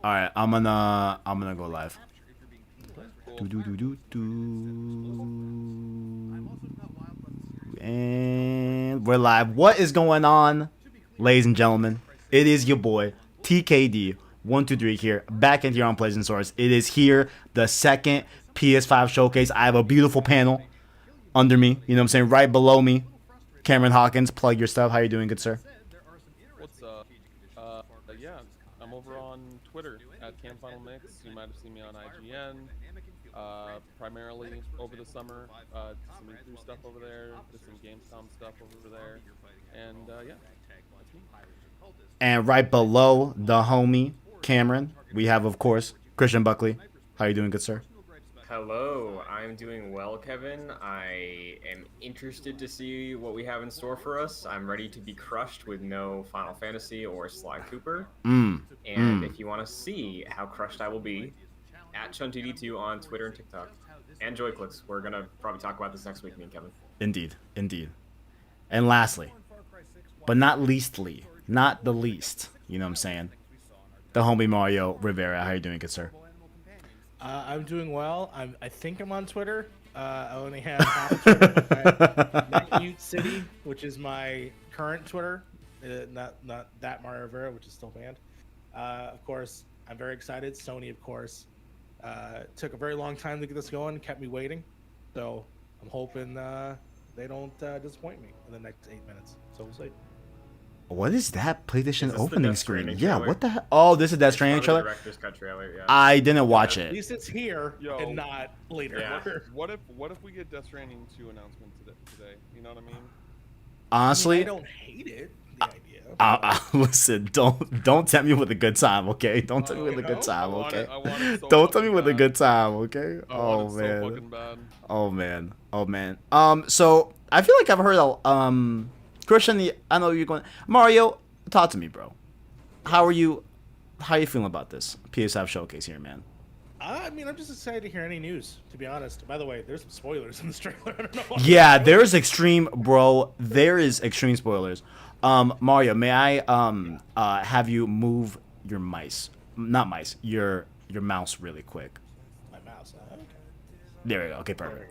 All right, I'm gonna go live. Do do do do do. And we're live. What is going on, ladies and gentlemen? It is your boy TKD123 here, back into your own Pleasant Source. It is here, the second PS5 Showcase. I have a beautiful panel under me. You know what I'm saying? Right below me, Cameron Hawkins. Plug your stuff. How you doing, good sir? What's up? Yeah, I'm over on Twitter at CamFinalMix. You might have seen me on IGN. Primarily over the summer, some E3 stuff over there, just some Gamescom stuff over there, and yeah, that's me. And right below the homie Cameron, we have, of course, Christian Buckley. How you doing, good sir? Hello, I'm doing well, Kevin. I am interested to see what we have in store for us. I'm ready to be crushed with no Final Fantasy or Sly Cooper. And if you want to see how crushed I will be, at ChunTD2 on Twitter and TikTok. And JoyClicks. We're going to probably talk about this next week, me and Kevin. Indeed, indeed. And lastly, but not leastly, not the least, you know what I'm saying? The homie Mario Rivera. How you doing, good sir? I'm doing well. I think I'm on Twitter. I only have half of Twitter. Mute City, which is my current Twitter, not that Mario Rivera, which is still banned. Of course, I'm very excited. Sony, of course, took a very long time to get this going, kept me waiting. So I'm hoping they don't disappoint me in the next 8 minutes. So we'll see. What is that PlayStation Is this the opening Death screen? Stranding Yeah, trailer? what the hell? Oh, this is Death Stranding Probably the trailer? Director's Cut trailer, yeah. I didn't watch At it. least it's here Yo. and not later. Yeah. What if we get Death Stranding 2 announcement today? You know what I mean? Honestly, I don't hate it. The idea. listen, don't tempt me with a good time, okay? Don't tempt me with a good time, I want okay? it- I want it so Don't tempt me fucking with a bad. good time, okay? I Oh want it so man. fucking bad. Oh man. Oh man. So I feel like I've heard Christian, I know you're going Mario, talk to me, bro. How are you feeling about this PS5 showcase here, man? I mean, I'm just excited to hear any news, to be honest. By the way, there's some spoilers in this trailer. I don't know why. Yeah, there's extreme, bro. There is extreme spoilers. Mario, may I have you move your your mouse really quick. My mouse. Okay. There we go. Okay, perfect.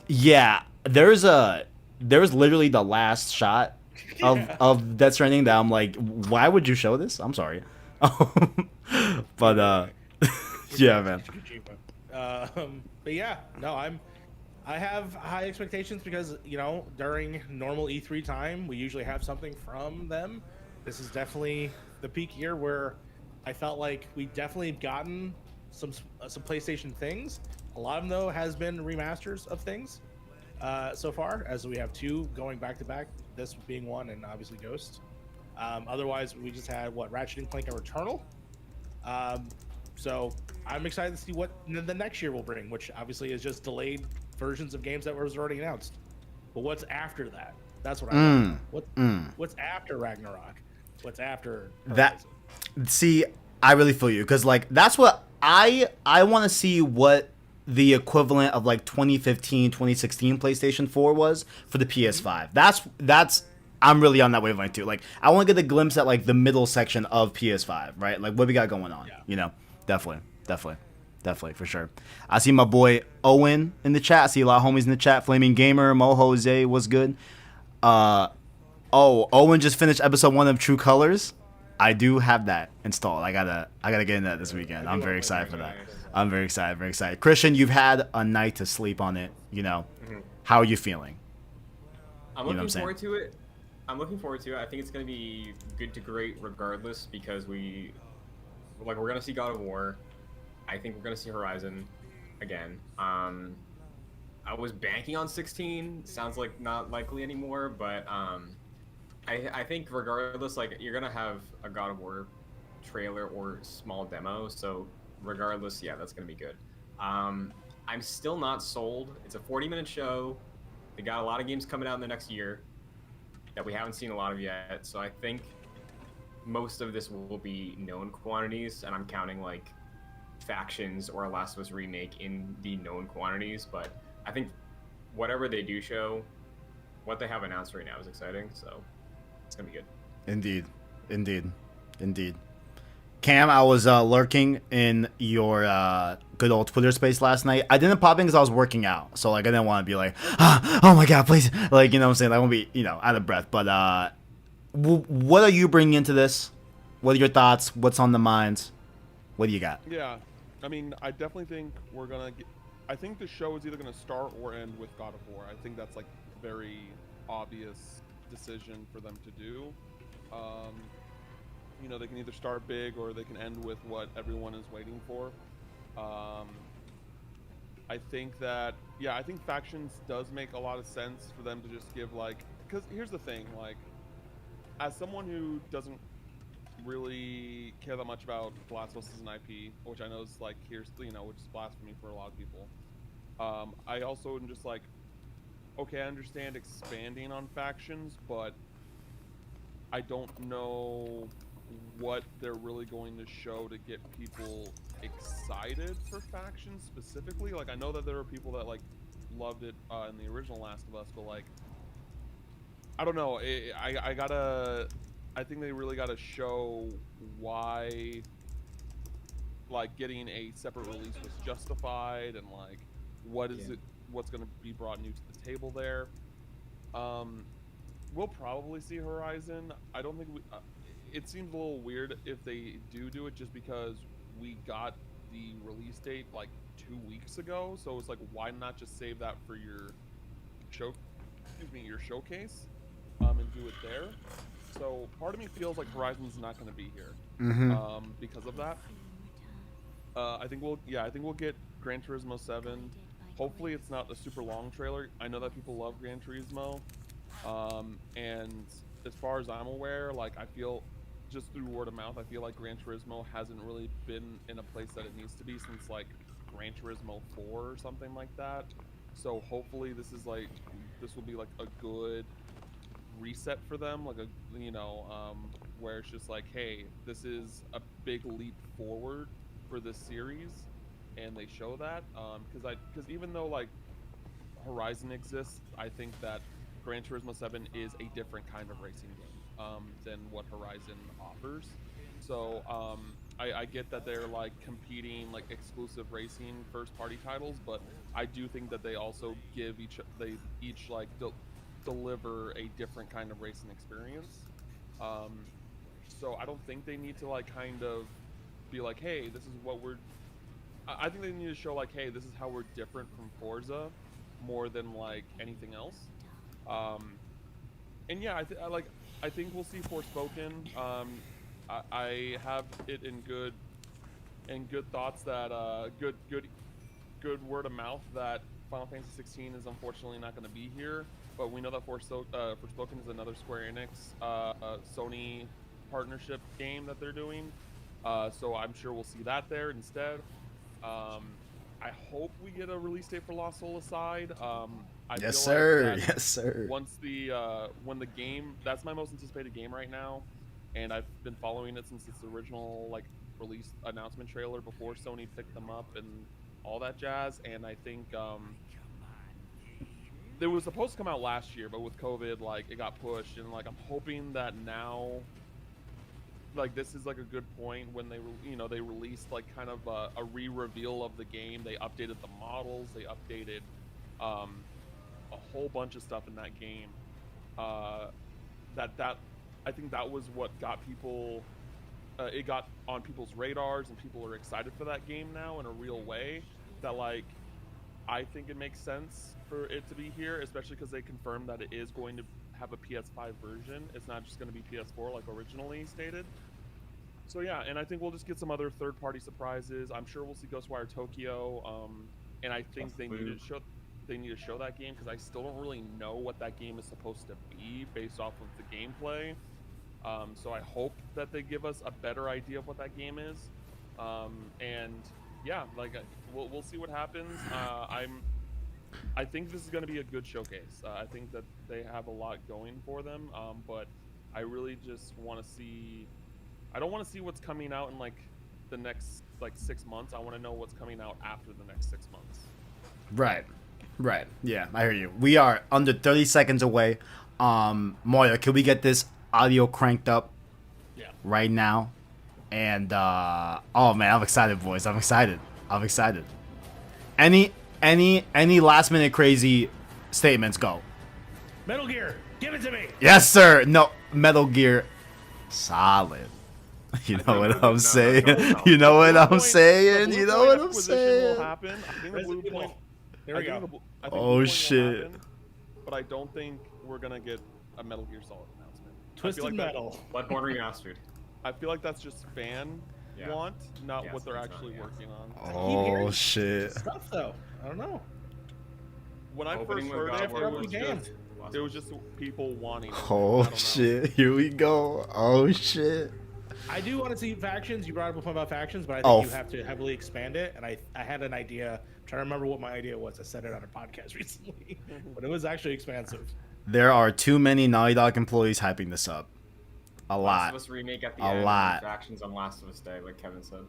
Yeah, there's literally the last shot of Death Stranding that I'm like, why would you show this? I'm sorry. But yeah, man. But yeah, no, I have high expectations because during normal E3 time we usually have something from them. This is definitely the peak year where I felt like we definitely have gotten some PlayStation things. A lot of them though has been remasters of things so far, as we have 2 going back to back. This being one, and obviously Ghost. Otherwise, we just had Ratchet and Clank and Returnal. So I'm excited to see what the next year will bring, which obviously is just delayed versions of games that was already announced. But what's after that? That's what I want. What's after Ragnarok? What's after That Horizon? see, I really feel you because like that's what I want to see what the equivalent of like 2015, 2016 PlayStation 4 was for the PS5. That's I'm really on that wavelength too. Like I want to get a glimpse at like the middle section of PS5, right? Like what we got going on, you know? Definitely for sure. I see my boy Owen in the chat. I see a lot of homies in the chat. Flaming Gamer, Mo Jose, what's good? Owen just finished episode 1 of True Colors. I do have that installed. I gotta get in that this weekend. I'm very excited for that. I'm very excited. Christian, you've had a night to sleep on it. You know, how are you feeling? I'm You know what I'm looking saying? forward to it. I think it's going to be good to great regardless because we're going to see God of War. I think we're going to see Horizon again. I was banking on 16. Sounds like not likely anymore, but I think regardless, like you're going to have a God of War trailer or small demo. So regardless, yeah, that's going to be good. I'm still not sold. It's a 40-minute show. They got a lot of games coming out in the next year that we haven't seen a lot of yet. So I think most of this will be known quantities, and I'm counting like factions or a Last of Us remake in the known quantities. But I think whatever they do show, what they have announced right now is exciting. So it's gonna be good. Indeed. Cam, I was lurking in your good old Twitter space last night. I didn't pop in because I was working out, so like I didn't want to be like, oh my god, please, like, you know what I'm saying? I won't be, you know, out of breath. But what are you bringing into this? What are your thoughts? What's on the minds? What do you got? Yeah, I mean, I definitely think we're gonna get. I think the show is either gonna start or end with God of War. I think that's like very obvious decision for them to do. You know, they can either start big or they can end with what everyone is waiting for. I think that, yeah, I think Factions does make a lot of sense for them to just give, like, because here's the thing, like, as someone who doesn't really care that much about The Last of Us as an IP, which I know is like, here's, you know, which is blasphemy for a lot of people. I also am just like, okay, I understand expanding on Factions, but I don't know what they're really going to show to get people excited for Factions specifically. Like, I know that there are people that like loved it in the original Last of Us, but like, I don't know. I think they really gotta show why like getting a separate release was justified, and like what's gonna be brought new to the table there. We'll probably see Horizon. I don't think it seems a little weird if they do it, just because we got the release date like 2 weeks ago. So it's like, why not just save that for your your showcase, and do it there. So part of me feels like Horizon's not going to be here, because of that. I think we'll get Gran Turismo 7. Hopefully it's not a super long trailer. I know that people love Gran Turismo. And as far as I'm aware, like, I feel just through word of mouth, I feel like Gran Turismo hasn't really been in a place that it needs to be since like Gran Turismo 4 or something like that. So hopefully this will be like a good reset for them, like where it's just like, hey, this is a big leap forward for this series, and they show that, because even though like Horizon exists, I think that Gran Turismo 7 is a different kind of racing game than what Horizon offers. So I get that they're like competing like exclusive racing first party titles, but I do think that they also give each like deliver a different kind of racing experience. So I don't think they need to like kind of be like, hey, this is what I think they need to show like, hey, this is how we're different from Forza, more than like anything else. And yeah, I think we'll see Forspoken. I have it in good thoughts that good word of mouth that Final Fantasy 16 is unfortunately not going to be here, but we know that Forspoken is another Square Enix Sony partnership game that they're doing, so I'm sure we'll see that there instead. I hope we get a release date for Lost Soul Aside. Yes, sir. Yes, sir. Once when the game, that's my most anticipated game right now, and I've been following it since its original like release announcement trailer before Sony picked them up and all that jazz. And I think it was supposed to come out last year, but with COVID, like, it got pushed. And like, I'm hoping that now, like, this is like a good point when they released like kind of a re-reveal of the game. They updated the models, they updated a whole bunch of stuff in that game. That I think that was what got people. It got on people's radars, and people are excited for that game now in a real way. That, like, I think it makes sense for it to be here, especially because they confirmed that it is going to have a PS5 version. It's not just going to be PS4 like originally stated. So yeah, and I think we'll just get some other third-party surprises. I'm sure we'll see Ghostwire Tokyo, and I think they need to show that game, because I still don't really know what that game is supposed to be based off of the gameplay. So I hope that they give us a better idea of what that game is. And yeah, like, we'll see what happens. I think this is going to be a good showcase. I think that they have a lot going for them, but I really just want to see. I don't want to see what's coming out in like the next like 6 months. I want to know what's coming out after the next 6 months. Right. Yeah, I hear you. We are under 30 seconds away. Moya, can we get this audio cranked up right now? And oh man, I'm excited, boys. I'm excited. I'm excited. Any last minute crazy statements? Go. Metal Gear, give it to me. Yes, sir. No, Metal Gear, solid. You know what I'm saying? You know what I'm saying? You know what I'm saying? Will happen. I think the Blue Point. There we go. I think Oh, Blue Point will shit. happen, but I don't think we're gonna get a Metal Gear Solid announcement. Twisted like Metal. Bloodborne remastered. I feel like that's just fan Yeah. want, not Yeah, what they're it's not, actually yeah. working on. Oh shit. Stuff though. I don't know. When I Opening first with heard God it, of War it was was just good. it was just people wanting it. I Oh don't know. shit. Here we go. Oh shit. I do want to see factions. You brought up a point about factions, but I think Oh. you have to heavily expand it. And I had an idea. I'm trying to remember what my idea was. I said it on a podcast recently, but it was actually expansive. There are too many Naughty Dog employees hyping this up. A Last lot. of Us remake at the A end. lot. And factions on Last of Us Day, like Kevin said.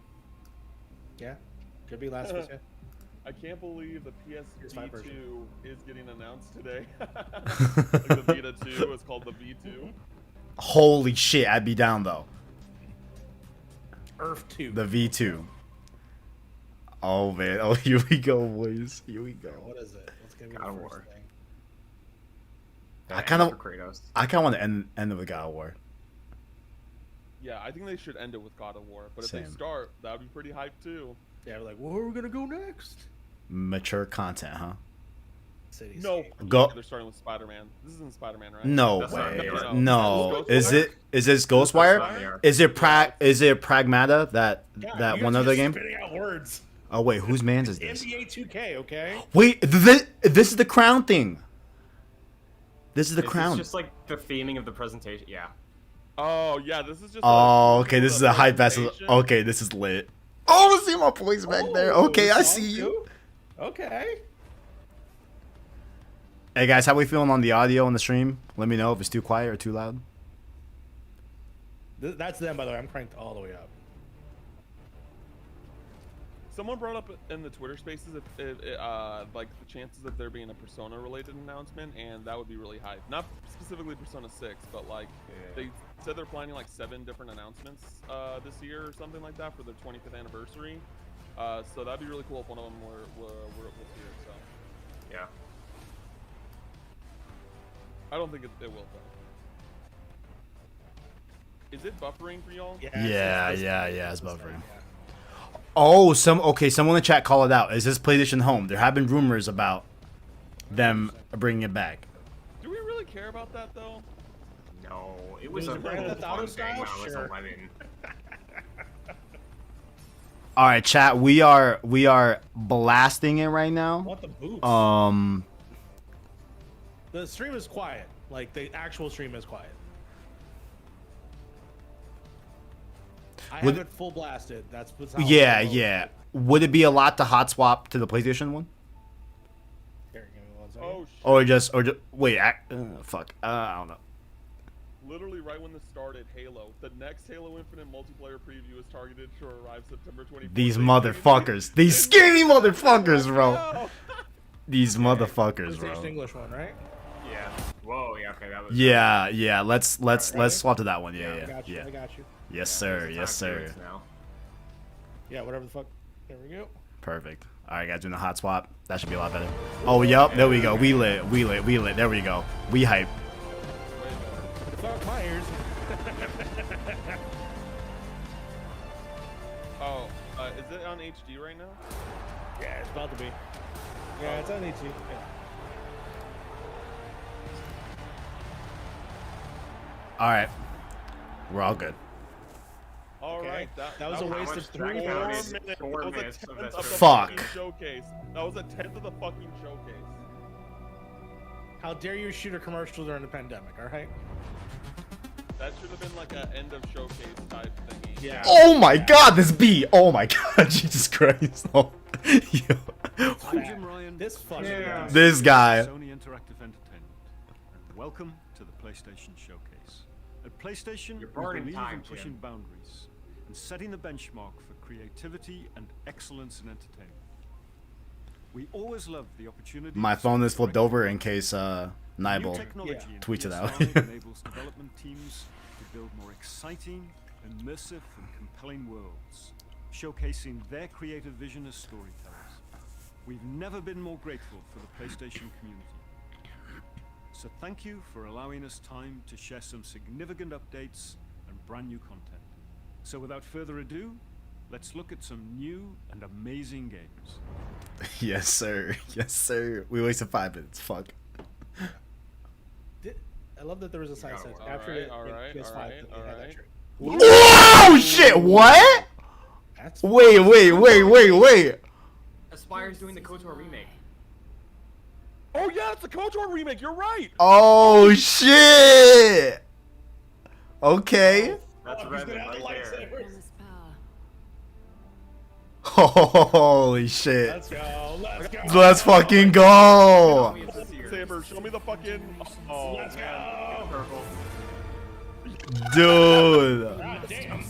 Yeah, could be last week. I can't believe the PS5 PS version. V2 is getting announced today. Like the Vita 2 is called the V2. Holy shit, I'd be down though. Earth 2. The V2. Oh man. Oh, here we go, boys. Here we go. What is it? What's gonna be God of the first War. thing? I That kinda- ends for Kratos. I kind of want to end it with God of War. Yeah, I think they should end it with God of War. But if Same. they start, that would be pretty hype too. Yeah, we're like, where are we gonna go next? Mature content, huh? City. No, Go- they're starting with Spider-Man. This isn't Spider-Man, right? No That's not way. Ghostwire. No. Is Is this it? Is this Ghostwire? Ghostwire? Is it Pragmata? That one other game? Spitting out words. Oh wait, whose man's is this? NBA 2K, okay? Wait, this is the crown thing. This is the It's crown. just like the theming of the presentation. Yeah. Oh yeah, this is just. Oh, okay. This is a hype vessel. presentation. Okay, this is lit. Oh, I see my boys back there. Oh, Okay, I song see you. too? Okay. Hey guys, how we feeling on the audio on the stream? Let me know if it's too quiet or too loud. That's them, by the way. I'm cranked all the way up. Someone brought up in the Twitter Spaces if like the chances of there being a Persona related announcement, and that would be really hype. Not specifically Persona 6, but like they said they're planning like 7 different announcements this year or something like that for their 25th anniversary. So that'd be really cool if one of them were this year. So Yeah. I don't think it will though. Is it buffering for y'all? Yeah, it's this buffering. thing, yeah. Oh, someone in the chat call it out. Is this PlayStation Home? There have been rumors about them bringing it back. Do we really care about that though? No, it was Was a it Grand little Theft Auto fun thing when style? I was Sure. 11. All right, chat. We are blasting it right I now. want the boots. The stream is quiet. Like, the actual stream is quiet. I Would- have it full blasted. That's what's how Yeah, it goes. yeah. Would it be a lot to hot swap to the PlayStation one? Here, give me 1 second. Oh shit. Or just wait. Fuck. I don't know. Literally right when this started, Halo. The next Halo Infinite multiplayer preview is targeted to arrive September 24th. These motherfuckers. These skinny motherfuckers, bro. No. These motherfuckers, PlayStation bro. English one, right? Yeah. Whoa, yeah, okay, that was... Yeah. Let's ready? swap to that one. I Yeah. got you. I got you. Yes, Yeah, sir. there's Yes, time sir. periods now. Yeah, whatever the fuck. There we go. Perfect. All right, guys, doing the hot swap. That should be a lot better. Oh, yep. There we go. We lit. There we go. We hype. Fuck my ears. Oh, is it on HD right now? Yeah, it's about to be. Yeah, it's on ET. Yeah. All right. We're all good. All Okay. right, That was a waste much of 3 that minutes. counted? 4 4 minutes. minutes That of was a that tenth of the Fuck. fucking showcase. That was a tenth of the fucking showcase. How dare you shoot a commercial during the pandemic, alright? That should have been like an end of showcase type thingy. Yeah. Oh my God, this beat. Oh my God, Jesus Christ. Oh. Yo. I'm Jim Ryan. This fucking Yeah. guy. This guy. Sony Interactive Entertainment. And welcome to the PlayStation Showcase. At PlayStation, You're we burning believe time, in pushing Jim. boundaries and setting the benchmark for creativity and excellence in entertainment. We always love the opportunity. My to phone is celebrate flipped over in case new Nibel technology in tweets it out. PS5 enables development teams to build more exciting, immersive and compelling worlds, showcasing their creative vision as storytellers. We've never been more grateful for the PlayStation community. So thank you for allowing us time to share some significant updates and brand new content. So without further ado, let's look at some new and amazing games. Yes, sir. Yes, sir. We wasted 5 minutes. Fuck. I love that there was a side sense. All After right, it, all right, PS5, all right, that they all had that right. trick. Whoa! Shit! What? That's Wait. Aspire's doing the KOTOR remake. Oh yeah, it's the KOTOR remake. You're right. Oh shit! Okay. That's he's Red gonna have right the there. lightsabers. Holy shit. Let's go. Let's go. Let's fucking go. Saber, show me the fucking. Oh, Let's man. go. Purple. Dude. God damn.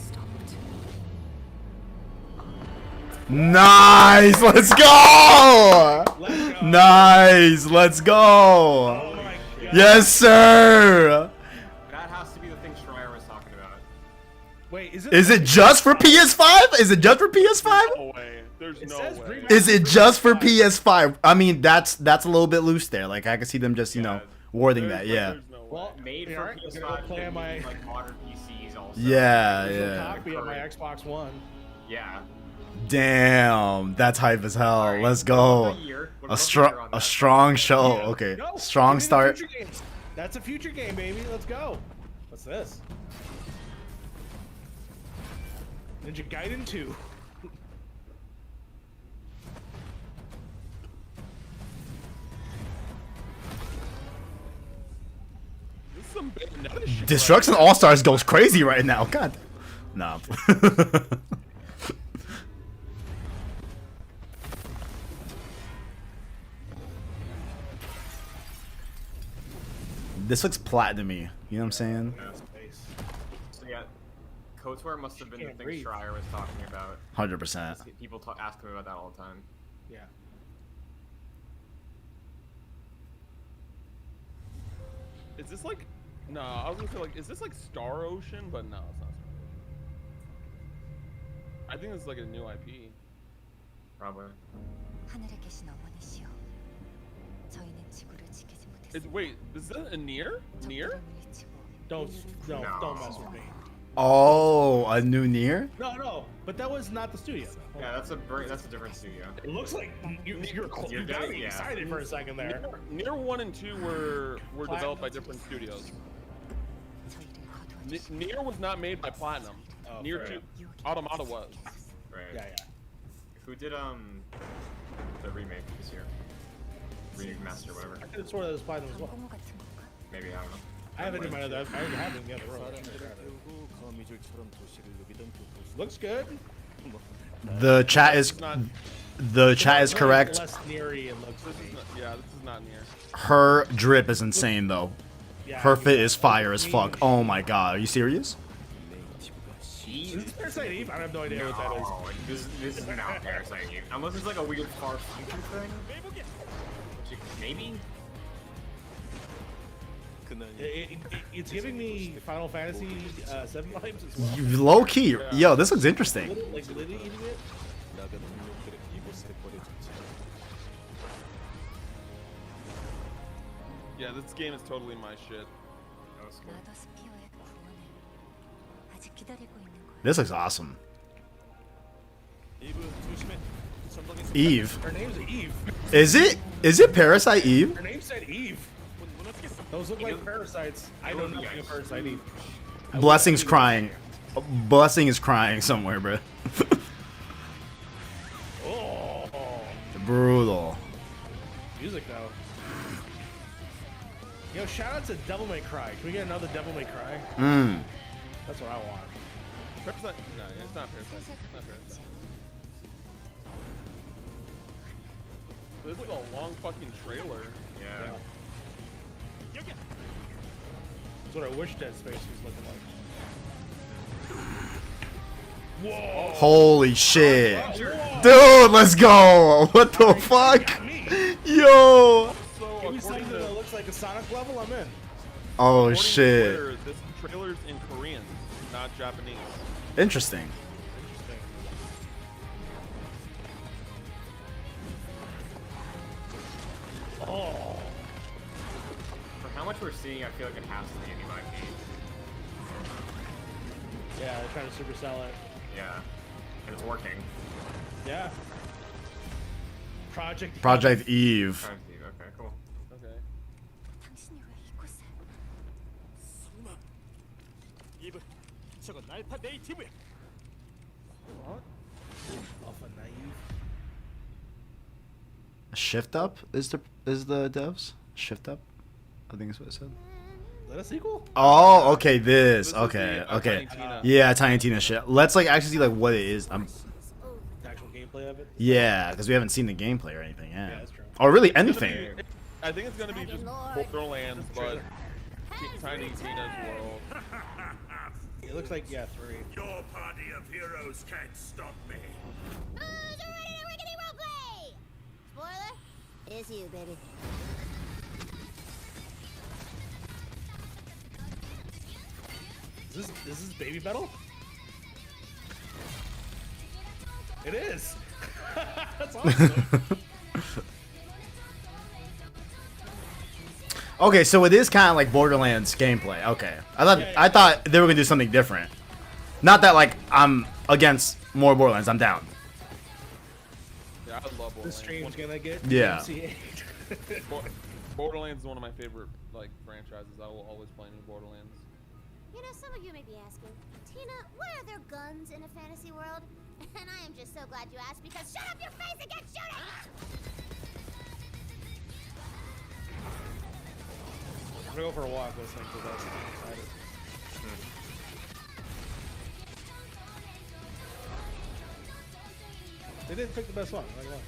Nice. Let's go. Let's go. Nice. Let's go. Oh my God. Yes, sir. That has to be the thing Schreier was talking about. Wait, Is it just for PS5? Is it just for PS5? No way. There's It no says way. remake. Is it just for PS5? I mean, that's a little bit loose there. Like I can see them just, Yeah. wording that. Yeah. There's no way. Well, Made yeah, for alright, I'm PS5, gonna go play on my like modern PCs also. Yeah, original yeah. copy of my Xbox One. Yeah. Damn, that's hype as hell. Alright, Let's what about go. the year? What A about the strong, year on a that? strong show. Yeah. Okay, Go. strong Give me the start. future games. That's a future game, baby. Let's go. What's this? Ninja Gaiden 2. This is some Bayonetta shit. Destruction All Stars goes crazy right now. God, nah. This looks platinum-y. You know what I'm saying? Space. So yeah, KOTOR must have been the Can't thing breathe. Schreier was talking about. 100%. People ask him about that all the time. Yeah. Is this like? No, I was gonna say like, is this like Star Ocean? But no, it's not Star Ocean. I think this is like a new IP. Probably. 하늘의 계신 어머니시여, 저희는 지구를 지키지 못했습니다. Wait, is that a Nier? Nier? Don't No. don't mess with me. Oh, a new Nier? No, but that was not the studio. Yeah, that's a different studio. It looks like you got me Yeah. excited for a second there. Nier 1 and 2 were developed by different studios. Nier was not made by Platinum. Oh, Nier fair 2, Automata was. Right. Yeah. Who did the remake this year? Remaster, whatever. I could have sworn that was Platinum as well. 광고모 같은 건가? Maybe, I don't know. I have it in my other. I have it in the other room. Looks good. The chat is It's not. correct. Less Neary it looks to This me. is not. Yeah, this is not Nier. Her drip is insane though. Yeah, Her fit is fire as fuck. Oh my god, are you serious? Is this Parasite Eve? I have no idea what that is. No, this is not Parasite Eve. Unless it's like a weird far future thing. Which maybe? It's giving me Final Fantasy 7 vibes as well. Low key. Yo, this looks interesting. Like Liddy eating it. Yeah, this game is totally my shit. That was cool. 나도 스피어의 구원을 아직 기다리고 있는 거야. This looks awesome. Eve. Her name's Eve. Is it? Is it Parasite Eve? Her name said Eve. Those look like parasites. I know nothing of Parasite Eve. Blessing's crying. Blessing is crying somewhere, bro. Oh, Brutal. music though. Yo, shout out to Devil May Cry. Can we get another Devil May Cry? That's what I want. Parasite? No, it's not Parasite. It's not Parasite. This is a long fucking trailer. Yeah. That's what I wish Dead Space was looking like. Whoa! Holy shit. Dude, let's go. What the fuck? Yo. So Give me according something to, that looks like a Sonic level, I'm in. Oh according to shit. Twitter, this trailer's in Korean, not Japanese. Interesting. Oh, For how much we're seeing, I feel like it has to be an IP. yeah, they're trying to supersell it. Yeah, and it's working. Yeah. Project Eve. Okay, cool. Okay. 당신이 왜 이곳에? 이브, 저건 알파 네이티브야. Alpha naive. Shift Up is the devs? Shift Up? I think is what it said. Is that a sequel? Oh, okay, this. is Okay, the, okay. Tiny Tina. Yeah, Tiny Tina shit. Let's like actually see like what it is. The actual gameplay of it? Yeah, because we haven't seen the gameplay or anything. Yeah, Yeah. that's true. Or really It's gonna anything. be- I think it's gonna be just Borderlands, but Tiny Tina's world. It looks like, yeah, 3. Your party of heroes can't stop me. Who's ready to rickety roleplay? Spoiler? It's you, baby. Is this Baby Metal? It is! That's awesome! Okay, so it is kind of like Borderlands gameplay. Okay, I thought they were gonna do something different. Not that like I'm against more Borderlands. I'm down. Yeah, I love Borderlands. This stream's gonna get Yeah. DMCA'd. Borderlands is one of my favorite like franchises. I will always play new Borderlands. You know, some of you may be asking, Tina, why are there guns in a fantasy world? And I am just so glad you asked because shut up your face and get shooting! I'm gonna go for a walk listening to this. I'm excited. They didn't pick the best one. Not gonna lie.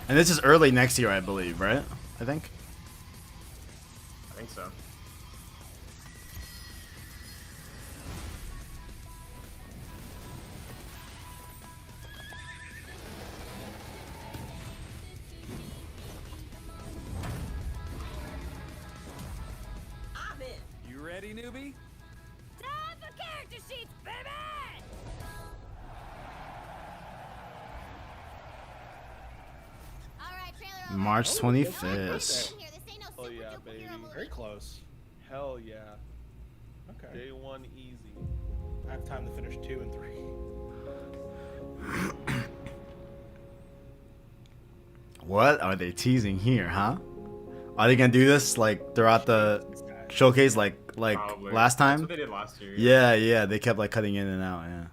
And this is early next year, I believe, right? I think. I think so. You ready, newbie? Time for character sheets, baby! Alright, trailer over. March Oh, 25th. Here, this ain't no Oh, super yeah, duper baby. hero movie. Very close. Hell yeah. Okay. Day one easy. I have time to finish 2 and 3. What are they teasing here, huh? Are they gonna do this like throughout the showcase, like Probably. last That's time? what they did last year. Yeah. They kept like cutting in and out. Yeah.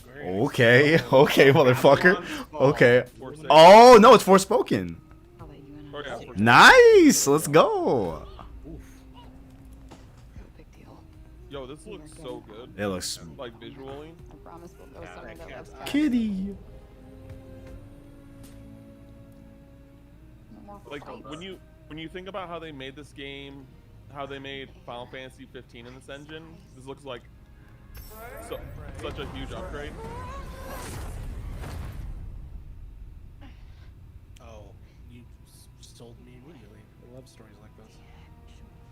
Very Okay, motherfucker. Okay. Forsaken. Oh no, it's Forspoken. I'll let you in Oh, on yeah, this. Forsaken. Nice. Let's go. Oof. No big deal. Yo, this looks so good. It looks Like visually. I promise we'll go Yeah, somewhere I that can't- looks fun. kitty. No more Like fights. when you think about how they made this game, how they made Final Fantasy 15 in this engine, this looks like such a huge upgrade. Oh, you sold me immediately. I love stories like this.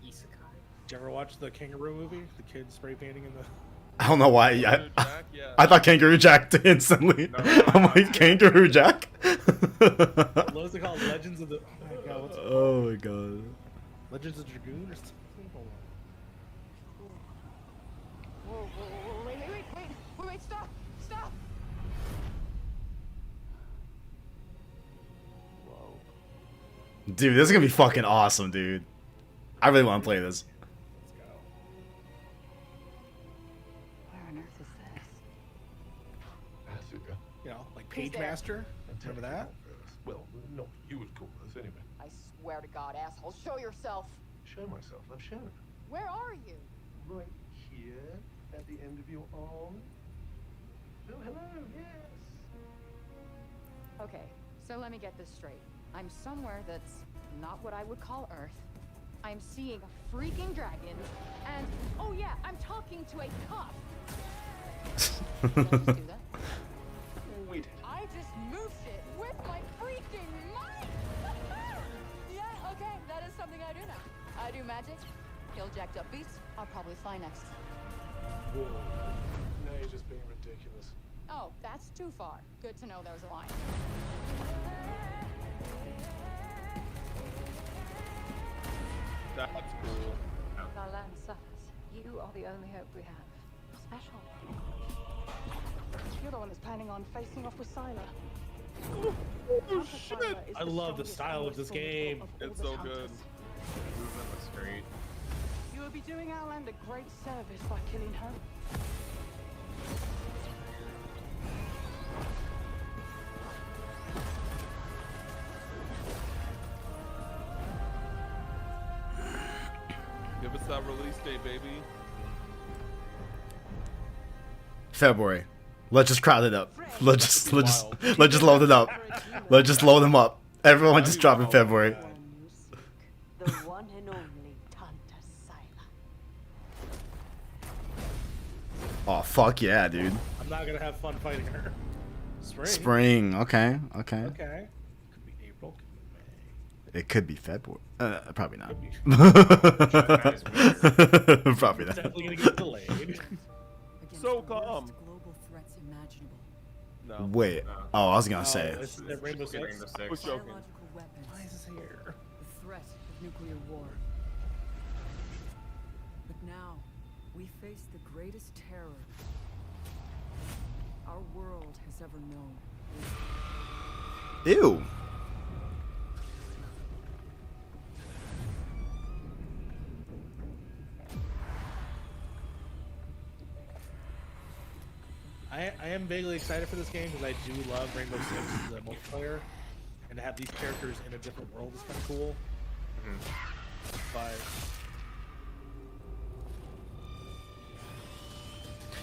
Did you ever watch the Kangaroo movie? The kid spray painting in the... I don't know why. Jack, yeah. I thought Kangaroo Jack instantly. I'm like Kangaroo Jack. What was it called? Legends of the... Oh my god, what's it called? Oh my god. Legends of Dragoon or something? Hold on. Whoa, wait, stop! Whoa. Dude, this is gonna be fucking awesome, dude. I really want to play this. Let's go. Where on earth is this? You know, like Who's Page there? Master? Remember that? Well, no, you would call us anyway. I swear to God, asshole, show yourself! Show myself. I've shown. Where are you? Right here, at the end of your arm. Oh, hello, yes. Okay, so let me get this straight. I'm somewhere that's not what I would call Earth. I'm seeing freaking dragons, and oh yeah, I'm talking to a cop. Did I just do that? We did. I just moved it with my freaking mic! Yeah, okay, that is something I do now. I do jacked up beats, I'll probably fly next. Whoa. Now you're just being ridiculous. Oh, that's too far. Good to know there's a line. That's cool. Our land suffers. You are the only hope we have. Special. You're the one who's planning on facing off with Sylar. Oh shit! I love the style of this game. It's so good. Movement looks great. You would be doing our land a great service by killing her. Give us that release date, baby. February. Let's just crowd it up. Let's just load it up. Let's just load them up. Everyone just drop in February. The one and only Tanta Sylar. Oh fuck yeah, dude. I'm not gonna have fun fighting her. Spring. Spring. Okay. Okay. Okay. Could be April. Could be May. It could be February. Probably not. Could be. Probably not. Definitely gonna get delayed. So calm. Global threats imaginable. No. Wait. Oh, I was gonna say. This is the Rainbow Six. Rainbow I was Six. joking. Biological weapons. Why is this here? The threat of nuclear war. But now, we face the greatest terror our world has ever known. Ew. I am vaguely excited for this game because I do love Rainbow Six, the multiplayer, and to have these characters in a different world is kind of cool. But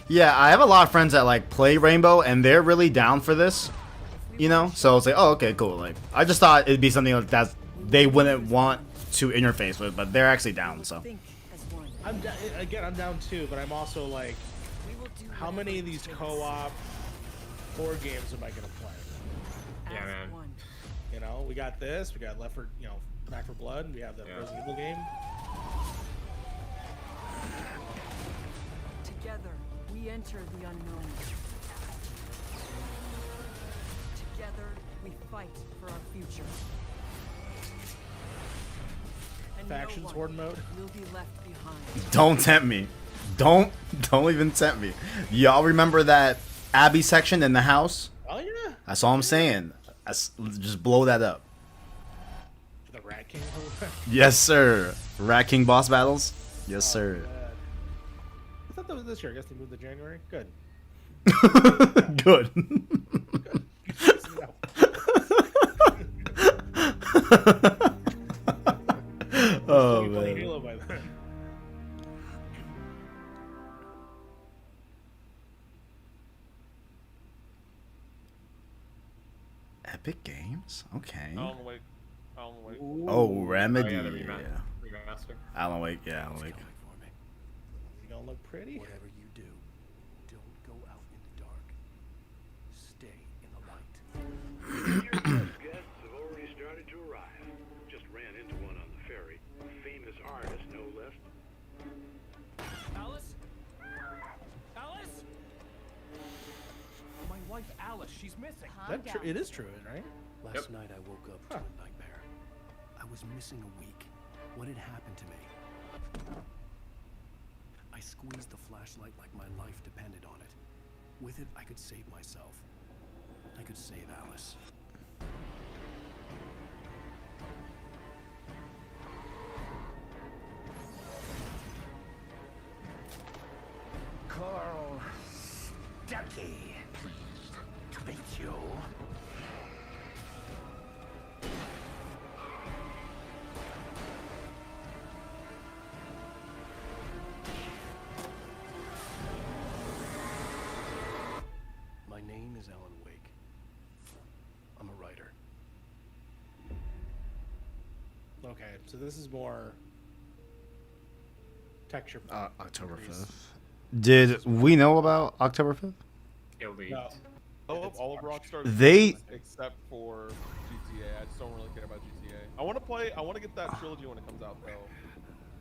Yeah, I have a lot of friends that like play Rainbow, and they're really down for this. You know, so it's like, oh, okay, cool. Like, I just thought it'd be something like that they wouldn't want to interface with, but they're actually down. So Think as one. I'm down too, but I'm also like, We will do how many of whatever these it takes co-op board games am I gonna play? Yeah, as man. one. You know, we got this, we got Left 4, Back 4 Blood, and we have the Yeah. Resident Evil game. Together, we enter the unknown. Together, we fight for our future. And Factions no one Horde mode. will be left behind. don't tempt me. Don't even tempt me. Y'all remember that Abby section in the house? Oh yeah, That's all I'm saying. Just blow that up. the Rat King. Yes, sir. Rat King boss battles. Yes, sir. I thought that was this year. I guess they moved to January. Good. Good. Oh Still be playing man. Halo by then. Epic Games. Okay. Alan Wake. Alan Wake. Oh, Remedy. Oh, yeah, the Yeah. remaster. Alan Wake. Yeah, Alan Wake. You gonna look pretty? Whatever you do, don't go out in the dark. Stay in the light. Your best guests have already started to arrive. Just ran into one on the ferry. A famous artist, no less. Alice? Alice? My wife Alice, she's missing. That it is true, right? Last night I woke up to a nightmare. I was missing a week. What had happened to me? I squeezed the flashlight like my life depended on it. With it, I could save myself. I could save Alice. Carl Stucky. Pleased to meet you. My name is Alan Wake. I'm a writer. Okay, so this is more texture. October 5th. Did we know about October 5th? Elite. No. All of Rockstar They- games except for GTA. I just don't really care about GTA. I want to get that trilogy when it comes out though.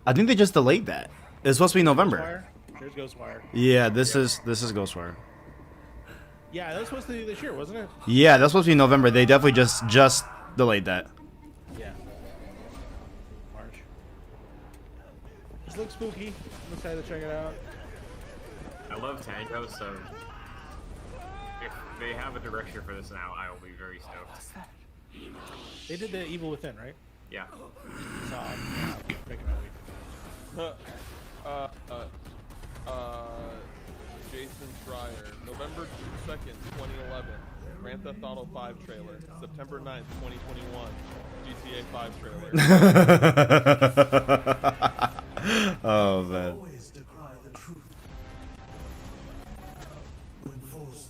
I think they just delayed that. It's supposed to be November. Ghostwire? There's Ghostwire. Yeah, this is Ghostwire. Yeah, that was supposed to be this year, wasn't it? Yeah, that's supposed to be November. They definitely just delayed that. Yeah. March. This looks spooky. I'm excited to check it out. I love Tango, so if they have a direction for this now, I will be very stoked. They did the Evil Within, right? Yeah. So I'm picking my week. Jason Schreier, November 2nd, 2011, Grand Theft Auto 5 trailer, September 9th, 2021, GTA 5 trailer. Oh man.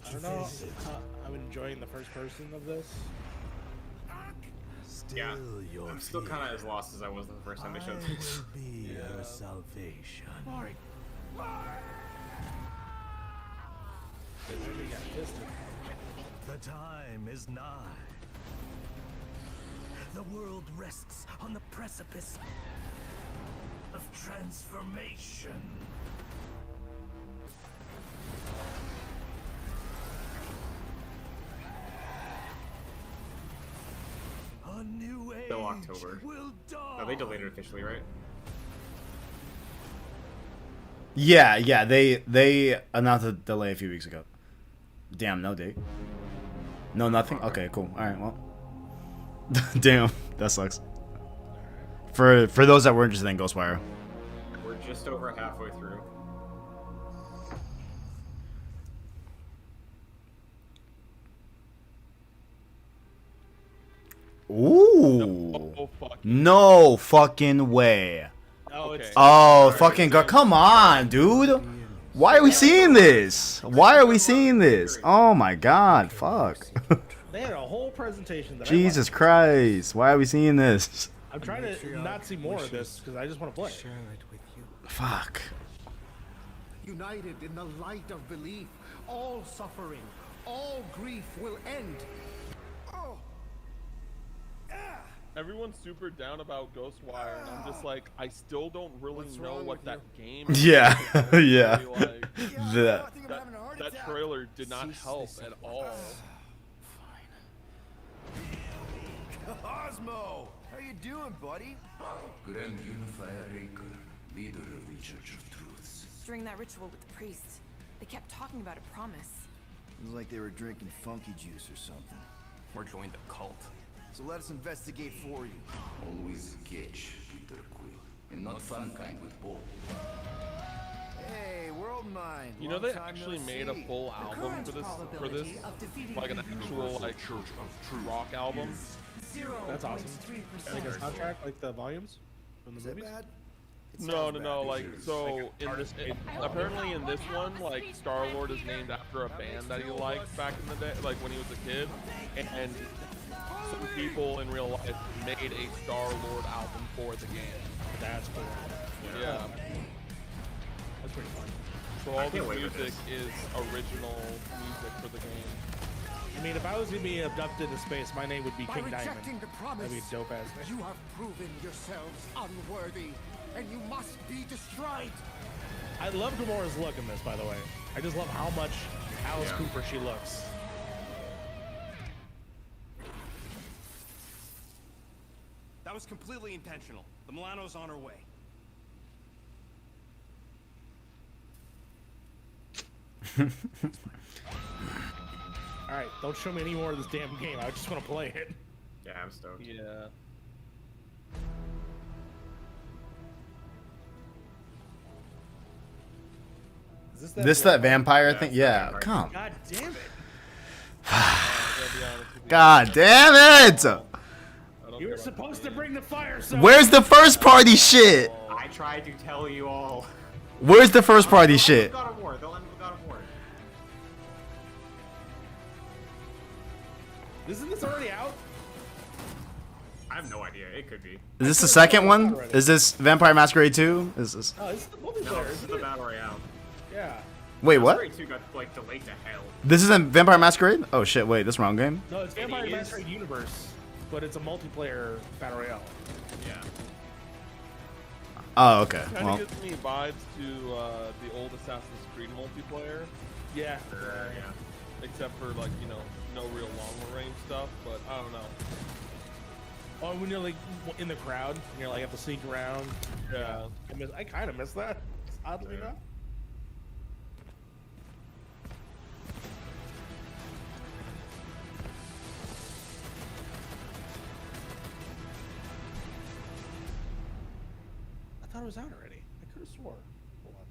I don't know. I'm enjoying the first person of this. Yeah. I'm still kind of as lost as I was the first time they showed this. Be your salvation. The time is nigh. The world rests on the precipice of transformation. A new age Still October. will dawn. No, they delayed it officially, right? Yeah, they announced a delay a few weeks ago. Damn, no date. No, nothing. Okay, cool. All right, well. Damn, that sucks. For those that were interested in Ghostwire. We're just over halfway through. Ooh. No fucking way. No, it's Oh, fucking god. Come on, dude. Why are we seeing this? Why are we seeing this? Oh my god, fuck. they had a whole presentation. That Jesus Christ. Why are we seeing this? I'm trying to not see more of this because I just want to play. Share it with you. Fuck. United in the light of belief, all suffering, all grief will end. Everyone's super down about Ghostwire, and I'm just like, I still don't really know what that game is. Yeah, yeah. Like, That. that trailer did not help at all. Cosmo, how you doing, buddy? Grand Unifier Raker, leader of the Church of Truths. During that ritual with the priest, they kept talking about a promise. It was like they were drinking funky juice or something. Or joined the cult. So let us investigate for you. Always catch, Peter Quill. And not fun kind with Paul. Hey, World Mind. You know, they actually made a full album for this, like an actual like rock album. That's awesome. Like a soundtrack, like the volumes from the movies. No, like so in this, apparently in this one, like Star-Lord is named after a band that he liked back in the day, like when he was a kid, and some people in real life made a Star-Lord album for the game. That's cool. Yeah. That's pretty fun. So all the music is original music for the game. I mean, if I was gonna be abducted in space, my name would be King Diamond. Rejecting the promise, That'd be a dope ass name. you have proven yourselves unworthy, and you must be destroyed. I love Gamora's look in this, by the way. I just love how much Alice Cooper she looks. That was completely intentional. The Milano's on her way. Alright, don't show me any more of this damn game. I just want to play it. Yeah, I'm stoked. Yeah. Is This that vampire thing? Yeah, come. God damn it. God damn it! You were supposed to bring the fire, so Where's the first party shit? I tried to tell you all. Where's the first party shit? God of War. They'll end with God of War. Isn't this already out? I have no idea. It could be. Is this the second one? Is this Vampire Masquerade 2? Is this? Oh, this is the multiplayer. No, this is the Battle Royale. Yeah. Wait, what? Masquerade 2 got like delayed to hell. This isn't Vampire Masquerade? Oh shit! Wait, this wrong game. No, it's Vampire Masquerade Universe, but it's a multiplayer battle royale. Yeah. Oh, okay. Kind Well, of gives me vibes to the old Assassin's Creed multiplayer. Yeah. Except for like no real long range stuff, but I don't know. Oh, when you're like in the crowd, and you're like have to sneak around. Yeah. I kind of miss that. Oddly enough. I thought it was out already. I could have swore. Hold on.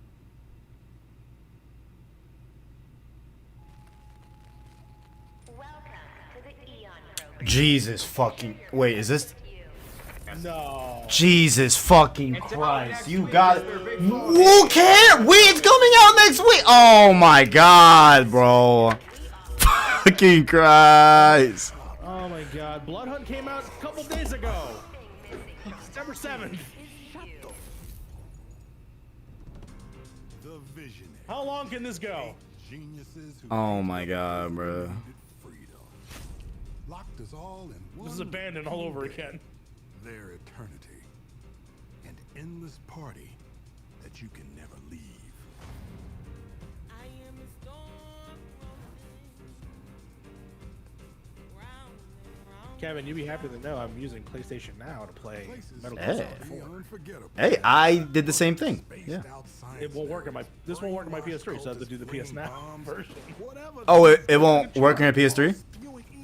Jesus fucking. Wait, is this? No. Jesus fucking Christ! You got it. Who cares? It's coming out next week. Oh my God, bro! Fucking Christ! Oh my God! Blood Hunt came out a couple days ago. September 7th. How long can this go? Oh my God, bro! Locked us all in This is abandoned all over again. Their eternity. An endless party that you can never leave. Kevin, you'd be happy to know I'm using PlayStation Now to play Metal Gear Hey. Solid 4. Hey, I did the same thing. Yeah. It won't work on my. This won't work on my PS3, so I have to do the PS Now version. Oh, it won't work on your PS3?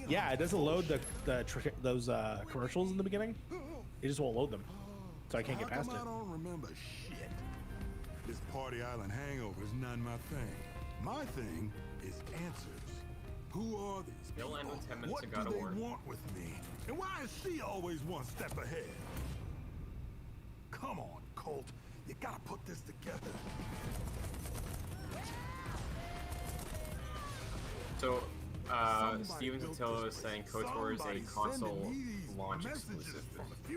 Yeah, it doesn't load those commercials in the beginning. It just won't load them, so I can't get past it. I don't remember shit. This Party Island hangover is not my thing. My thing is answers. Who are these They'll people? end in 10 minutes What of do God of they War. want with me? And why is she always one step ahead? Come on, Colt. You gotta put this together. So, Steven Totillo is saying KOTOR is a console launch exclusive.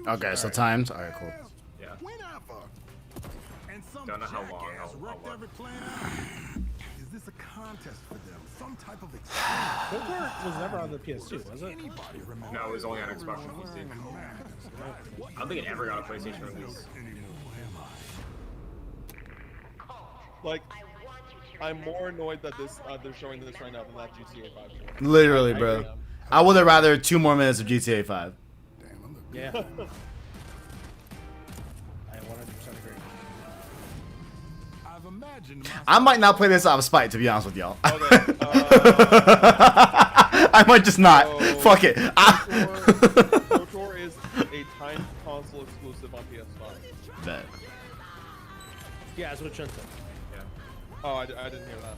Okay, so times. All right, cool. Yeah. Whenever. And some Don't know how long. jackass I'll wrecked look. every plan out. Is this a contest for them? Some type of experiment? KOTOR was never on the PS2, was it? Anybody remember? No, it was only on Xbox and PC. I don't think it ever got a PlayStation release. Like, I'm more annoyed that this they're showing this right now than that GTA 5 show. Literally, bro. I would have rather 2 more minutes of GTA 5. Yeah. I 100% agree. I've imagined I might not play this out of spite, to be honest with y'all. Okay, I might just not. so Fuck it. KOTOR is a timed console exclusive on PS5. Bet. Yeah, that's what Chun said. Yeah. Oh, I didn't hear that.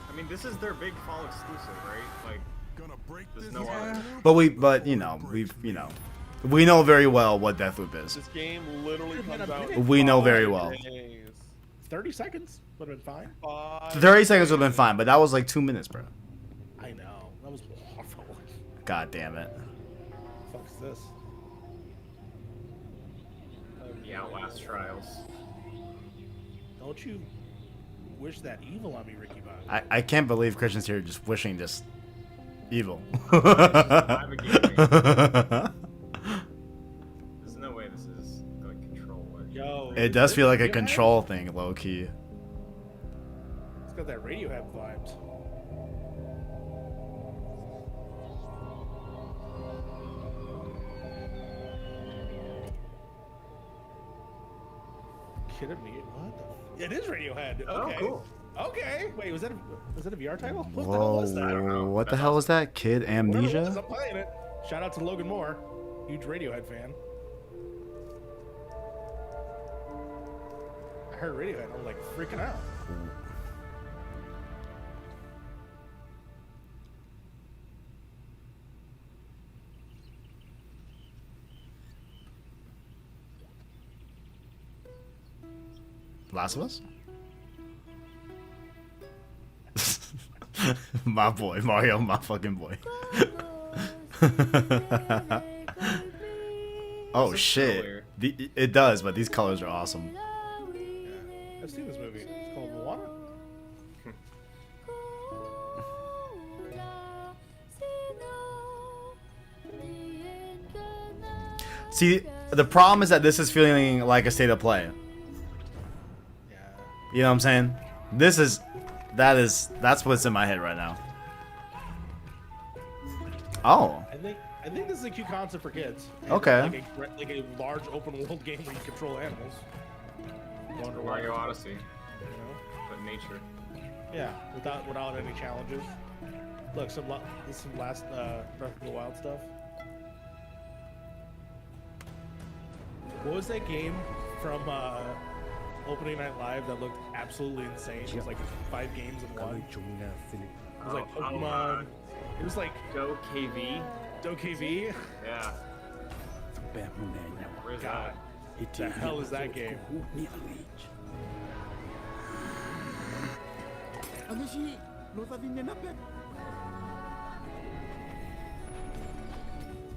I mean, this is their big fall exclusive, right? Like, gonna break there's this no other. But we know very well what Deathloop is. This game literally comes out. We know in very 5 well. days. 30 seconds would have been fine. 30 seconds would have been fine, but that was like 2 minutes, bro. I know. That was awful. God damn it. Fuck's this? The Outlast Trials. Don't you wish that evil on me, Ricky Bobby? I can't believe Christian's here just wishing just evil. There's no way this is going to control it. Yo, It does feel like a control thing, low key. It's got that Radiohead vibes. Kidding me? What? It is Radiohead. Okay. Oh, cool. Okay. Wait, was that a VR title? What the hell was that? I don't know. Whoa, what the hell was that? Kid Whatever it was, Amnesia? I'm playing it. Shout out to Logan Moore, huge Radiohead fan. I heard Radiohead, I was like freaking out. Last of Us? My boy, Mario, my fucking boy. Oh shit. It does, but these colors are awesome. Yeah. I've seen this movie. It's called Moana. See, the problem is that this is feeling like a state of play. Yeah. You know what I'm saying? That's what's in my head right now. Oh. I think this is a cute concept for kids. Okay. Like a large open world game where you control animals. Mario Odyssey. You know? But nature. Yeah, without any challenges. Look, some last Breath of the Wild stuff. What was that game from Opening Night Live that looked absolutely insane? It was like 5 games in one. It was like Pokemon. It was like Do KV. Do KV? Yeah. Where's God. What the hell is that game?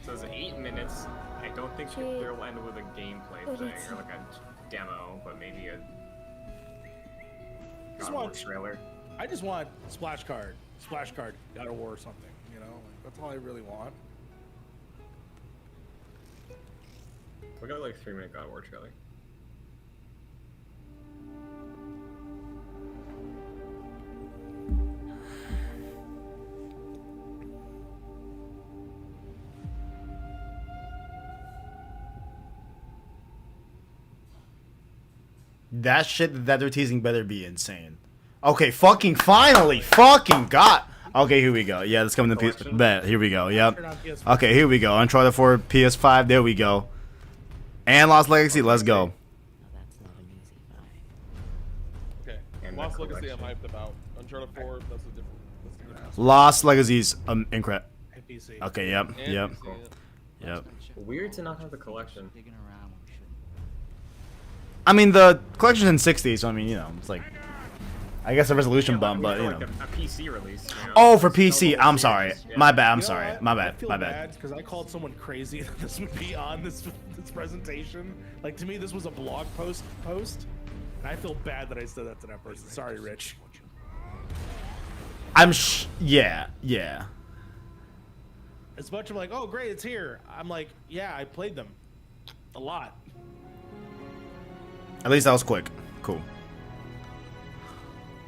So it's 8 minutes. I don't think it'll end with a gameplay thing or like a demo, but maybe a God of War trailer. I just want Splash Card, God of War or something. You know, like, that's all I really want. We got like a 3-minute God of War trailer. That shit that they're teasing better be insane. Okay, fucking finally, fucking God. Okay, here we go. Yeah, let's come to PS. Bet. Here we go. Yep. Okay, here we go. Uncharted 4 PS5. There we go. And Lost Legacy. Let's go. Okay. Lost Legacy I'm hyped about. Uncharted 4, that's a different. Lost Legacy's incredible. NPC. Okay. Yep. And Yep. PC, yeah. Yep. Weird to not have the collection. I mean, the collection's in 60, so I mean, you know, it's like, I guess a resolution bump, but you know. Like a PC release. You know? Oh, for PC. I'm sorry. My bad. I'm You know sorry. what? My I bad. feel My bad. because I called someone crazy that this would be on this presentation. Like, to me, this was a blog post, and I feel bad that I said that to that person. Sorry, Rich. Yeah. As much of like, oh great, it's here. I'm like, yeah, I played them a lot. At least that was quick. Cool.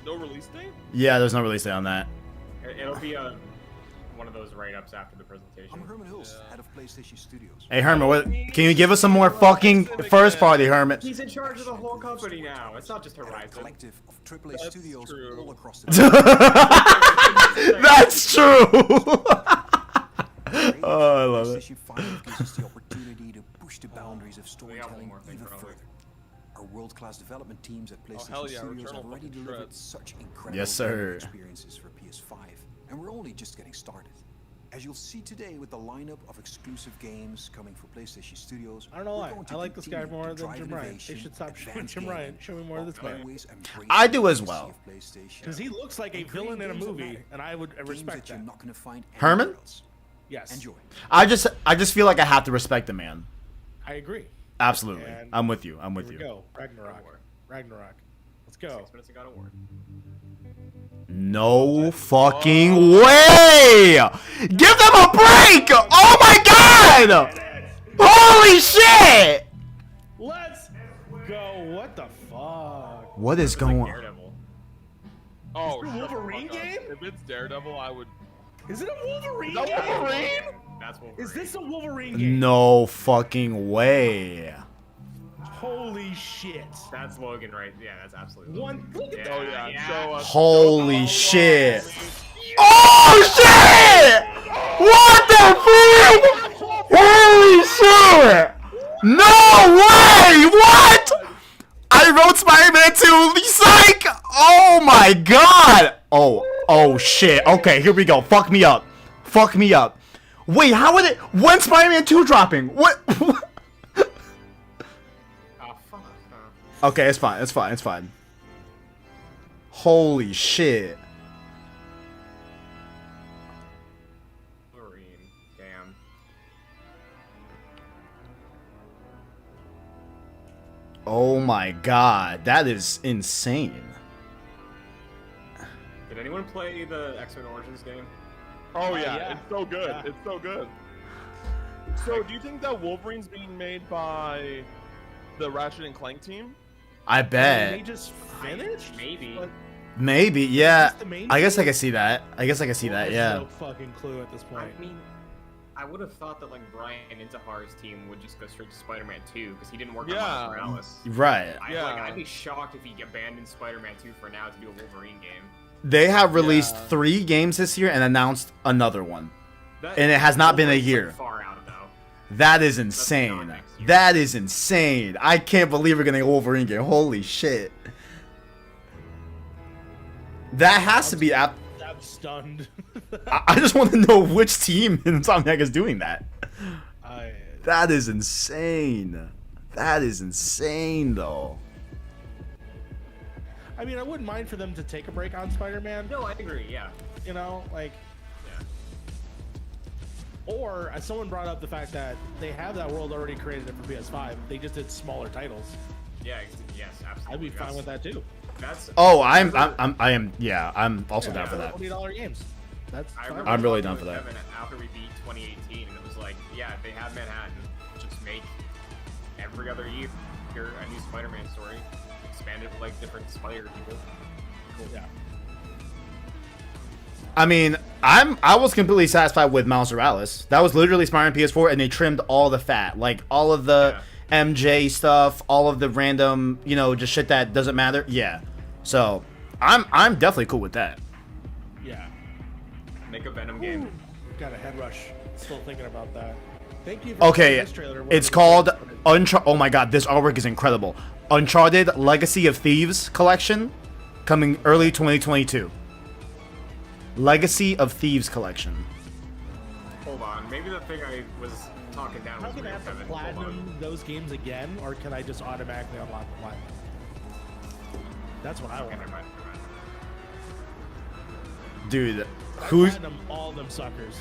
No release date? Yeah, there's no release date on that. It'll be one of those write-ups after the presentation. I'm Herman Hills, head of PlayStation Studios. Hey, Herman, can you give us some more fucking first party, Herman? He's in charge of the whole company now. It's not just Horizon. Collective of AAA studios all across the That's true. Oh, I love it. PlayStation 5 gives us the opportunity to push the boundaries of storytelling even further. Our world-class development teams at PlayStation Studios have already delivered such incredible experiences for PS5, and we're only just getting started. As you'll see today with the lineup of exclusive games coming for PlayStation Studios, I don't know why. I like this guy more than Jim Ryan. They should stop showing Jim Ryan. Show me more of this man. I do as well. Because he looks like a villain in a movie, and I would respect that. Herman? Yes. Enjoy. I just feel like I have to respect the man. I agree. Absolutely. And I'm with you. I'm with here you. we go. Ragnarok. Let's go. 6 minutes of God of War. No fucking way! Give them a break! Oh my god! Holy shit! Let's go. What the fuck? What is going on? Daredevil. Oh, Is it a Wolverine game? If it's Daredevil, I would. Is it a Wolverine? Is that game? Wolverine? That's Wolverine. Is this a Wolverine game? No fucking way. Holy shit. That's Logan, right? Yeah, that's absolutely One. Look at Oh yeah, show us. Holy shit. Oh shit! What the fuck? Holy shit! No way! What? I wrote Spider-Man 2. Psych! Oh my god! Oh shit. Okay, here we go. Fuck me up. Fuck me up. Wait, how would it? When's Spider-Man 2 dropping? What? Okay, it's fine. It's fine. It's fine. Holy shit. Wolverine. Damn. Oh my god. That is insane. Did anyone play the X-Men Origins game? Oh yeah, it's so good. It's so good. So, do you think that Wolverine's being made by the Ratchet and Clank team? I bet. They just finished? Maybe. But Maybe, yeah. the main I guess I team? can see that. I guess I can see I that, have yeah. no fucking clue at this point. I mean, I would have thought that like Brian Intahar's team would just go straight to Spider-Man 2 because he didn't work on Miles Morales. Right. I'd be shocked if he abandoned Spider-Man 2 for now to do a Wolverine game. They have released 3 games this year and announced another one. And it has not been a year. Far out, though. That is insane. That is insane. I can't believe we're getting a Wolverine game. Holy shit. That has to be... I'm stunned. I just want to know which team in Insomniac is doing that. That is insane. That is insane, though. I mean, I wouldn't mind for them to take a break on Spider-Man. No, I agree, yeah. You know, like... Or, as someone brought up the fact that they have that world already created for PS5. They just did smaller titles. Yeah, yes, absolutely. I'd be fine with that, too. That's... Oh, I'm also down for that. $20 games. I'm really down for that. After we beat 2018, and it was like, yeah, they have Manhattan. Just make every other year a new Spider-Man story. Expand it with like different Spider people. Cool. Yeah. I mean, I was completely satisfied with Miles Morales. That was literally Spider-Man PS4, and they trimmed all the fat, like all of the MJ stuff, all of the random, you know, just shit that doesn't matter. Yeah. So, I'm definitely cool with that. Yeah. Make a Venom game. Got a head rush. Still thinking about that. Thank you. Okay, it's called Oh my god, this artwork is incredible. Uncharted Legacy of Thieves collection, coming early 2022. Legacy of Thieves collection. Hold on, maybe the thing I was talking down was Am I gonna have to platinum those games again, or can I just automatically unlock the platinum? That's what I want. Dude, who's platinum all them suckers?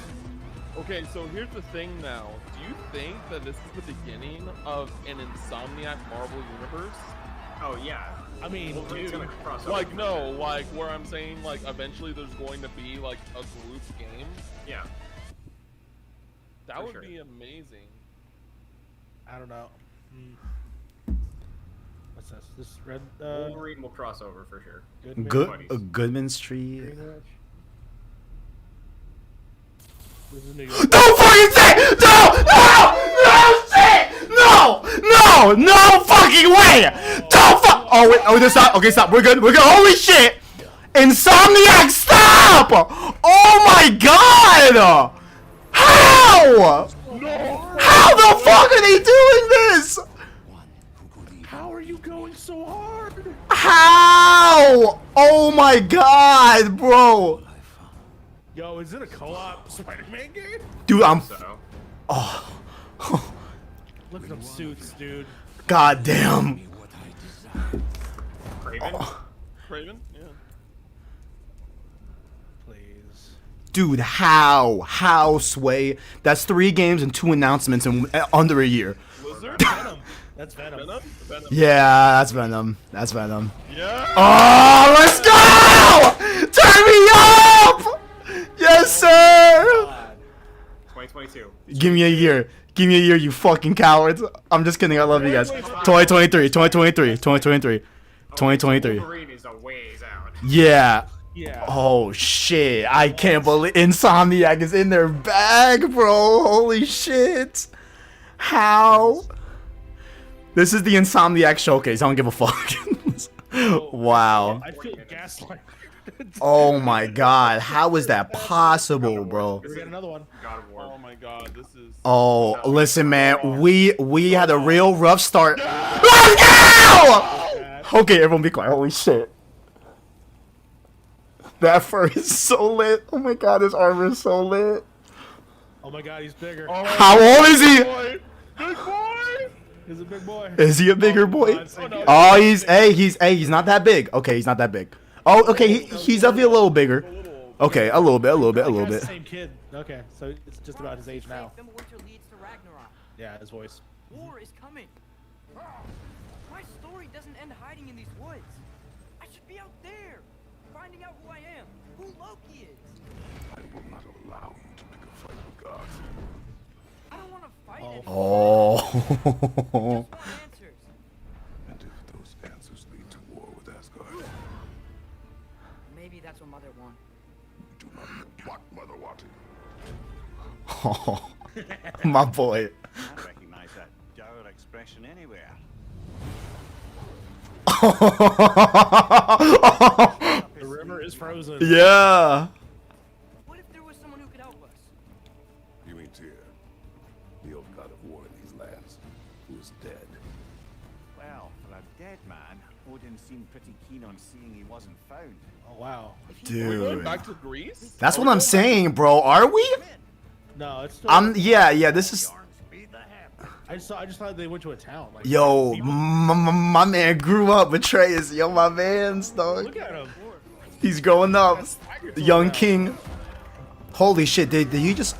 Okay, so here's the thing now. Do you think that this is the beginning of an Insomniac Marvel universe? Oh yeah. I mean, Wolverine's gonna cross over. like no, like where I'm saying like eventually there's going to be like a group game. Yeah. That would be amazing. I don't know. What's this? This red. Wolverine will cross over for sure. Goodman Street. This is New York. Don't fucking say! No fucking way! Don't fuck! Oh wait, oh, stop. Okay, stop. We're good. Holy shit! Insomniac, stop! Oh my god! How? How the fuck are they doing this? How are you going so hard? How? Oh my god, bro! Yo, is it a co-op Spider-Man game? Dude, I'm. Oh. Look at them suits, dude. God damn. Craven? Craven? Yeah. Please. Dude, how? How, Sway? That's 3 games and 2 announcements in under a year. Lizard? Venom. That's Venom. Venom? Yeah, that's Venom. That's Venom. Yeah. Oh, let's go! Turn me up! Yes, sir! 2022. Give me a year. Give me a year, you fucking cowards. I'm just kidding. I love you guys. 2023. 2023. Wolverine is a ways out. Yeah. Yeah. Oh, shit. I can't believe Insomniac is in their bag, bro. Holy shit. How? This is the Insomniac Showcase. I don't give a fuck. Wow. I feel gaslighted. Oh my god. How is that possible, bro? We got another one. God of War. Oh my god, this is. Oh, listen, man. We had a real rough start. Let's go! Okay, everyone be quiet. Holy shit. That fur is so lit. Oh my god, his armor is so lit. Oh my god, he's bigger. Oh, How old is he? Big boy! He's a big boy. Is he a bigger boy? Oh, he's not that big. Okay, he's not that big. Oh, okay, he's definitely a little bigger. Okay, a little bit. Same kid. Okay, so it's just about his age now. Winter leads to Ragnarok. Yeah, his voice. War is coming. My story doesn't end hiding in these woods. I should be out there, finding out who I am, who Loki is. I will not allow you to pick a fight with gods. I don't want to fight Oh. anymore. I just want answers. And if those answers lead to war with Asgard, Maybe that's what Mother wants. do not know what Mother wanted. Oh, my boy. I recognize that dour expression anywhere. The river is frozen. Yeah. What if there was someone who could help us? You mean Tyr, the old god of war in these lands, who is dead. Well, for a dead man, Odin seemed pretty keen on seeing he wasn't found. Oh wow. Are we going Dude. back to Greece? That's what I'm saying, bro. Are we? No, it's still. Yeah, this is. I just thought they went to a town. Like, Yo, people- my man grew up with Atreus. Yo, my man's dog. Look at him. He's growing up. Young king. Holy shit, did he just.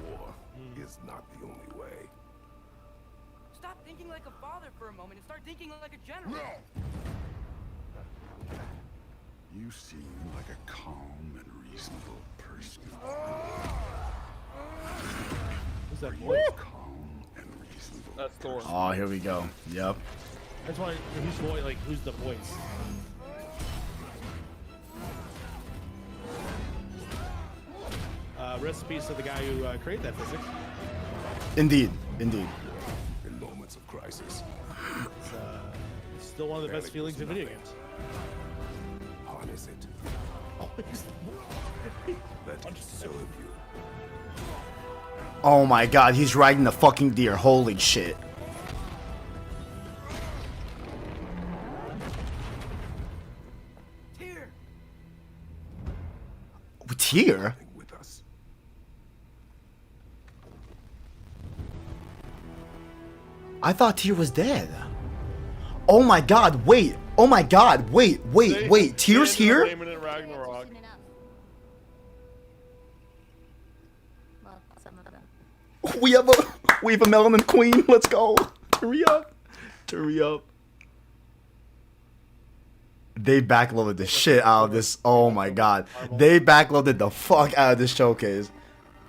War is not the only way. Stop thinking like a father for a moment and start thinking like a general. You seem like a calm and reasonable person. Who's that You voice? calm and reasonable. That's Thor. Oh, here we go. Yep. That's why. Who's voice? Like who's the voice? Recipes to the guy who created that physics. Indeed. Indeed. In moments of crisis, It's still one of the best feelings in video games. harness it. Let it serve you. Oh my god, he's riding the fucking deer. Holy shit. Tyr. Tyr? With us. I thought Tyr was dead. Oh my god, wait. Oh my god, wait. Tyr's here? Blaming it Ragnarok. Well, some of them. We have a melanin queen. Let's go. Hurry up. Hurry up. They backloaded the shit out of this. Oh my god. They backloaded the fuck out of this showcase.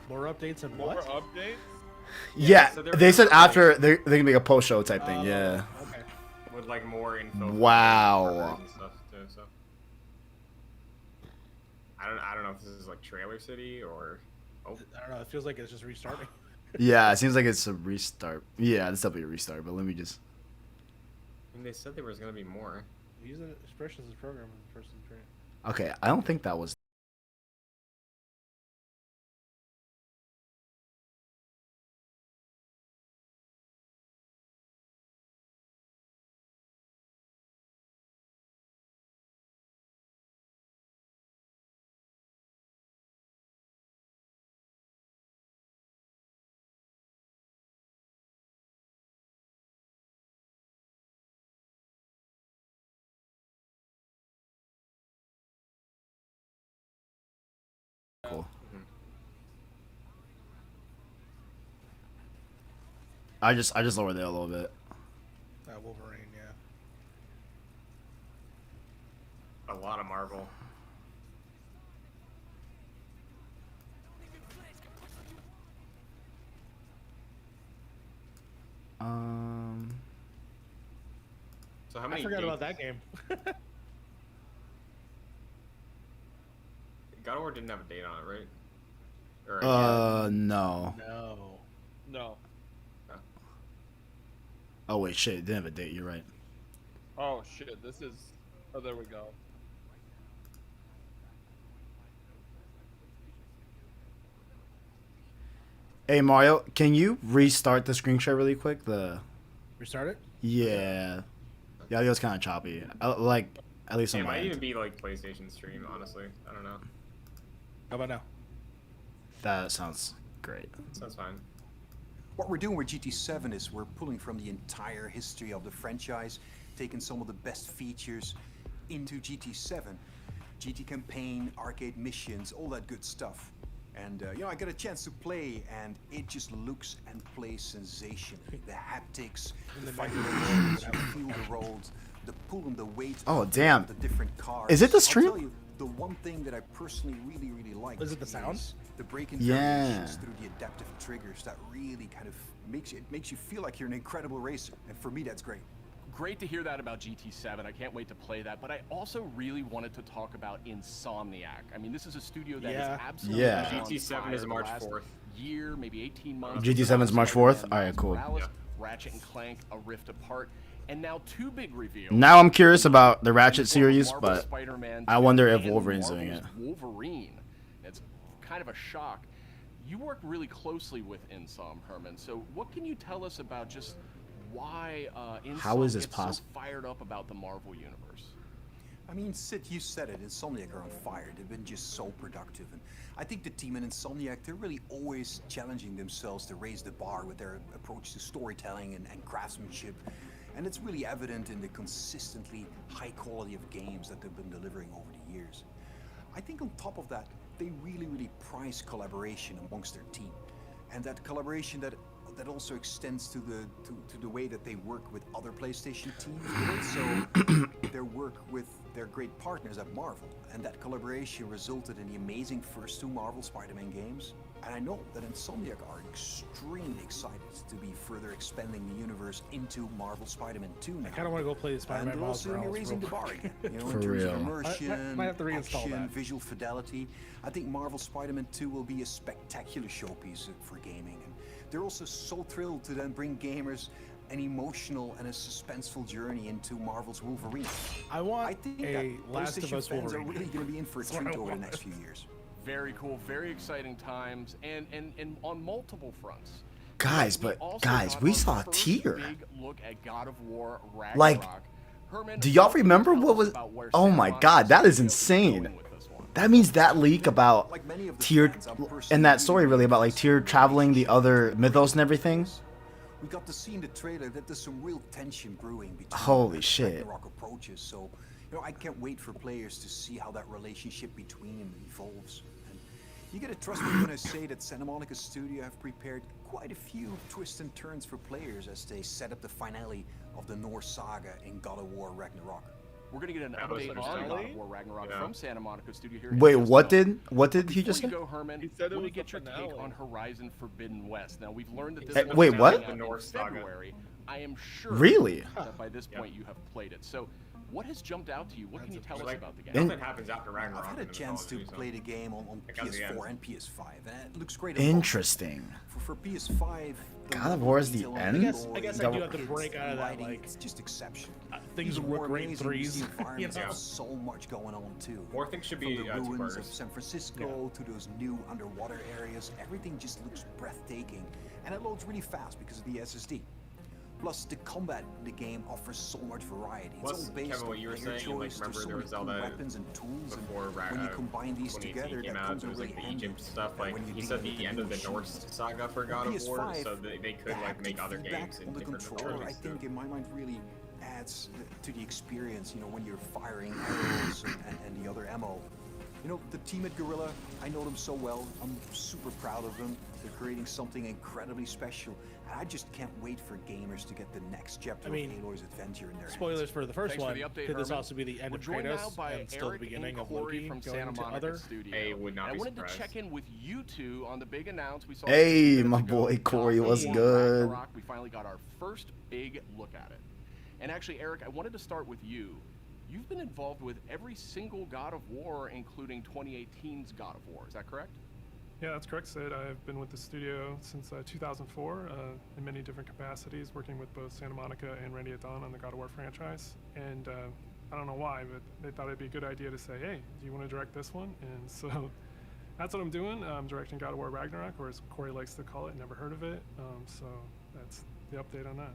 More updates and More what? updates? Yeah, so they said after they're gonna make a post show type thing. Yeah. Okay. With like more info. Wow. And stuff too, so. I don't know if this is like Trailer City or. Oh. I don't know. It feels like it's just restarting. Yeah, it seems like it's a restart. Yeah, it's definitely a restart. But let me just. I mean, they said there was gonna be more. Using expressions as program in the person train. Okay, I don't think that was. Cool. I just lowered it a little bit. Wolverine, yeah. A lot of Marvel. So how many? I forgot about that game. God of War didn't have a date on it, right? Or, No. No. Oh wait, shit, it didn't have a date. You're right. Oh shit, this is. Oh, there we go. Hey Mario, can you restart the screen share really quick? Restart it? Yeah. The audio's kind of choppy. Like, at least on It my might end. even be like PlayStation stream, honestly. I don't know. How about now? That sounds great. Sounds fine. What we're doing with GT7 is we're pulling from the entire history of the franchise, taking some of the best features into GT7. GT campaign, arcade missions, all that good stuff. And, you know, I got a chance to play, and it just looks and plays sensationally. The haptics, the fighting the roads, the feel the roads, the pull and the weight Oh, of damn. the different cars. Is it the I'll stream? tell you, the one thing that I personally really like is it the sound? The breaking Yeah. variations through the adaptive triggers that really kind of makes you feel like you're an incredible racer, and for me that's great. Great to hear that about GT7. I can't wait to play that. But I also really wanted to talk about Insomniac. I mean, this is a studio that is absolutely Yeah. GT7 is March 4th. Year, maybe 18 months. GT7 is March 4th. All right, cool. Morales, Ratchet and Clank, A Rift Apart, and now two big reveals. Now I'm curious about the Ratchet series, Marvel but Spider-Man I wonder if and Wolverine's doing it. Marvel's Wolverine. It's kind of a shock. You work really closely with Insom, Herman. So what can you tell us about just why Insom How is this gets so possible? fired up about the Marvel universe? I mean, Sid, you said it. Insomniac are on fire. They've been just so productive. And I think the team in Insomniac, they're really always challenging themselves to raise the bar with their approach to storytelling and craftsmanship. And it's really evident in the consistently high quality of games that they've been delivering over the years. I think on top of that, they really prize collaboration amongst their team. And that collaboration that also extends to the way that they work with other PlayStation teams, but also their work with their great partners at Marvel. And that collaboration resulted in the amazing first two Marvel Spider-Man games. And I know that Insomniac are extremely excited to be further expanding the universe into Marvel Spider-Man 2 now. I kind of want to go play the Spider-Man And they're Miles also Morales raising the real bar quick. again. You know, For in terms real. of immersion, Might have to reinstall action, that. visual fidelity. I think Marvel Spider-Man 2 will be a spectacular showpiece for gaming. And they're also so thrilled to then bring gamers an emotional and a suspenseful journey into Marvel's Wolverine. I think a that Last of PlayStation Us fans Wolverine. are really going to be in for a That's what treat I over the want. next few years. Very cool, very exciting times, and on multiple fronts. Guys, We but also guys, got we our saw first Tyr. big look at God of War Ragnarok. Like, Herman, do y'all remember what was? Oh my God, that is insane. That means that leak about Tyr and that story really about like Tyr traveling the other mythos and everything. We got to see in the trailer that there's some real tension brewing between Holy shit. Ragnarok approaches. So, I can't wait for players to see how that relationship between them evolves. And you gotta trust me when I say that Santa Monica Studio have prepared quite a few twists and turns for players as they set up the finale of the Norse saga in God of War Ragnarok. We're gonna get an update on God of War Ragnarok from Santa Monica Studio here. Wait, what did he just say? Before you go, Herman, He said it let me was get the your take finale. on Horizon Forbidden West. Now we've learned that this Hey, was wait, coming what? out The in Norse saga. February. I am sure Really? that by this point you have played it. So what has jumped out to you? What can you tell us Like, about the game? nothing happens after Ragnarok. I've had a in the chance to mythology, so- play the game on It comes PS4 again. and PS5, and it looks great. on both. Interesting. For PS5, the God of War is the detail on end? story, I guess the I do have to break out of that, lighting, like, it's just exceptional. things Even look more great in amazing, threes, the environments you know? have so much going on too. More things should From be the ruins of two-parters. San Francisco to those new underwater areas, everything just looks breathtaking, and it loads really fast because of the SSD. Plus, the combat in the game offers so much variety. It's Plus, all based Kevin, what on you were player saying, like, choice. remember There's so there many was cool Zelda weapons and tools, before and when you combine these 2018 together, came that out, comes it was really like the handy. Egypt stuff. Like when you he deal said, with the end of the machine. Norse saga for God of War, PS5, so they could like make other games in on the different controller, I mythologies, too. think in my mind really adds to the experience, when you're firing arrows and the other ammo. The team at Guerrilla, I know them so well. I'm super proud of them. They're creating something incredibly special. And I just can't wait for gamers to get the next chapter of Aloy's adventure in their Spoilers hands. for the first Thanks for one. the update, Could this Herman. also be the end We're of joined now Kratos by and still the Eric beginning and of Corey Loki from going Santa to Monica other? Studio. I would not I be wanted to surprised. check in with you two on the big announce we saw. Hey, a few my minutes ago, boy Corey, God of what's War good? Ragnarok. We finally got our first big look at it. And actually, Eric, I wanted to start with you. You've been involved with every single God of War, including 2018's God of War. Is that correct? Yeah, that's correct, Sid. I've been with the studio since 2004 in many different capacities, working with both Santa Monica and Ready at Dawn on the God of War franchise. And I don't know why, but they thought it'd be a good idea to say, hey, do you want to direct this one? And so that's what I'm doing. I'm directing God of War Ragnarok, or as Corey likes to call it, never heard of it. So that's the update on that.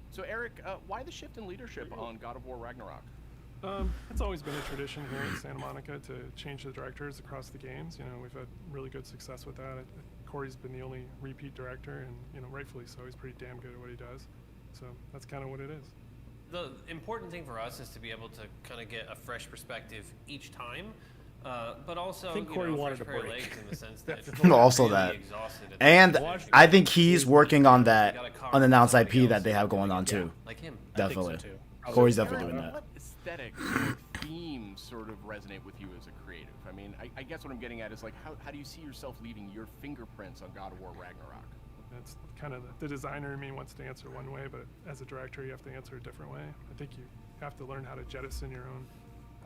So, Eric, why the shift in leadership on God of War Ragnarok? It's always been a tradition here at Santa Monica to change the directors across the games. We've had really good success with that. Corey's been the only repeat director, and rightfully so. He's pretty damn good at what he does. So that's kind of what it is. The important thing for us is to be able to kind of get a fresh perspective each time, but also I think Corey wanted fresh a pair of break. legs in the sense that Also really that. exhausted at And the end. I think he's working on that unannounced IP that they have going on too. Like him. Definitely. I think so, too. Corey's definitely doing Eric, that. What aesthetic or themes sort of resonate with you as a creative? I mean, I guess what I'm getting at is like, how do you see yourself leaving your fingerprints on God of War Ragnarok? That's kind of the designer in me wants to answer one way, but as a director, you have to answer a different way. I think you have to learn how to jettison your own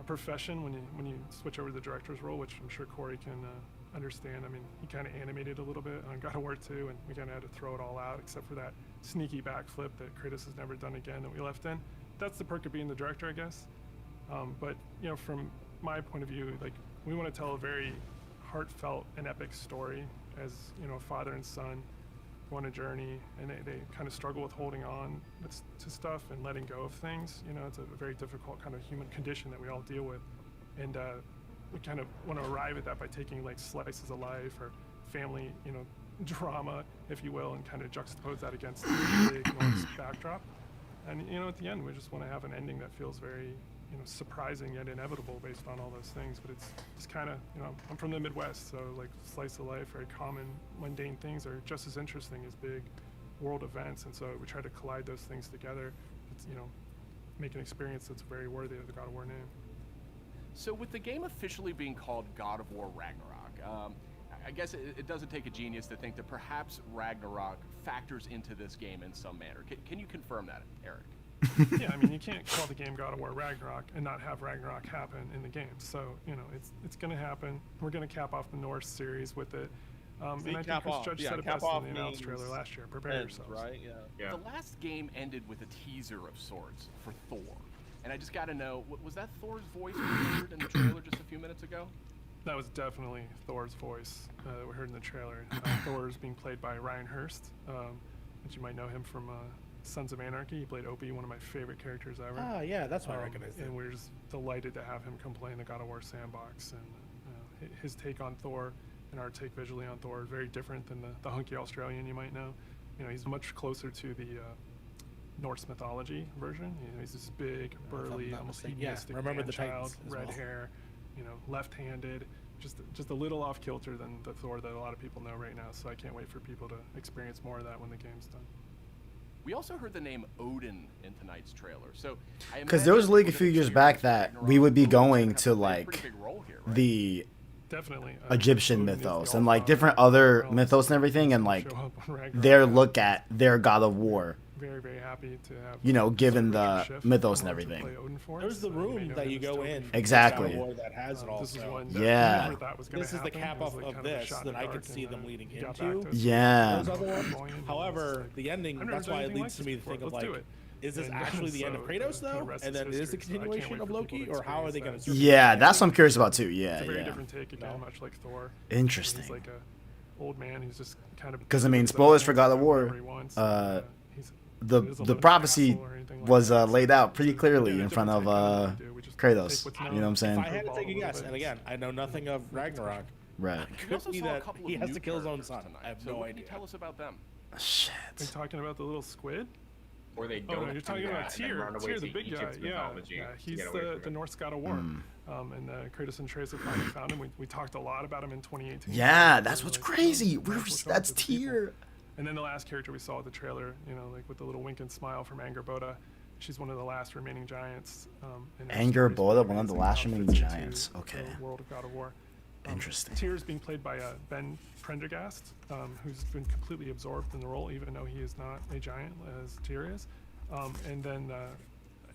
profession when you switch over to the director's role, which I'm sure Corey can understand. I mean, he kind of animated a little bit on God of War 2, and we kind of had to throw it all out, except for that sneaky backflip that Kratos has never done again that we left in. That's the perk of being the director, I guess. But you know, from my point of view, like, we want to tell a very heartfelt and epic story as, you know, a father and son go on a journey, and they kind of struggle with holding on to stuff and letting go of things. You know, it's a very difficult kind of human condition that we all deal with, and we kind of want to arrive at that by taking like slices of life or family, you know, drama, if you will, and kind of juxtapose that against the big Norse backdrop. And you know, at the end, we just want to have an ending that feels very, you know, surprising yet inevitable based on all those things. But it's just kind of, you know, I'm from the Midwest, so like slice of life, very common, mundane things are just as interesting as big world events. And so we try to collide those things together. It's, you know, make an experience that's very worthy of the God of War name. So with the game officially being called God of War Ragnarok, I guess it doesn't take a genius to think that perhaps Ragnarok factors into this game in some manner. Can you confirm that, Eric? Yeah, I mean, you can't call the game God of War Ragnarok and not have Ragnarok happen in the game. So, you know, it's going to happen. We're going to cap off the Norse series with it. And I think Chris Judge said it best in the announced trailer last year. Prepare yourselves. Right? Yeah. The last game ended with a teaser of sorts for Thor. And I just got to know, was that Thor's voice we heard in the trailer just a few minutes ago? That was definitely Thor's voice that we heard in the trailer. Thor is being played by Ryan Hurst, which you might know him from Sons of Anarchy. He played Opie, one of my favorite characters ever. Ah, yeah, that's why I recognize him. And we're just delighted to have him come play in the God of War sandbox. And his take on Thor and our take visually on Thor is very different than the hunky Australian you might know. You know, he's much closer to the Norse mythology version. You know, he's this big, burly, almost hedonistic child, red hair, you know, left-handed, just a little off kilter than the Thor that a lot of people know right now. So I can't wait for people to experience more of that when the game's done. We also heard the name Odin in tonight's trailer. So because there was a leak a few years back that we would be going to like the Egyptian mythos and like different other mythos and everything, and like their look at their God of War. Very, very happy to have, you know, given the mythos and everything. There's the room that you go in. Exactly. That has it all. Yeah. This is the cap off of this that I could see them leading into. Yeah. Those other ones. However, the ending, that's why it leads to me to think of like, is this actually the end of Kratos though? And then is the continuation of Loki, or how are they going to? Yeah, that's what I'm curious about too. Yeah, it's a very different take again, much like Thor. Interesting. He's like a old man who's just kind of. Because I mean, spoilers for God of War. The prophecy was laid out pretty clearly in front of Kratos. You know what I'm saying? If I had to take a guess, and again, I know nothing of Ragnarok. Right. Could be that he has to kill his own son. I have no idea. Tell us about them. Shit. Are you talking about the little squid? Or they don't. Oh, no, you're talking about Tyr. Tyr, the big guy. Yeah, he's the Norse God of War. And Kratos and Atreus have finally found him. We talked a lot about him in 2018. Yeah, that's what's crazy. That's Tyr. And then the last character we saw in the trailer, you know, like with the little wink and smile from Angerboda. She's one of the last remaining giants. Angerboda, one of the last remaining giants. Okay. The world of God of War. Interesting. Tyr is being played by Ben Prendergast, who's been completely absorbed in the role, even though he is not a giant as Tyr is. And then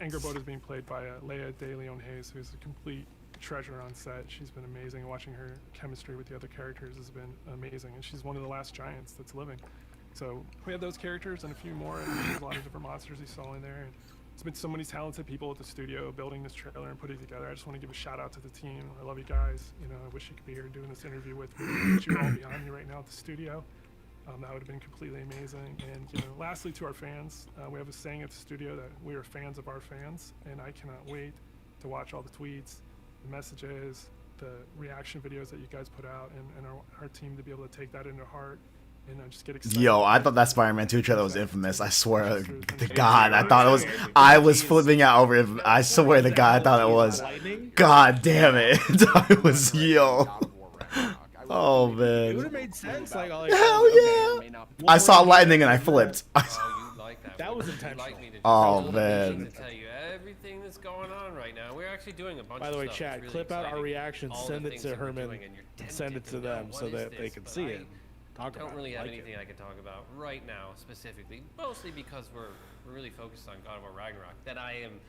Angerboda is being played by Leia de Leon Hayes, who's a complete treasure on set. She's been amazing. Watching her chemistry with the other characters has been amazing, and she's one of the last giants that's living. So we have those characters and a few more, and there's a lot of different monsters you saw in there. And it's been so many talented people at the studio building this trailer and putting it together. I just want to give a shout out to the team. I love you guys. You know, I wish you could be here doing this interview with me. But you're all behind me right now at the studio. That would have been completely amazing. And you know, lastly, to our fans, we have a saying at the studio that we are fans of our fans, and I cannot wait to watch all the tweets, the messages, the reaction videos that you guys put out, and our team to be able to take that into heart. And just get excited. Yo, I thought that Spider-Man 2 trailer was infamous. I swear to God, I thought it was. I was flipping out over it. I swear to God, I thought it was. God damn it. I was, yo. Oh, man. It would have made sense. Like, hell yeah. I saw lightning and I flipped. Oh, you like that That was would intentional. like me to just Oh, tell man. to tell you everything that's going on right now. We're actually doing a bunch By of the way, stuff. Chad, It's really clip out our exciting. reactions, All send the it things to that we're Herman, doing, and you're and send it tempted to know them what so is that they this, can but see I it. Talk don't about really it. have Like it. anything I can talk about right now specifically, mostly because we're really focused on God of War Ragnarok. That I am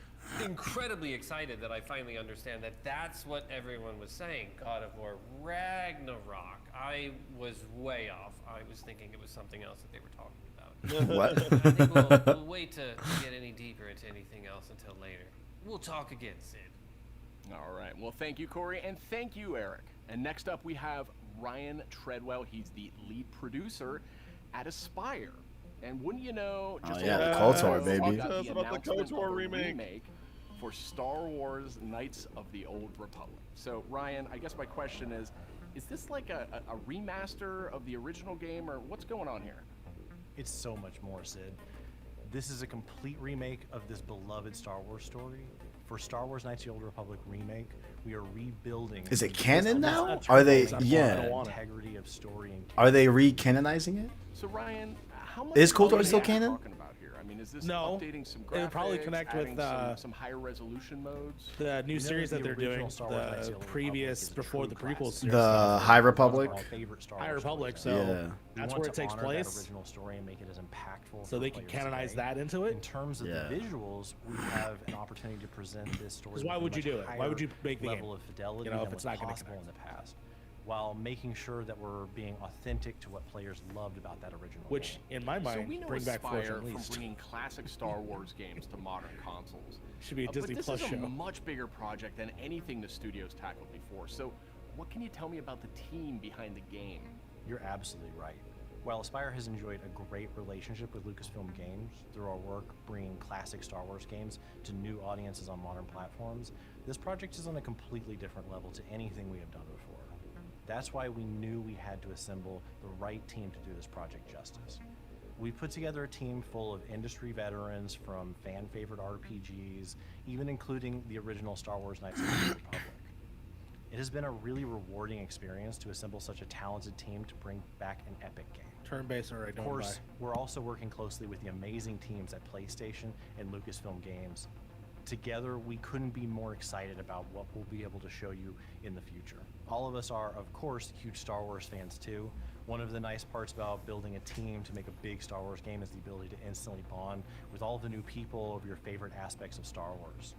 incredibly excited that I finally understand that that's what everyone was saying, God of War Ragnarok. I was way off. I was thinking it was something else that they were talking about. What? I think we'll wait to get any deeper into anything else until later. We'll talk again, Sid. All right. Well, thank you, Corey, and thank you, Eric. And next up, we have Ryan Treadwell. He's the lead producer at Aspire. And wouldn't you know, just yeah, a the little KOTOR, bit baby. about Tell us about the announcement KOTOR of remake. for Star Wars Knights of the Old Republic. So, Ryan, I guess my question is this like a remaster of the original game, or what's going on here? It's so much more, Sid. This is a complete remake of this beloved Star Wars story. For Star Wars Knights of the Old Republic remake, we are rebuilding. Is it canon this now? Are they? Yeah. Integrity of story and Are they re-canonizing it? So, Ryan, how much Is KOTOR are we still actually canon? talking about here? I mean, is this No. updating some graphics, It would probably connect with, adding some higher resolution modes? The new You know series the that they're doing, original Star Wars Knights of the the Old previous, Republic is a before true the prequel classic. series. The High Republic? Our favorite Star High Wars Republic, stories. so Yeah. We that's want where it to takes honor that place. original story and make it as impactful. So for they can players canonize today. that into it? In terms of Yeah. the visuals, we have an opportunity to present this story. 'Cause why with a would you much do it? Why higher would you make the level game? of fidelity You know, than if it's was not gonna possible in connect. the past, while making sure that we're being authentic to what players loved about that original Which, game. in my So mind, we know bring back Force Aspire from Unleashed. bringing classic Star Wars games to modern consoles. Should be a Disney but Plus this is show. a much bigger project than anything the studio's tackled before. So, what can you tell me about the team behind the game? You're absolutely right. While Aspire has enjoyed a great relationship with Lucasfilm Games through our work bringing classic Star Wars games to new audiences on modern platforms, this project is on a completely different level to anything we have done before. That's why we knew we had to assemble the right team to do this project justice. We put together a team full of industry veterans from fan-favorite RPGs, even including the original Star Wars Knights of the Old Republic. It has been a really rewarding experience to assemble such a talented team to bring back an epic game. Turn-based already. Of course, we're also working closely with the amazing teams at PlayStation and Lucasfilm Games. Together, we couldn't be more excited about what we'll be able to show you in the future. All of us are, of course, huge Star Wars fans too. One of the nice parts about building a team to make a big Star Wars game is the ability to instantly bond with all the new people of your favorite aspects of Star Wars.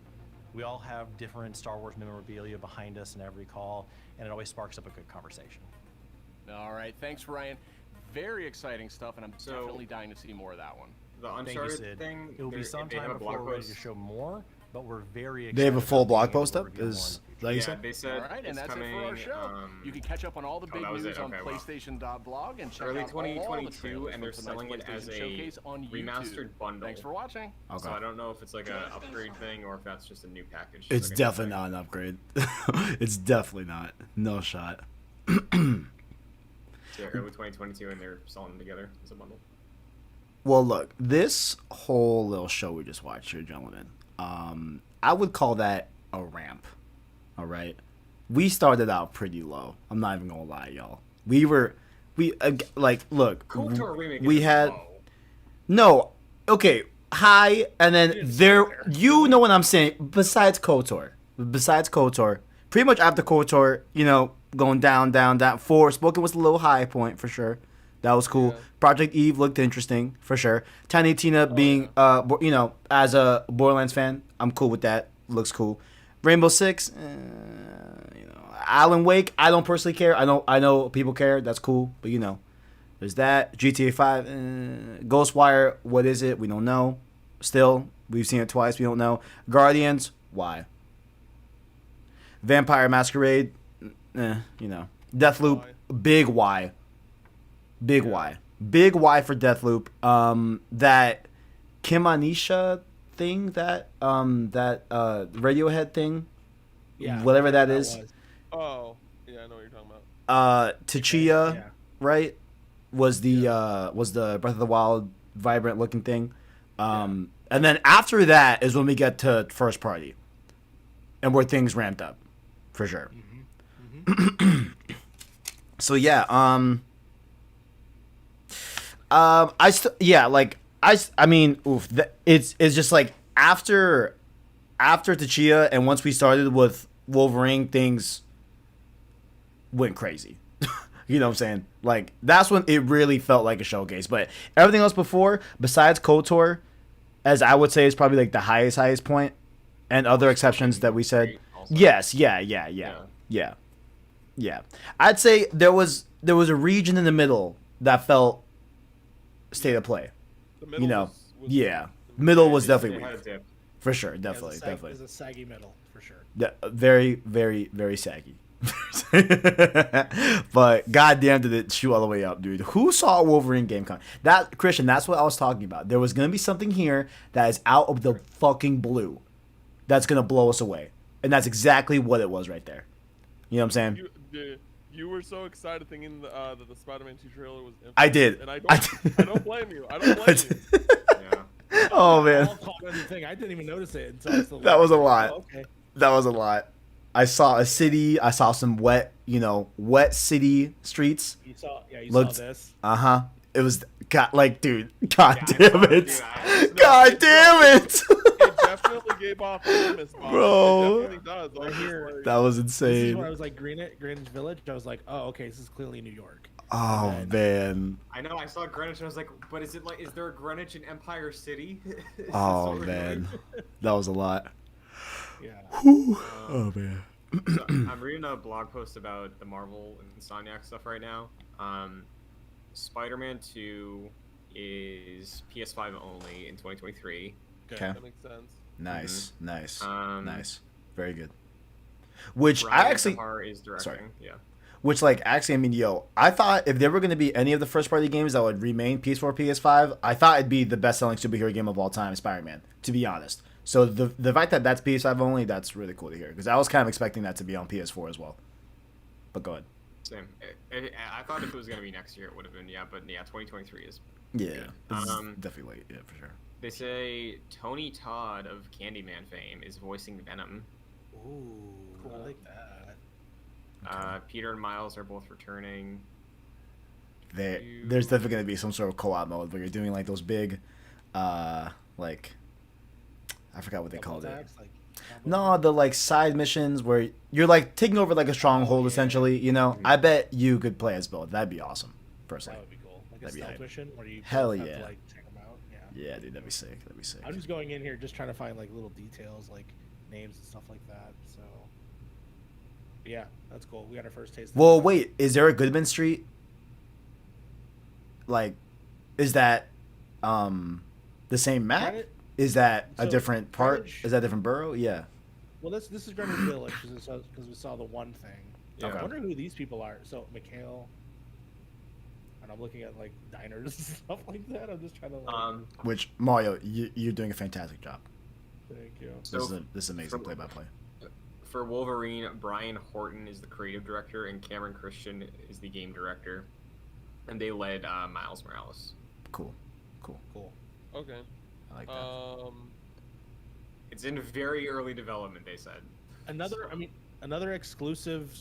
We all have different Star Wars memorabilia behind us in every call, and it always sparks up a good conversation. All right, thanks, Ryan. Very exciting stuff, and I'm definitely dying to see more of that one. The Thank you, Uncharted Sid. thing. It will be they sometime have a before blog we're ready to post. show more, but we're very excited. They have a full about blog being able post to up? reveal more Is in the future. that you Yeah, said? they said All right, and it's that's coming, it for our show. You can catch up on all the big that was news it? on Okay, wow. PlayStation.blog and check early out all the 2022, trailers and they're from selling it tonight's as PlayStation a Showcase on remastered YouTube. bundle. Thanks for watching. Okay. So I don't know if it's like a upgrade thing or if that's just a new package. It's Like a new definitely thing. not an upgrade. It's definitely not. No shot. So yeah, early 2022, and they're selling them together as a bundle. Well, look, this whole little show we just watched here, gentlemen, I would call that a ramp. All right, we started out pretty low. I'm not even gonna lie, y'all. Look, KOTOR remake we is had low. no, okay, high, and then there. You know what I'm saying? Besides KOTOR, pretty much after KOTOR, going down, down, down. Forspoken was a little high point for sure. That was cool. Yeah. Project Eve looked interesting for sure. Tiny Tina being, as a Borderlands fan, I'm cool with that. Looks cool. Rainbow Six, Alan Wake. I don't personally care. I know people care. That's cool. But there's that. GTA 5, Ghostwire. What is it? We don't know. Still, we've seen it twice. We don't know. Guardians. Why? Vampire Masquerade. Deathloop. Big Y. Big Y. Big Y for Deathloop. That Kim Anisha thing, that Radiohead thing, whatever that is. Oh, yeah, I know what you're talking about. Tachia, right? Was the Breath of the Wild vibrant looking thing. And then after that is when we get to first party, and where things ramped up, for sure. So yeah, I mean, oof, it's just like after Tachia and once we started with Wolverine, things went crazy. You know what I'm saying? Like that's when it really felt like a showcase. But everything else before, besides KOTOR, as I would say, is probably like the highest point, and other exceptions that we said. Yes, yeah. I'd say there was a region in the middle that felt state of play. You know, middle was definitely weak. For sure, definitely. There's a saggy middle, for sure. Yeah, very, very, very saggy. But goddamn, did it shoot all the way up, dude. Who saw a Wolverine game coming? That, Christian, that's what I was talking about. There was gonna be something here that is out of the fucking blue that's gonna blow us away. And that's exactly what it was right there. You know what I'm saying? You were so excited thinking that the Spider-Man 2 trailer was infinite. I did. And I don't blame you. I don't blame you. Oh man, I didn't even notice it until that was a lot. Oh, okay. That was a lot. I saw a city. I saw some wet city streets. You saw this. It was dude. God damn it. God damn it. It definitely gave off promise, bro. It definitely does. That was insane. This is when I was like Greenwich Village. I was like, oh, okay, this is clearly New York. Oh man. I know. I saw Greenwich and I was like, but is there a Greenwich in Empire City? Oh man, that was a lot. Yeah. Oh man. So I'm reading a blog post about the Marvel and Insomniac stuff right now. Spider-Man 2 is PS5 only in 2023. Okay. That makes sense. Nice, Mm-hmm. nice, nice. Very good. Which Brian I actually Kahar is directing. Sorry. Yeah. Which, like, actually, I mean, I thought if there were going to be any of the first-party games that would remain PS4, PS5, I thought it'd be the best-selling superhero game of all time, Spider-Man, to be honest. So the fact that that's PS5 only, that's really cool to hear, because I was kind of expecting that to be on PS4 as well. But go ahead. Same. I thought if it was going to be next year, it would have been, but 2023 is Yeah, this is definitely late, yeah, for sure. They say Tony Todd of Candyman fame is voicing Venom. Ooh, cool. I like that. Peter and Miles are both returning. There's definitely going to be some sort of co-op mode where you're doing like those big, like, I forgot what they called it. No, the like side missions where you're like taking over like a stronghold essentially. You know, I bet you could play as both. That'd be awesome. Personally, that would be cool. Like that'd a stealth mission where you hell have yeah. to, like, take them out. Yeah, dude, that'd be sick. That'd be sick. I'm just going in here just trying to find like little details, like names and stuff like that. So yeah, that's cool. We got our first taste. Well, wait, is there a Goodman Street? Like, is that the same map? Is that a different part? Greenwich, Is that a different borough? Yeah. Well, this is Greenwich Village because we saw the one thing. Okay. I wonder who these people are. So Mikhail, and I'm looking at like diners and stuff like that. I'm just trying to like. Which Mario, you're doing a fantastic job. Thank you. This is amazing play-by-play. For Wolverine, Brian Horton is the creative director and Cameron Christian is the game director, and they led Miles Morales. Cool. Okay. I like that. It's in very early development, they said. Another exclusive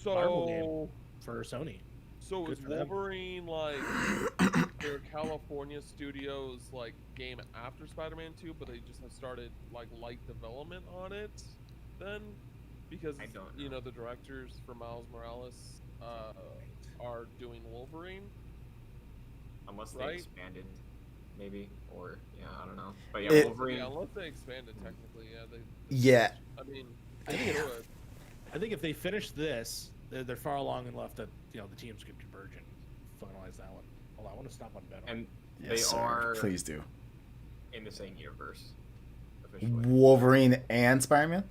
Marvel game for Sony. So is Wolverine like their California studios like game after Spider-Man 2, but they just have started like light development on it then? Because the directors for Miles Morales are doing Wolverine. Unless they expanded, maybe, or I don't know. But Wolverine. Yeah, unless they expanded technically, Yeah. I mean, I think it would. I think if they finish this, they're far along enough that the teams could converge and finalize that one. Hold on, I want to stop on Venom. And Yes, they sir. are Please do. in the same universe. Officially. Wolverine and Spider-Man?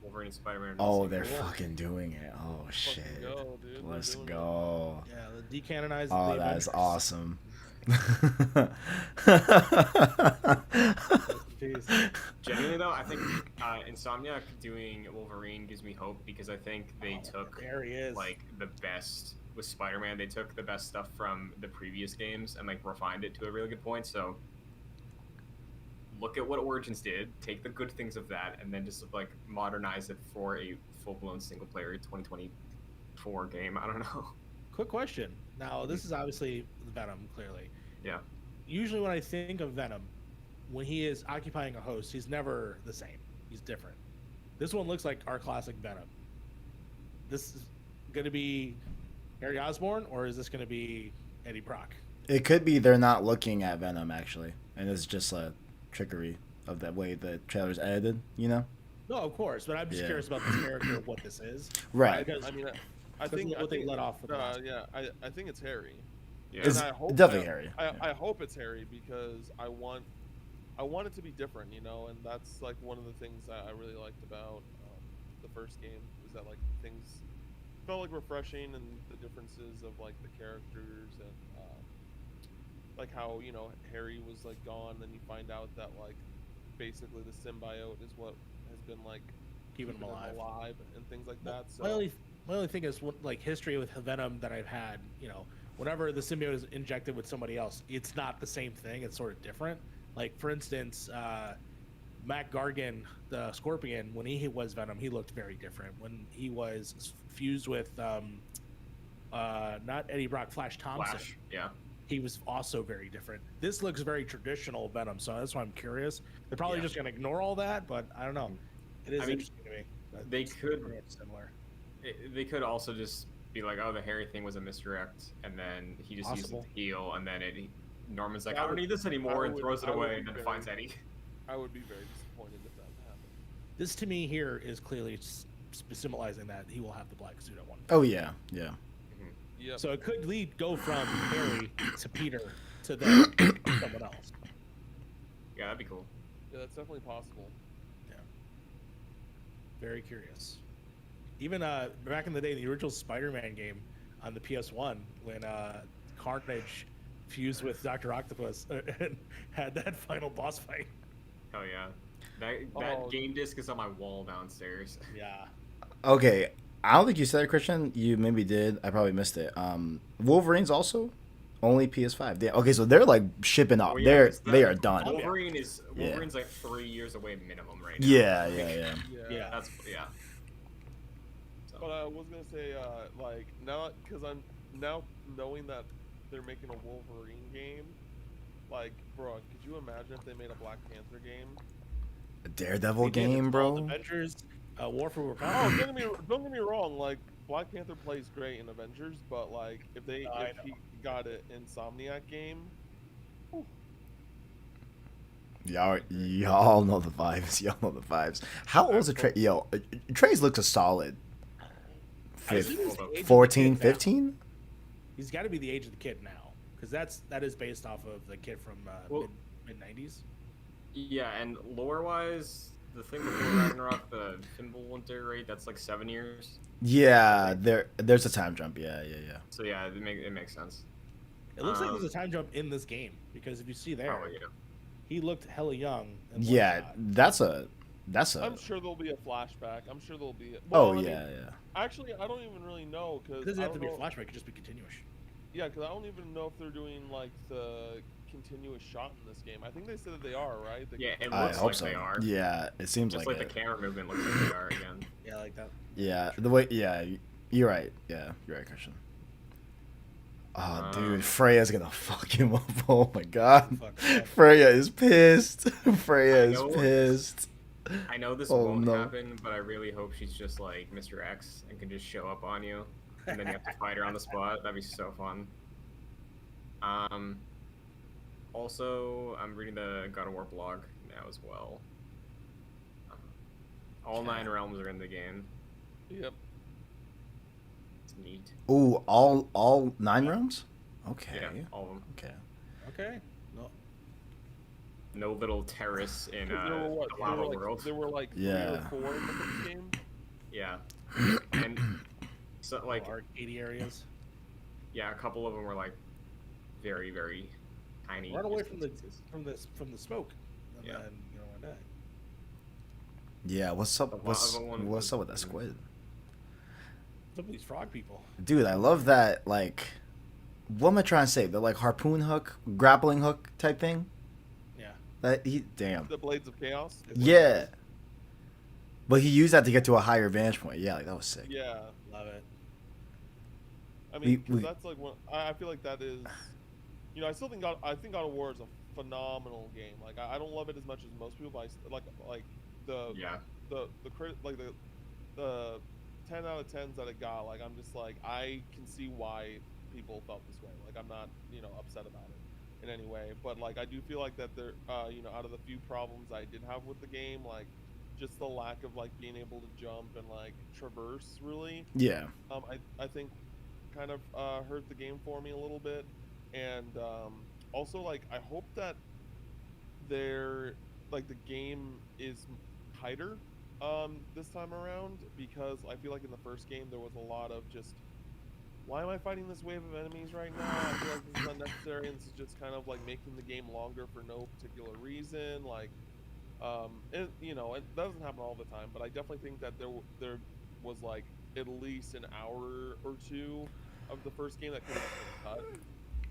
Wolverine and Spider-Man. Oh, they're fucking doing it. Oh shit. Go, dude. Let's go. Yeah, the decanonized. Oh, that is awesome. Genuinely though, I think Insomniac doing Wolverine gives me hope because I think they took like the best with Spider-Man. They took the best stuff from the previous games and like refined it to a really good point. So look at what Origins did, take the good things of that, and then just like modernize it for a full-blown single-player 2024 game. I don't know. Quick question. Now, this is obviously Venom, clearly. Yeah. usually when I think of Venom, when he is occupying a host, he's never the same. He's different. This one looks like our classic Venom. This is going to be Harry Osborn, or is this going to be Eddie Brock? It could be they're not looking at Venom, actually, and it's just a trickery of the way the trailer's edited, you know? No, of course, but I'm just curious about this character, what this is. Right. Because, I mean, I think what they let off with the last yeah, I think it's Harry. Yeah. It's definitely Harry. I hope it's Harry because I want it to be different, you know, and that's like one of the things I really liked about the first game is that like things felt like refreshing and the differences of like the characters and like how, you know, Harry was like gone, then you find out that like basically the symbiote is what has been like keeping him alive and things like that. So my only thing is like history with Venom that I've had, you know, whenever the symbiote is injected with somebody else, it's not the same thing. It's sort of different. Like for instance, Mac Gargan, the Scorpion, when he was Venom, he looked very different. When he was fused with not Eddie Brock, Flash Thompson. Yeah. He was also very different. This looks very traditional Venom, so that's why I'm curious. They're probably just going to ignore all that, but I don't know. It is interesting to me. They could similar. They could also just be like, oh, the Harry thing was a misdirect, and then he just uses the heal, and then Norman's like, I don't need this anymore, and throws it away, and then finds Eddie. I would be very disappointed if that happened. This to me here is clearly symbolizing that he will have the black suit at one point. Oh yeah, yeah. Yep. So it could go from Harry to Peter to then someone else. Yeah, that'd be cool. Yeah, that's definitely possible. Yeah. Very curious. Even back in the day, the original Spider-Man game on the PS1, when Carnage fused with Dr. Octopus and had that final boss fight. Oh yeah. That game disc is on my wall downstairs. Yeah. Okay, I don't think you said it, Christian. You maybe did. I probably missed it. Wolverine's also only PS5. Okay, so they're like shipping off. Oh, yeah, they are done. Wolverine's like 3 years away minimum right now. Yeah. That's But I was gonna say, like now, because I'm now knowing that they're making a Wolverine game. Like, bro, could you imagine if they made a Black Panther game? A Daredevil game, bro. Avengers, War for Wakanda. Oh, don't get me wrong. Like, Black Panther plays great in Avengers, but like, if he got an Insomniac game, y'all know the vibes. Y'all know the vibes. How old is a Trey? Yo, Trey's looks a solid 14, 15. He's got to be the age of the kid now, because that is based off of the kid from mid '90s. Yeah, and lore-wise, the thing before Ragnarok, the Fimbulwinter, right? That's like 7 years. Yeah, there's a time jump. Yeah. So yeah, it makes sense. It looks like there's a time jump in this game, because if you see there, he looked hella young. Yeah, that's a. I'm sure there'll be a flashback. I'm sure there'll be. Yeah. Actually, I don't even really know because it doesn't have to be a flashback. It could just be continuous. Yeah, because I don't even know if they're doing like the continuous shot in this game. I think they said that they are, right? I hope so. They are. Yeah, it seems just like the camera movement looks like they are again. Yeah, like that. Yeah, the way. Yeah, you're right. Yeah, you're right, Christian. Oh, dude, Freya's gonna fuck him up. Oh my god, Freya is pissed. Freya is pissed. I know this won't happen, but I really hope she's just like Mr. X and can just show up on you, and then you have to fight her on the spot. That'd be so fun. Also, I'm reading the God of War blog now as well. All 9 realms are in the game. Yep. It's neat. Ooh, all 9 realms? Okay. Yeah, all of them. Okay. No little terrace in the lava world. There were like 3 or 4 in the first game. Yeah. And so like arcade areas. Yeah, a couple of them were like very, very tiny. Run away from the smoke. And then, die. Yeah, what's up? What's up with that squid? Some of these frog people. Dude, I love that. Like, what am I trying to say? The like harpoon hook, grappling hook type thing. Damn. The Blades of Chaos? Yeah. But he used that to get to a higher vantage point. Yeah, like that was sick. Yeah. Love it. I mean, that's like one. I feel like that is you know, I still think God of War is a phenomenal game. Like I don't love it as much as most people, but like the like the 10 out of 10s that it got. Like I'm just like I can see why people felt this way. Like I'm not, you know, upset about it in any way, but like I do feel like that there, you know, out of the few problems I did have with the game, like just the lack of like being able to jump and like traverse really. Yeah. I think kind of hurt the game for me a little bit, and also like I hope that like the game is tighter this time around, because I feel like in the first game there was a lot of just, why am I fighting this wave of enemies right now? I feel like this is unnecessary, and this is just kind of like making the game longer for no particular reason. Like, you know, it doesn't happen all the time, but I definitely think that there was like at least an hour or two of the first game that could have been cut,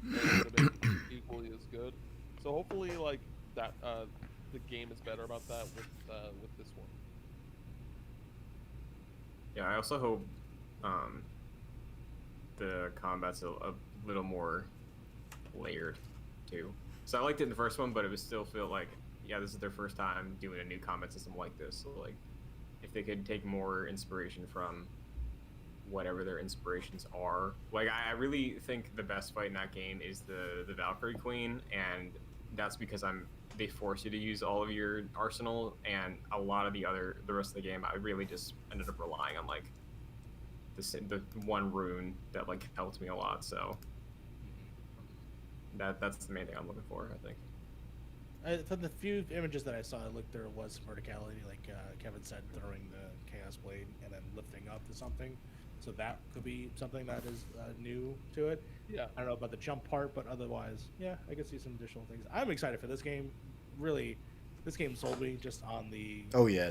and it would have been equally as good. So hopefully, like that, the game is better about that with this one. Yeah, I also hope the combat's a little more layered too. So I liked it in the first one, but it would still feel like, yeah, this is their first time doing a new combat system like this. So like, if they could take more inspiration from whatever their inspirations are. Like I really think the best fight in that game is the Valkyrie Queen, and that's because they force you to use all of your arsenal, and a lot of the rest of the game I really just ended up relying on like the one rune that like helped me a lot. So that's the main thing I'm looking for, I think. From the few images that I saw, it looked there was some verticality, like Kevin said, throwing the Chaos Blade and then lifting up to something. So that could be something that is new to it. Yeah. I don't know about the jump part, but otherwise, yeah, I could see some additional things. I'm excited for this game. Really, this game sold me just on the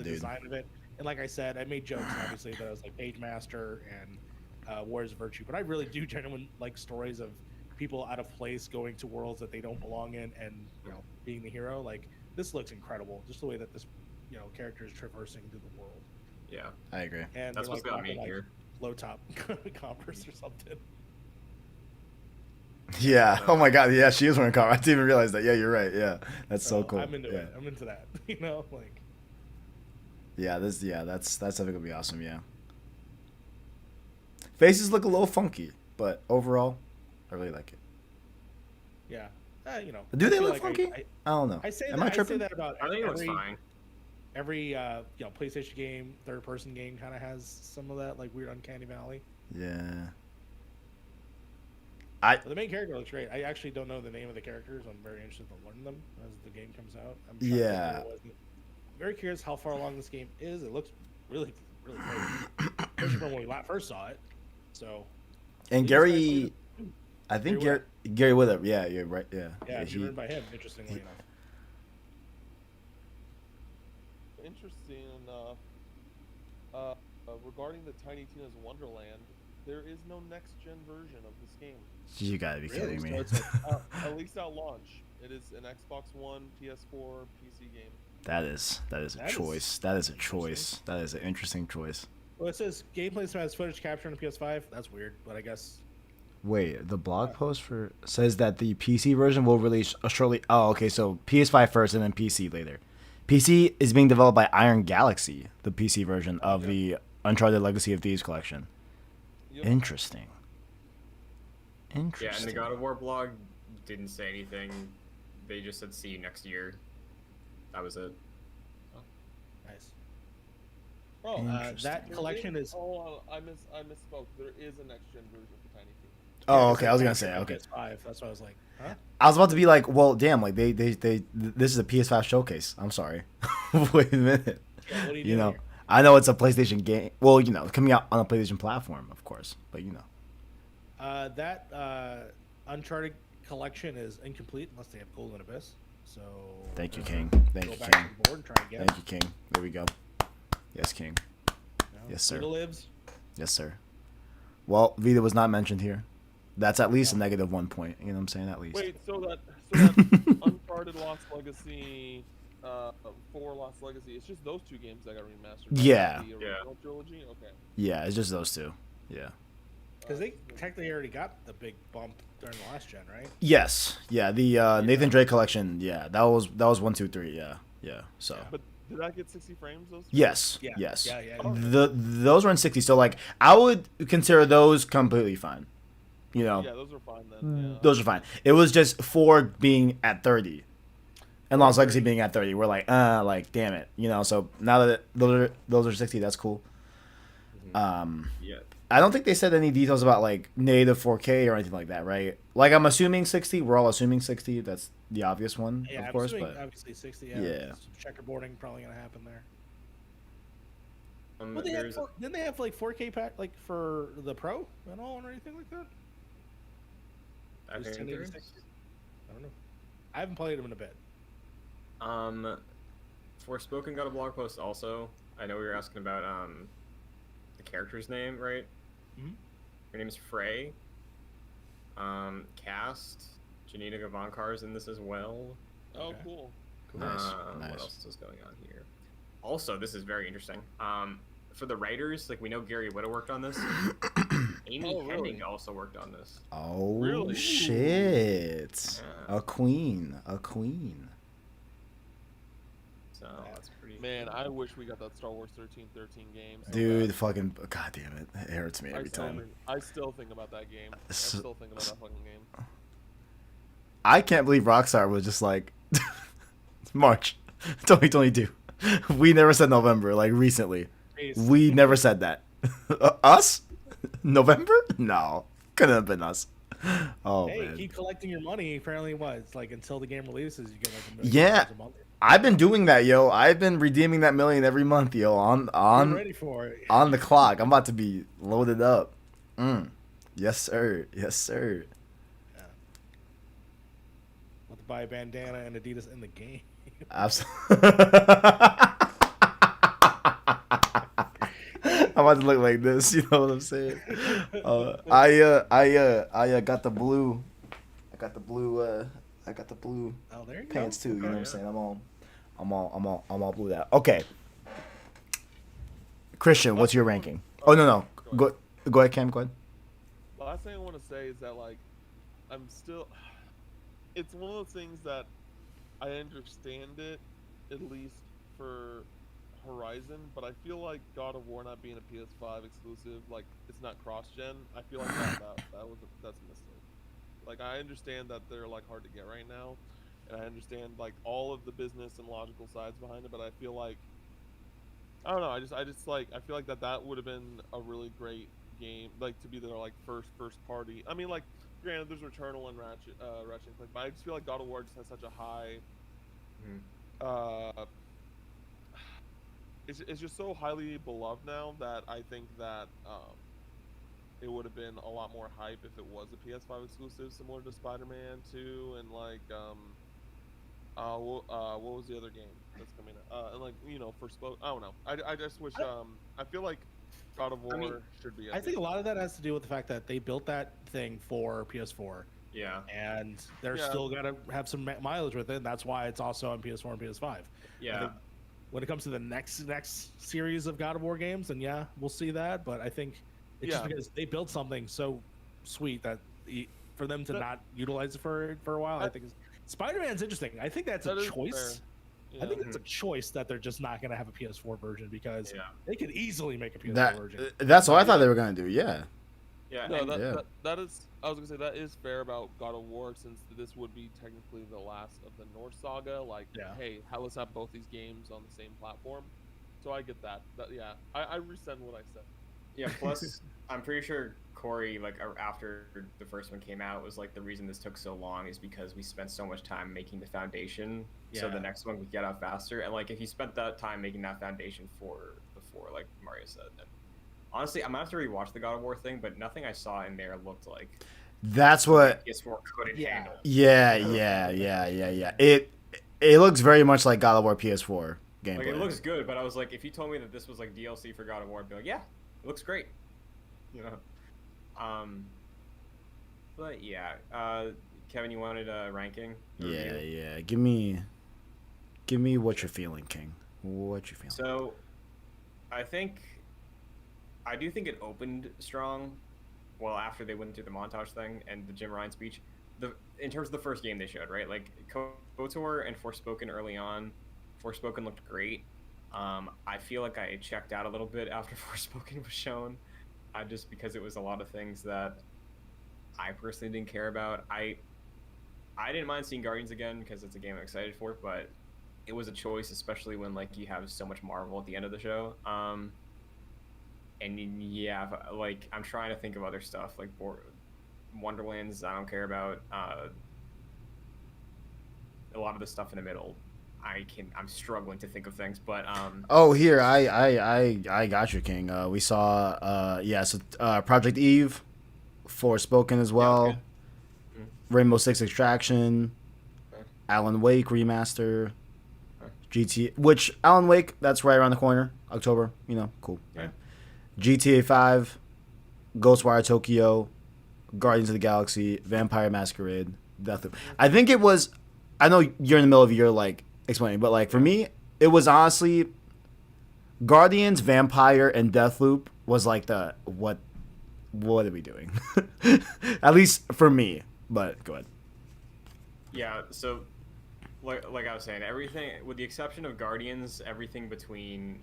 design of it. And like I said, I made jokes, obviously, that I was like Page Master and Warriors of Virtue, but I really do genuinely like stories of people out of place going to worlds that they don't belong in and, you know, being the hero. Like, this looks incredible, just the way that this, you know, character is traversing through the world. Yeah, I agree. And that's what's got me like, here. Low top Converse or something. Yeah. Oh my God. Yeah, she is wearing Converse. I didn't even realize that. Yeah, you're right. Yeah, that's so cool. I'm into yeah. it. I'm into that. You know, like. Yeah. That's definitely gonna be awesome. Yeah. Faces look a little funky, but overall, I really like it. Yeah. You know. Do they look funky? I don't know. I say Am that. I tripping? I say that about I think it looks fine. Every you know, PlayStation game, third-person game kind of has some of that, like weird uncanny valley. Yeah. But the main character looks great. I actually don't know the name of the characters. I'm very interested to learn them as the game comes out. I'm very curious how far along this game is. It looks really, really great, especially from when we first saw it. So. And Gary, I think Gary Witham. Yeah, you're right. Yeah. Yeah, it's written by him. Interestingly enough. Interesting enough, regarding the Tiny Tina's Wonderland, there is no next-gen version of this game. You gotta be kidding me. So it's at least at launch, it is an Xbox One, PS4, PC game. That is a choice. That is a choice. That is an interesting choice. Well, it says gameplay has footage captured on the PS5. That's weird, but I guess. Wait, the blog post says that the PC version will release shortly. Oh, okay. So PS5 first, and then PC later. PC is being developed by Iron Galaxy, the PC version of the Uncharted Legacy of Thieves collection. Yep. Interesting. Yeah, and the God of War blog didn't say anything. They just said see you next year. That was it. Oh. Nice. Oh, that collection is. Oh, I misspoke. There is a next gen version for Tiny Tina. Oh, okay. I was gonna say okay. PS5. That's what I was like. Huh? I was about to be like, well, damn, like they this is a PS5 showcase. I'm sorry. Wait a minute. Yeah, what do you know, here? I know it's a PlayStation game. Well, you know, coming out on a PlayStation platform, of course, but you know. That Uncharted collection is incomplete unless they have Golden Abyss. So. Thank you, King. Thank you, King. To the board and try again. Thank you, King. There we go. Yes, King. Yes, sir. Vita lives. Yes, sir. Well, Vita was not mentioned here. That's at least a negative 1 point. You know what I'm saying? At least. Wait, so that Uncharted Lost Legacy, 4 Lost Legacy, it's just those two games that got remastered. Yeah. The original trilogy? Okay. Yeah, it's just those two. Yeah. Because they technically already got the big bump during the last gen, right? Yes, yeah. The Nathan Drake collection, yeah, that was 1, 2, 3, yeah. So. But did that get 60 frames? Those? Yes. Yeah. Yes. Yeah. Those were in 60, so like I would consider those completely fine. You know. Yeah, those are fine then. Yeah. Those are fine. It was just 4 being at 30, and Lost Legacy being at 30. We're like, damn it, you know. So now that those are 60, that's cool. Yeah. I don't think they said any details about like native 4K or anything like that, right? Like I'm assuming 60. We're all assuming 60. That's the obvious one, Yeah, of course. I'm assuming But obviously 60. yeah. Checkerboarding probably gonna happen there. Um, Well, there's- didn't they have like 4K pack like for the Pro and all or anything like that? I Just think 1080 there's- 60? I don't know. I haven't played them in a bit. For Spoken got a blog post also. I know we were asking about the character's name, right? Mhm. Her name is Frey. Cast. Janina Gavankar in this as well. Oh, cool. Nice. What else is going on here? Also, this is very interesting. For the writers, like we know Gary Whitta worked on this. Amy Hennig also worked on this. Oh Really? shit! Yeah. A queen. So that's pretty. Man, I wish we got that Star Wars 1313 game. So Dude, bad. fucking god damn it! It hurts me every time. I still think about that game. I still think about that fucking game. I can't believe Rockstar was just like March 2022. We never said November, like recently. Jeez. We never said that. Us? November? No. Couldn't have been us. Oh, Hey, man. keep collecting your money. Apparently, what? It's like until the game releases, you get like $1 million Yeah. a month. I've been doing that, yo. I've been redeeming that million every month, yo. I'm ready for it. On the clock. I'm about to be loaded up. Yes, sir. Yes, sir. Want to buy a bandana and Adidas in the game. Absolutely. I'm about to look like this. You know what I'm saying? I got the blue. I got the blue. I got the blue Oh, there you pants go. too. You know Okay. what I'm saying? I'm all blued out. Okay. Christian, what's your ranking? Oh no. Go ahead, Cam. Go ahead. Last thing I want to say is that like I'm still. It's one of those things that I understand it, at least for Horizon, but I feel like God of War not being a PS5 exclusive, like it's not cross-gen. I feel like that's a mistake. Like I understand that they're like hard to get right now, and I understand like all of the business and logical sides behind it, but I feel like I don't know. I just like I feel like that would have been a really great game, like to be their like first party. I mean, like granted, there's Returnal and Ratchet and Clank, but I just feel like God of War just has such a high. It's just so highly beloved now that I think that it would have been a lot more hype if it was a PS5 exclusive, similar to Spider-Man 2 and like what was the other game that's coming out? And like for I don't know. I just wish I feel like God of War should be. I think a lot of that has to do with the fact that they built that thing for PS4. Yeah. And they're still gotta have some mileage with it. And that's why it's also on PS4 and PS5. Yeah. I think when it comes to the next series of God of War games, then yeah, we'll see that. But I think it's just because they built something so sweet that for them to not utilize it for a while, I think Spider-Man's interesting. I think that's a choice. I think it's a choice that they're just not going to have a PS4 version because they could easily make a PS4 version. That's what I thought they were gonna do. Yeah. Yeah. No, that is. I was gonna say that is fair about God of War, since this would be technically the last of the Norse saga. Like, hey, let's have both these games on the same platform. So I get that. I rescind what I said. Yeah. Plus, I'm pretty sure Corey, like after the first one came out, was like the reason this took so long is because we spent so much time making the foundation, so the next one would get out faster. And like if you spent that time making that foundation before, like Mario said, then honestly, I'm gonna have to rewatch the God of War thing, but nothing I saw in there looked like That's what. PS4 couldn't handle. Yeah. It looks very much like God of War PS4 gameplay. Like it looks good, but I was like, if you told me that this was like DLC for God of War, I'd be like, yeah, it looks great. You know. But yeah, Kevin, you wanted a ranking? Yeah. Give me what you're feeling, King. What you feeling? So, I do think it opened strong well, after they went through the montage thing and the Jim Ryan speech, in terms of the first game they showed, right? Like KOTOR and Forspoken early on, Forspoken looked great. I feel like I checked out a little bit after Forspoken was shown, just because it was a lot of things that I personally didn't care about. I didn't mind seeing Guardians again because it's a game I'm excited for, but it was a choice, especially when like you have so much Marvel at the end of the show. And yeah, like I'm trying to think of other stuff like Wonderlands. I don't care about. A lot of the stuff in the middle, I'm struggling to think of things, but Oh, here I got you, King. We saw Project Eve, Forspoken as well, Yeah, Rainbow Six Extraction, Alan Wake remaster, GTA. Which Alan Wake? That's right around the corner, October. You know, cool. Yeah. GTA 5, Ghostwire Tokyo, Guardians of the Galaxy, Vampire Masquerade, Deathloop. I think it was. I know you're in the middle of your like explaining, but like for me, it was honestly Guardians, Vampire, and Deathloop was like the what are we doing? At least for me. But go ahead. Yeah, so like I was saying, everything with the exception of Guardians, everything between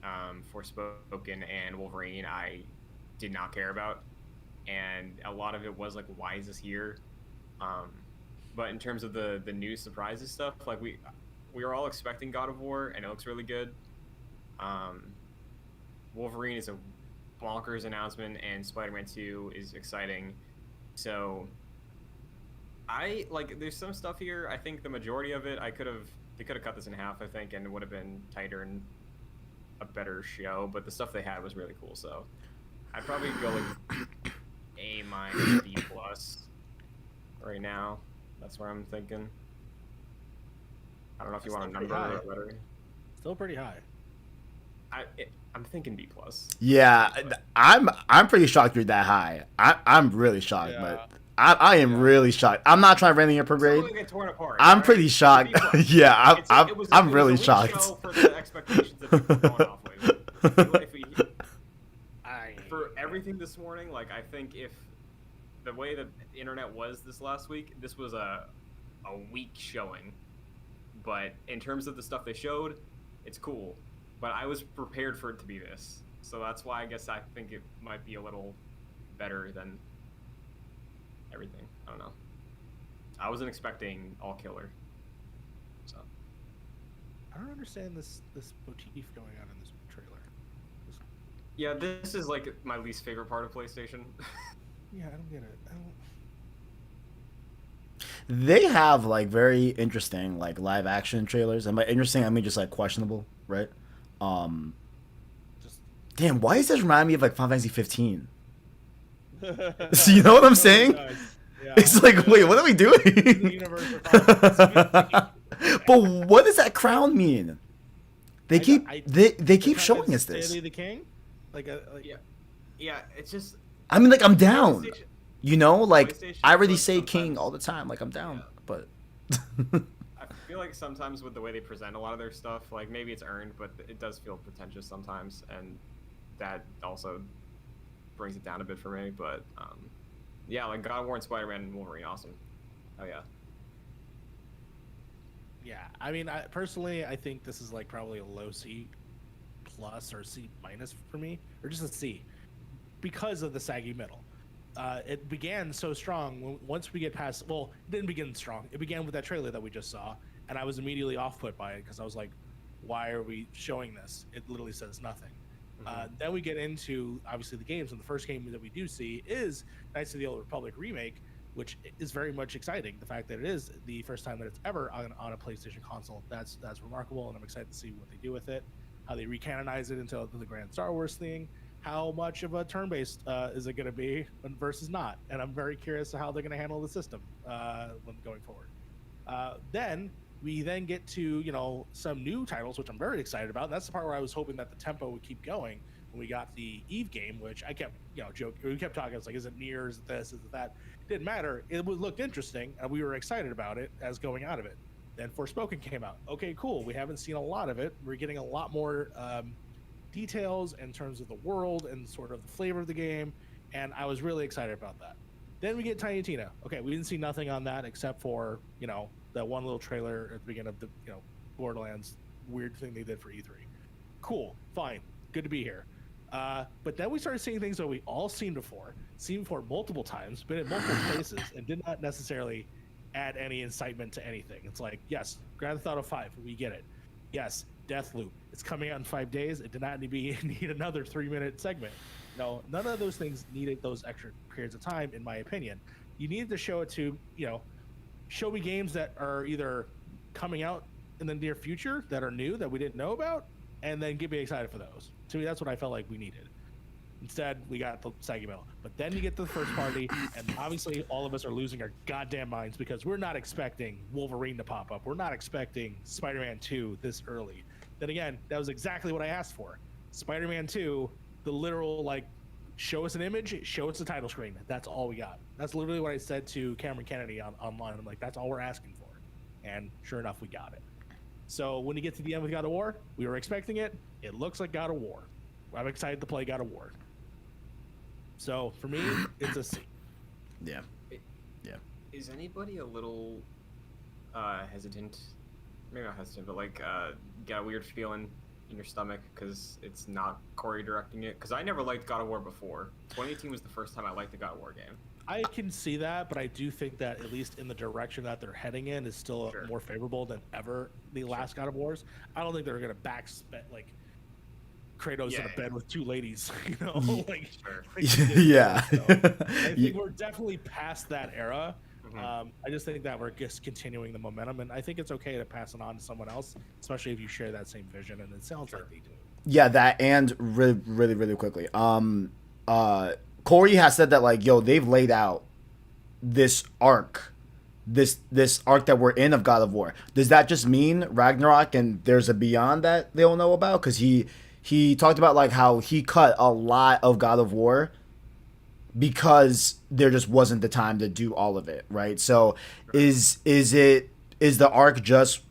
Forspoken and Wolverine, I did not care about, and a lot of it was like, why is this here? But in terms of the new surprises stuff, like we were all expecting God of War, and it looks really good. Wolverine is a bonkers announcement, and Spider-Man 2 is exciting. So there's some stuff here. I think the majority of it, they could have cut this in half, I think, and it would have been tighter and a better show. But the stuff they had was really cool. So I'd probably go like A-, B+ right now. That's where I'm thinking. I don't know if you want a number or a letter. Still pretty high. I'm thinking B+. Yeah, I'm pretty shocked you're that high. I'm really shocked, but I am really shocked. I'm not trying to rain in your parade. I'm pretty shocked. Yeah, I'm really shocked. For the expectations that people were going off with. For everything this morning, like I think if the way the internet was this last week, this was a weak showing. But in terms of the stuff they showed, it's cool. But I was prepared for it to be this. So that's why I guess I think it might be a little better than everything. I don't know. I wasn't expecting all killer. So I don't understand this motif going on in this trailer. Yeah, this is like my least favorite part of PlayStation. Yeah, I don't get it. They have like very interesting like live action trailers, and by interesting I mean just like questionable, right? Damn, why does this remind me of like Final Fantasy 15? So you know what I'm saying? Yeah. It's like, wait, what are we doing? But what does that crown mean? They keep showing us this. The king? Yeah, it's just. I mean, like I'm down. You know, like I already say king all the time. Like I'm down, but. I feel like sometimes with the way they present a lot of their stuff, like maybe it's earned, but it does feel pretentious sometimes, and that also brings it down a bit for me. But yeah, like God of War and Spider-Man and Wolverine, awesome. Oh yeah. Yeah, I mean, personally, I think this is like probably a low C+ or C- for me, or just a C, because of the saggy middle. It began so strong. Once we get past, well, it didn't begin strong. It began with that trailer that we just saw, and I was immediately off-put by it because I was like, "Why are we showing this? It literally says nothing." Then we get into obviously the games, and the first game that we do see is Knights of the Old Republic remake, which is very much exciting. The fact that it is the first time that it's ever on a PlayStation console, that's remarkable, and I'm excited to see what they do with it, how they recanonize it into the grand Star Wars thing. How much of a turn-based is it going to be versus not? And I'm very curious to how they're going to handle the system when going forward. Then we get to some new titles, which I'm very excited about. And that's the part where I was hoping that the tempo would keep going when we got the Eve game, which I kept joking. We kept talking. It's like, is it near? Is it this? Is it that? It didn't matter. It looked interesting, and we were excited about it as going out of it. Then Forspoken came out. Okay, cool. We haven't seen a lot of it. We're getting a lot more details in terms of the world and sort of the flavor of the game, and I was really excited about that. Then we get Tiny Tina. Okay, we didn't see nothing on that except for that one little trailer at the beginning of the Borderlands weird thing they did for E3. Cool, fine, good to be here. But then we started seeing things that we all seen before multiple times, been in multiple places, and did not necessarily add any incitement to anything. It's like, yes, Grand Theft Auto 5, we get it. Yes, Deathloop, it's coming out in 5 days. It did not need another 3-minute segment. No, none of those things needed those extra periods of time, in my opinion. You needed to show it to, show me games that are either coming out in the near future that are new that we didn't know about, and then get me excited for those. To me, that's what I felt like we needed. Instead, we got the saggy metal. But then you get to the first party, and obviously all of us are losing our goddamn minds because we're not expecting Wolverine to pop up. We're not expecting Spider-Man 2 this early. Then again, that was exactly what I asked for. Spider-Man 2, the literal, show us an image, show us the title screen. That's all we got. That's literally what I said to Cameron Kennedy online. I'm like, that's all we're asking for. And sure enough, we got it. So when you get to the end with God of War, we were expecting it. It looks like God of War. I'm excited to play God of War. So for me, it's a C. Yeah. Is anybody a little hesitant? Maybe not hesitant, but got a weird feeling in your stomach because it's not Corey directing it? Because I never liked God of War before. 2018 was the first time I liked the God of War game. I can see that, but I do think that at least in the direction that they're heading in is still more favorable than ever the last God of Wars. I don't think they're going to Kratos in a bed with 2 ladies, Yeah. So I think we're definitely past that era. I just think that we're just continuing the momentum, and I think it's okay to pass it on to someone else, especially if you share that same vision, and it sounds like they do. Yeah, that, and really, really, really quickly. Corey has said that they've laid out this arc, this arc that we're in of God of War. Does that just mean Ragnarok and there's a beyond that they don't know about? Because he talked about how he cut a lot of God of War because there just wasn't the time to do all of it, right? So is the arc just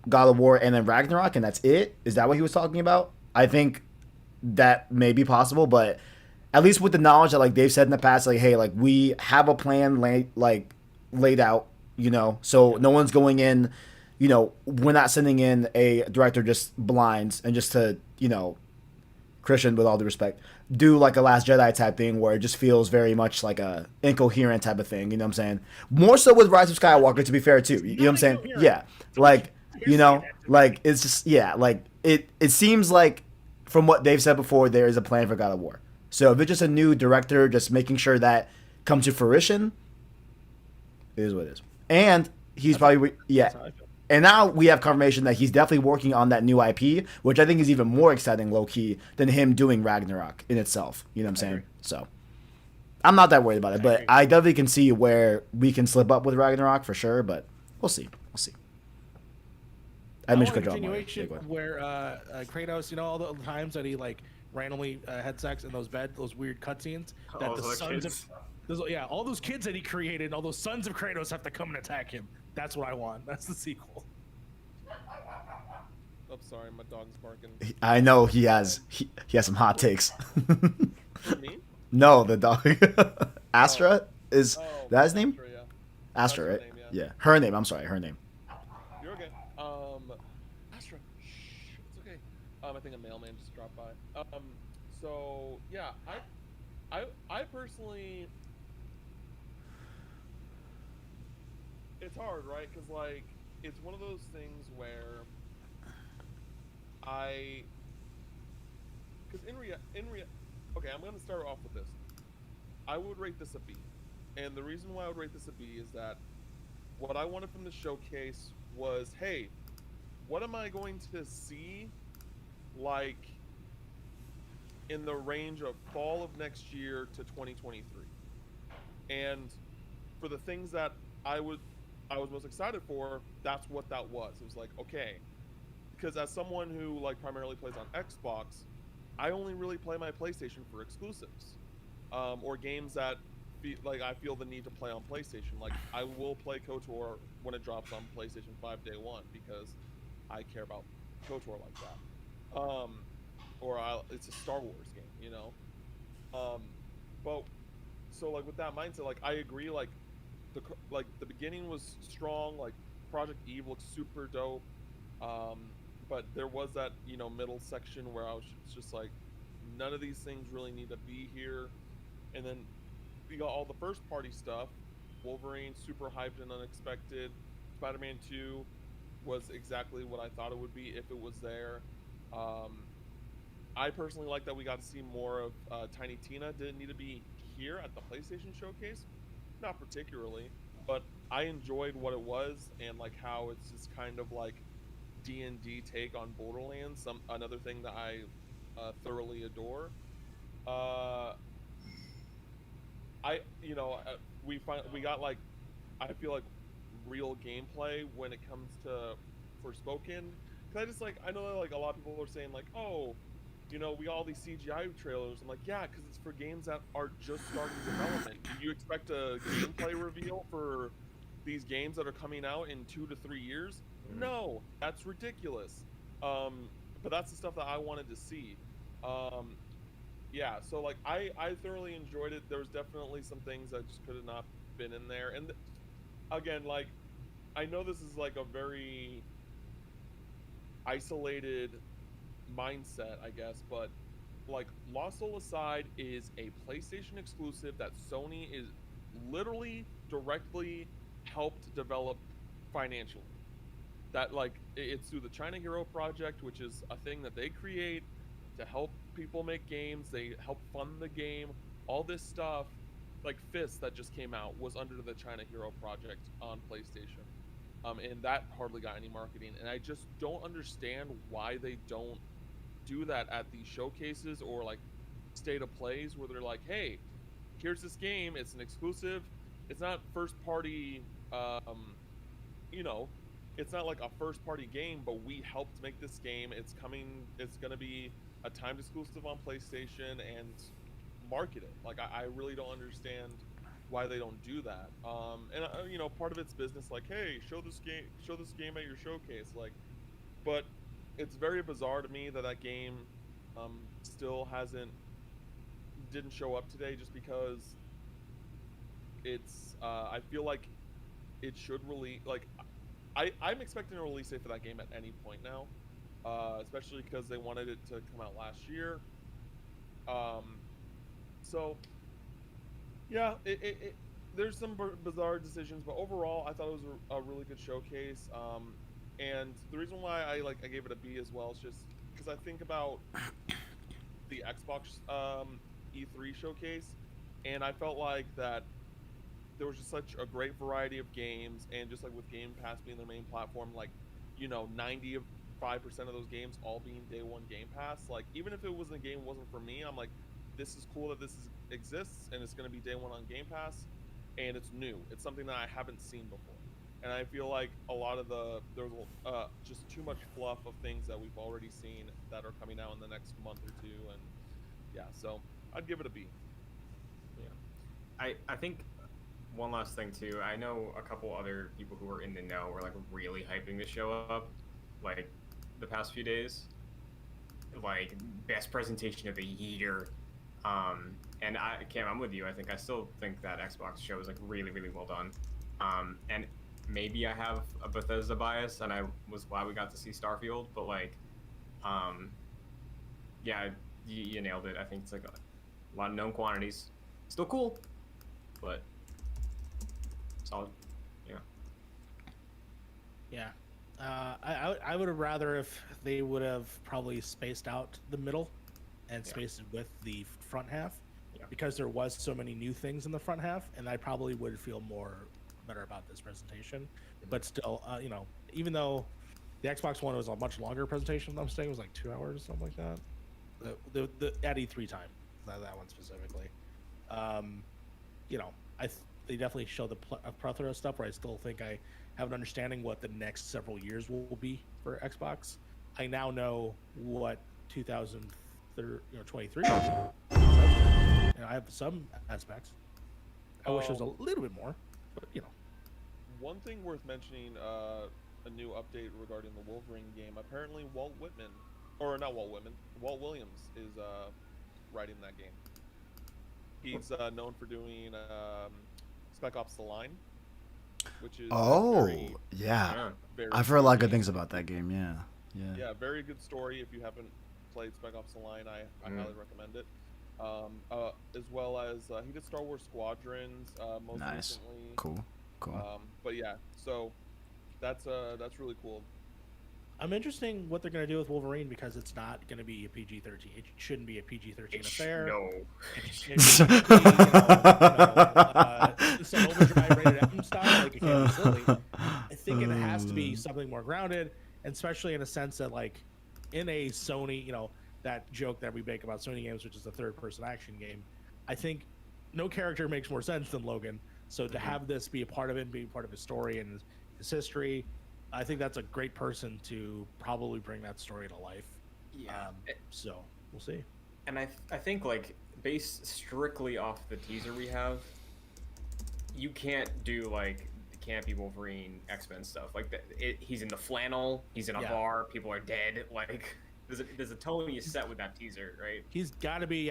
God of War and then Ragnarok and that's it? Is that what he was talking about? I think that may be possible, but at least with the knowledge that they've said in the past, hey, we have a plan laid out, so no one's going in, we're not sending in a director just blind and just to, Christian, with all due respect, do a Last Jedi type thing where it just feels very much like a incoherent type of thing, you know what I'm saying? More so with Rise of Skywalker, to be fair, too. You know what I'm saying? Yeah. It's just, it seems like from what they've said before, there is a plan for God of War. So if it's just a new director just making sure that comes to fruition, it is what it is. And he's probably, and now we have confirmation that he's definitely working on that new IP, which I think is even more exciting, low-key, than him doing Ragnarok in itself. You know what I'm saying? So I'm not that worried about it, but I definitely can see where we can slip up with Ragnarok for sure, but we'll see. I want a continuation where Kratos, all the times that he randomly had sex in those weird cutscenes, that the sons of all those kids that he created, all those sons of Kratos have to come and attack him. That's what I want. That's the sequel. I'm sorry, my dog's barking. I know he has some hot takes. Me? No, the dog. Astra is that his name? Astra, right? Name, yeah. Her name. I'm sorry, her name. You're okay. Astra. Shh, it's okay. I think a mailman just dropped by. So yeah, I personally, it's hard, right? Because it's one of those things where okay, I'm gonna start off with this. I would rate this a B, and the reason why I would rate this a B is that what I wanted from the showcase was, hey, what am I going to see in the range of fall of next year to 2023? And for the things that I was most excited for, that's what that was. It was okay, because as someone who primarily plays on Xbox, I only really play my PlayStation for exclusives, or games that I feel the need to play on PlayStation. I will play KOTOR when it drops on PlayStation 5 day one because I care about KOTOR like that. It's a Star Wars game, But so like with that mindset, like I agree, like the beginning was strong, like Project Eve looks super dope, but there was that, you know, middle section where I was just like, none of these things really need to be here. And then we got all the first party stuff. Wolverine, super hyped and unexpected. Spider-Man 2 was exactly what I thought it would be if it was there. I personally like that we got to see more of Tiny Tina. Didn't need to be here at the PlayStation Showcase, not particularly, but I enjoyed what it was, and like how it's just kind of like D&D take on Borderlands, another thing that I thoroughly adore. We got like, I feel like real gameplay when it comes to Forspoken. Cause I just like, I know that like a lot of people are saying like, oh, you know, we got all these CGI trailers. I'm like, yeah, because it's for games that are just starting development. Do you expect a gameplay reveal for these games that are coming out in 2 to 3 years? No, that's ridiculous. But that's the stuff that I wanted to see. Yeah, so like I thoroughly enjoyed it. There was definitely some things that just could have not been in there. And again, like, I know this is like a very isolated mindset, I guess, but like Lost Soul Aside is a PlayStation exclusive that Sony is literally directly helped develop financially. That like it's through the China Hero Project, which is a thing that they create to help people make games. They help fund the game. All this stuff, like Fist that just came out, was under the China Hero Project on PlayStation. And that hardly got any marketing. And I just don't understand why they don't do that at these showcases or like state of plays where they're like, hey, here's this game. It's an exclusive. It's not first party, you know, it's not like a first party game, but we helped make this game. It's going to be a timed exclusive on PlayStation and market it. Like, I really don't understand why they don't do that. And you know, part of it's business, like, hey, show this game at your showcase. Like, but it's very bizarre to me that game still didn't show up today, just because it's I feel like it should release, like, I'm expecting a release date for that game at any point now, especially because they wanted it to come out last year. So yeah, there's some bizarre decisions, but overall I thought it was a really good showcase. And the reason why I gave it a B as well is just because I think about the Xbox E3 showcase, and I felt like that there was just such a great variety of games, and just like with Game Pass being their main platform, like, you know, 95% of those games all being day one Game Pass. Like, even if it wasn't a game wasn't for me, I'm like, this is cool that exists, and it's going to be day one on Game Pass, and it's new. It's something that I haven't seen before. And I feel like a lot of there's just too much fluff of things that we've already seen that are coming out in the next month or two, and yeah, so I'd give it a B. Yeah, I think one last thing too. I know a couple other people who were in the know were like really hyping the show up, like the past few days. Like, best presentation of the year. And Cam, I'm with you. I still think that Xbox show is like really, really well done. And maybe I have a Bethesda bias, and I was glad we got to see Starfield. But like, yeah, you nailed it. I think it's like a lot of known quantities. Still cool, but solid. Yeah. Yeah. I would have rather if they would have probably spaced out the middle and spaced it with the front half, because there was so many new things in the front half, and I probably would feel better about this presentation. But still, you know, even though the Xbox One was a much longer presentation, I'm saying it was like 2 hours, something like that. The at E3 time, that one specifically. You know, they definitely show a plethora of stuff where I still think I have an understanding what the next several years will be for Xbox. I now know what 2023. And I have some aspects. I wish there was a little bit more, but you know. One thing worth mentioning, a new update regarding the Wolverine game. Apparently, Walt Williams is writing that game. He's known for doing Spec Ops: The Line, which is yeah. very I've heard a lot of good things about that game. Yeah. Yeah, very good story. If you haven't played Spec Ops: The Line, I highly recommend it. As well as he did Star Wars Squadrons most recently. Cool. But yeah, so that's really cool. I'm interested what they're going to do with Wolverine because it's not going to be a PG-13. It shouldn't be a PG-13 affair. No. It should be, some Overdrive rated M style, like it can't be silly. I think it has to be something more grounded, and especially in a sense that, like, in a Sony, that joke that we make about Sony games, which is a third-person action game, I think no character makes more sense than Logan. So to have this be a part of it, be part of his story and his history, I think that's a great person to probably bring that story to life. Yeah. So we'll see. And I think, like, based strictly off the teaser we have, you can't do, like, the campy Wolverine X-Men stuff. Like, he's in the flannel, he's in a bar, people are dead. Like, there's a tone you set with that teaser, right? He's got to be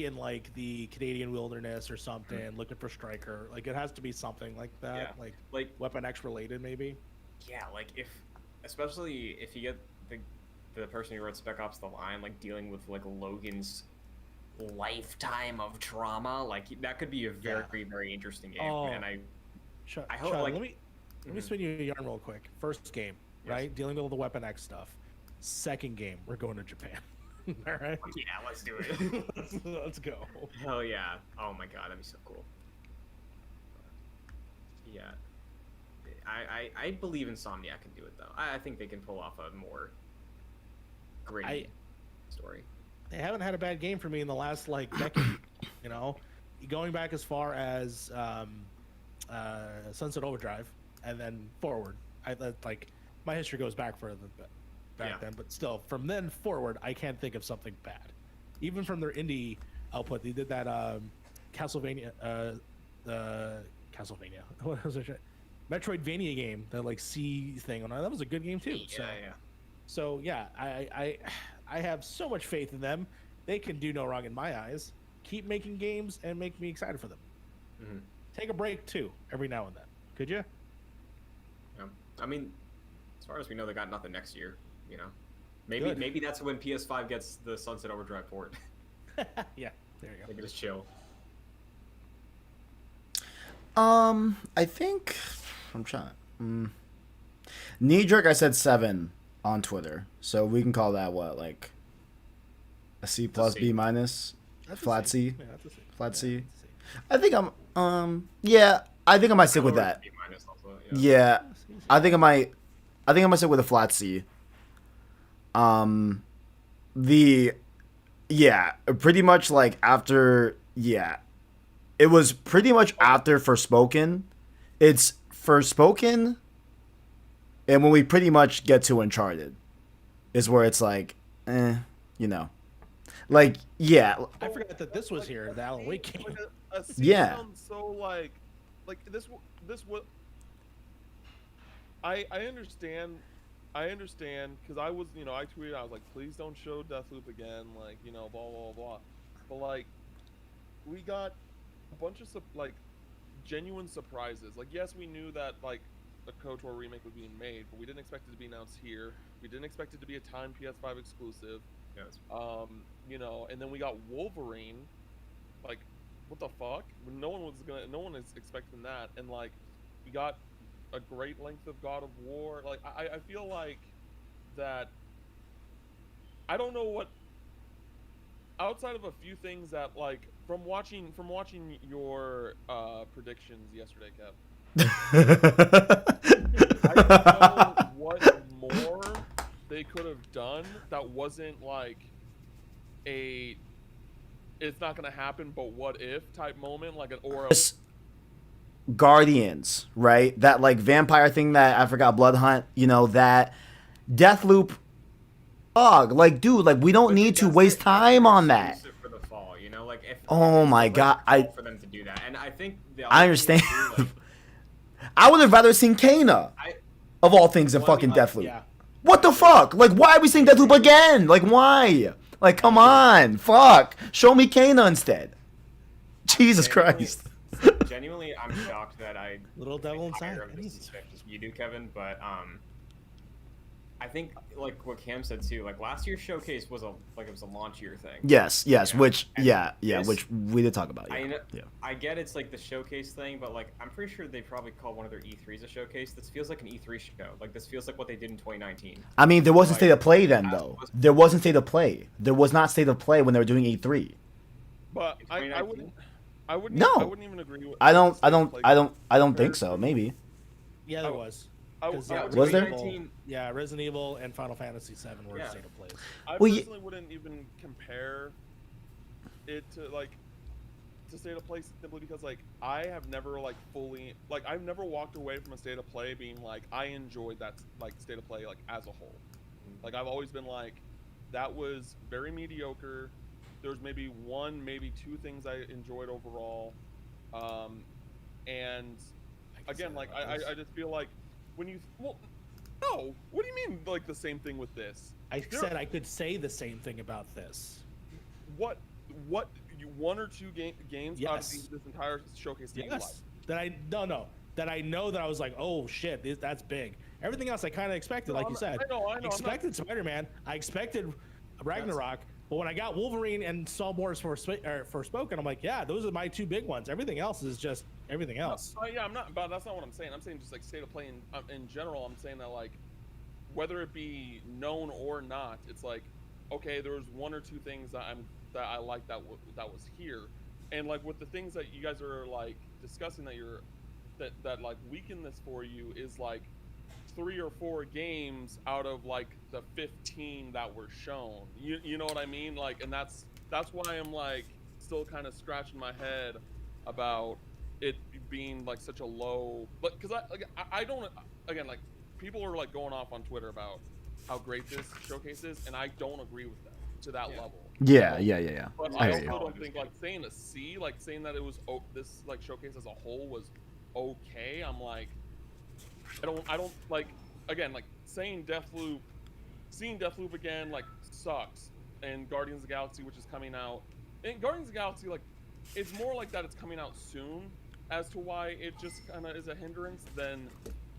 in, like, the Canadian wilderness or something, looking for Stryker. Like, it has to be something like that, like Weapon X related, maybe. Yeah, like, especially if you get the person who wrote Spec Ops: The Line, like, dealing with, like, Logan's lifetime of trauma, like, that could be a very, very interesting game. And I hope, like... Let me spin you a yarn real quick. First game, right? Dealing with all the Weapon X stuff. Second game, we're going to Japan. All right? Yeah, let's do it. Let's go. Hell yeah. Oh my god, that'd be so cool. Yeah. I believe Insomniac can do it, though. I think they can pull off a more gritty story. They haven't had a bad game for me in the last, like, decade. Going back as far as Sunset Overdrive and then forward. My history goes back further then, but still, from then forward, I can't think of something bad. Even from their indie output, they did that Castlevania, what was it? Metroidvania game, that, like, C thing. That was a good game too. So I have so much faith in them. They can do no wrong in my eyes. Keep making games and make me excited for them. Mm-hmm. Take a break too, every now and then. Could you? Yeah. I mean, as far as we know, they got nothing next year. Maybe that's when PS5 gets the Sunset Overdrive port. Yeah, there you go. They can just chill. I think I'm trying. Knee jerk, I said 7 on Twitter, so we can call that what, like a C plus, B minus, flat C, flat C. I think I'm I think I might stick with that. Yeah, I think I might stick with a flat C. Pretty much like after it was pretty much after Forspoken. It's Forspoken, and when we pretty much get to Uncharted, is where it's like, like, yeah. I forgot that this was here, the Alan Wake game. A C sounds so like this what I understand because I was I tweeted, I was like, please don't show Deathloop again, like, blah blah blah, but like we got a bunch of genuine surprises. Like, yes, we knew that like a KOTOR remake was being made, but we didn't expect it to be announced here. We didn't expect it to be a timed PS5 exclusive. Yes. And then we got Wolverine. Like, what the fuck? No one is expecting that. And like, we got a great length of God of War. Like, I feel like that. I don't know what. Outside of a few things that, like, from watching your predictions yesterday, Kev. I don't know what more they could have done that wasn't like a it's not gonna happen but what if type moment, like an aura. Guardians, right? That like vampire thing that I forgot, Blood Hunt, that Deathloop. Like, dude, like, we don't need to waste time on that. For the fall, like, if oh my god, for them to do that, and I think I understand. I would have rather seen Kana, of all things, than fucking Deathloop. Yeah. What the fuck? Like, why are we seeing Deathloop again? Like, why? Like, come on, fuck. Show me Kana instead. Jesus Christ. Genuinely, I'm shocked that I little devil inside. You do, Kevin, but I think like what Cam said too. Like last year's showcase was it was a launch year thing. Yes, you know? which This, which we did talk about. I get it's like the showcase thing, but like I'm pretty sure they probably call one of their E3s a showcase. This feels like an E3 show. Like this feels like what they did in 2019. I mean, there wasn't state of play then though. There wasn't state of play. There was not state of play when they were doing E3. But I wouldn't. No. I wouldn't even agree with. I don't think so. Maybe. Yeah, there was. Was Resident there? Evil, yeah, Resident Evil and Final Fantasy VII were state of plays. I personally wouldn't even compare it to state of play simply because like I have never fully I've never walked away from a state of play being like I enjoyed that state of play as a whole. Like I've always been like that was very mediocre. There's maybe one, maybe two things I enjoyed overall, and again I just feel like. When you no, what do you mean the same thing with this? I said I could say the same thing about this. What one or two games out of this entire showcase that you like? That I know that I was like, oh shit, that's big. Everything else I kind of expected, like you said. I know. I expected Spider-Man. I expected Ragnarok. But when I got Wolverine and saw more Forspoken, I'm like, yeah, those are my two big ones. Everything else is just everything else. Yeah, I'm not. But that's not what I'm saying. I'm saying just state of play in general. I'm saying that whether it be known or not, it's okay, there was one or two things that I like that was here, and with the things that you guys are discussing that weaken this for you is 3 or 4 games out of the 15 that were shown. You know what I mean? And that's why I'm still kind of scratching my head about it being such a low. But because I don't again people are going off on Twitter about how great this showcase is, and I don't agree with that to that level. Yeah. But I also don't think saying a C, saying that it was this showcase as a whole was okay. I'm I don't again seeing Deathloop again sucks, and Guardians of the Galaxy, which is coming out, and Guardians of the Galaxy it's more that it's coming out soon as to why it just kind of is a hindrance than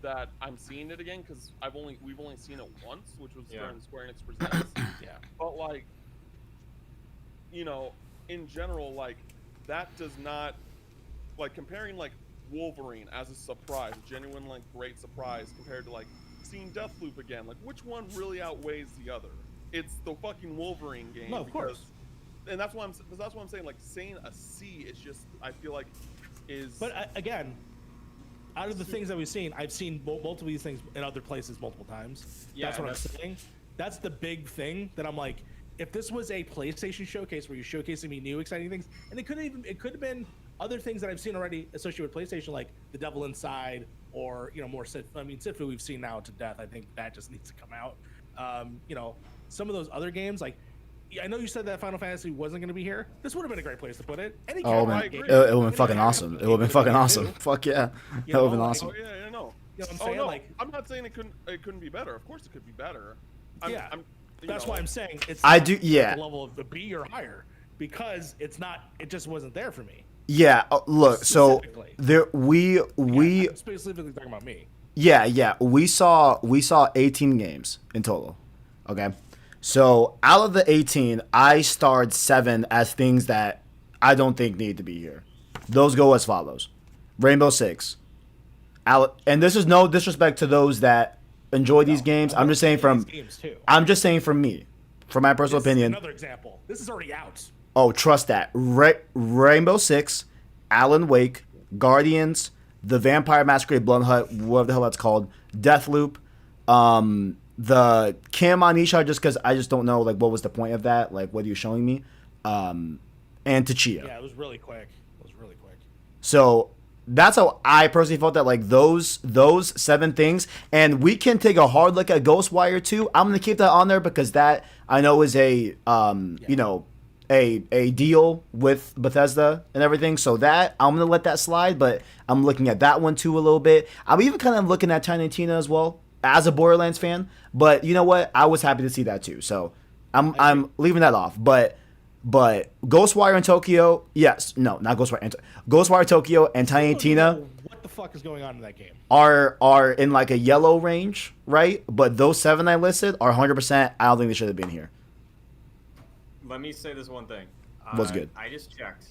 that I'm seeing it again because we've only seen it once, which was during Square Enix Presents. But in general that does not comparing Wolverine as a surprise, genuine great surprise compared to seeing Deathloop again. Which one really outweighs the other? It's the fucking Wolverine game. No, of course. And that's why I'm saying saying a C is just I feel is. But again, out of the things that we've seen, I've seen multiple of these things in other places multiple times. Yeah, that's what I'm saying. That's the big thing that I'm if this was a PlayStation showcase where you're showcasing me new exciting things, and it could have been other things that I've seen already associated with PlayStation, like The Devil Inside, or more Sifu we've seen now to death. I think that just needs to come out. Some of those other games, I know you said that Final Fantasy wasn't going to be here. This would have been a great place to put it. It would have been fucking awesome. It would have been fucking awesome. Fuck yeah, that would have been awesome. Oh yeah, no. You know what I'm saying? I'm not saying it couldn't be better. Of course, it could be better. That's why I'm saying it's. I do. Yeah. The level of the B or higher because it's not. It just wasn't there for me. Yeah. Look. So there we. I'm specifically talking about me. Yeah. We saw 18 games in total. Okay. So out of the 18, I starred 7 as things that I don't think need to be here. Those go as follows: Rainbow Six. And this is no disrespect to those that enjoy these games. I'm just saying from me, from my personal opinion. Another example. This is already out. Oh, trust that. Rainbow Six, Alan Wake, Guardians, The Vampire Masquerade Blood Hunt, whatever the hell that's called, Deathloop, the Cam Anisha, just because I just don't know what was the point of that, what are you showing me, and Tachia. Yeah, it was really quick. So that's how I personally felt that those 7 things, and we can take a hard look at Ghostwire too. I'm gonna keep that on there because that I know is a a deal with Bethesda and everything. So that I'm gonna let that slide, but I'm looking at that one too a little bit. I'm even kind of looking at Tiny Tina as well as a Borderlands fan. But you know what? I was happy to see that too. So I'm leaving that off. But But Ghostwire and Tokyo, yes, no, not Ghostwire. Ghostwire Tokyo and Tiny Tina. What the fuck is going on in that game? Are in like a yellow range, right? But those 7 I listed are 100%. I don't think they should have been here. Let me say this one thing. Was good. I just checked.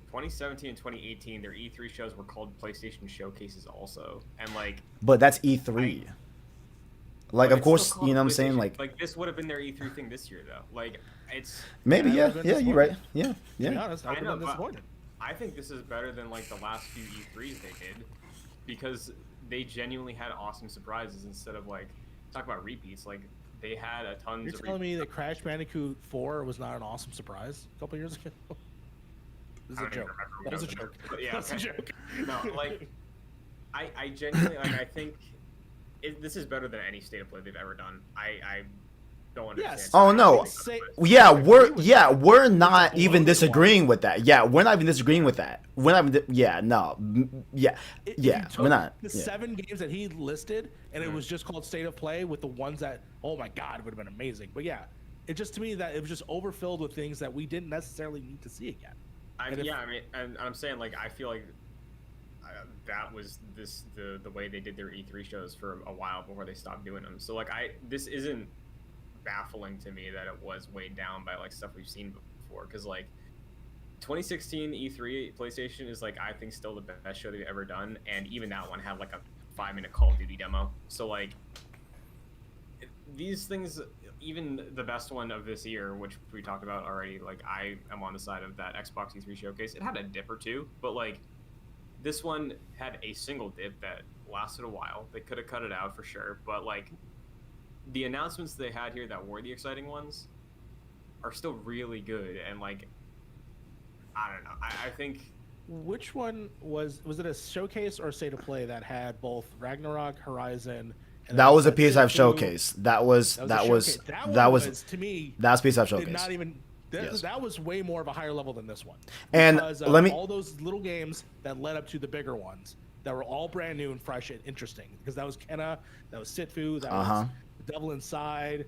2017 and 2018, their E3 shows were called PlayStation Showcases also, and like. But that's E3. Like, of course, you know what I'm saying? Like this would have been their E3 thing this year, though. Like, it's. Maybe, yeah, you're right. Yeah, yeah. To be honest, I know, disappointed. I think this is better than like the last few E3s they did, because they genuinely had awesome surprises instead of like talk about repeats. Like they had a ton. You're telling me that Crash Bandicoot 4 was not an awesome surprise a couple years ago? This is a joke. That was a joke. Yeah, that's a joke. No, like I genuinely like. I think this is better than any state of play they've ever done. I don't understand. Yes. Oh no. We're not even disagreeing with that. Yeah, we're not even disagreeing with that. We're not even. Yeah, no. Yeah, we're not. The 7 games that he listed, and it was just called State of Play with the ones that, oh my god, would have been amazing. But yeah, it just to me that it was just overfilled with things that we didn't necessarily need to see again. I mean, and I'm saying like I feel like that was the way they did their E3 shows for a while before they stopped doing them. So like this isn't baffling to me that it was weighed down by like stuff we've seen before, because like 2016 E3 PlayStation is like I think still the best show they've ever done, and even that one had like a 5-minute Call of Duty demo. So like these things, even the best one of this year, which we talked about already, like I am on the side of that Xbox E3 showcase. It had a dip or two, but like this one had a single dip that lasted a while. They could have cut it out for sure, but like the announcements they had here that were the exciting ones are still really good. And like I don't know, I think. Which one was it a showcase or a state of play that had both Ragnarok, Horizon? That was a PS5 showcase. That was to me. That's PS5 showcase. Did not even. That was way more of a higher level than this one. And because all those little games that led up to the bigger ones that were all brand new and fresh and interesting. Because that was Kenna, that was Sitfu, that was The Devil Inside,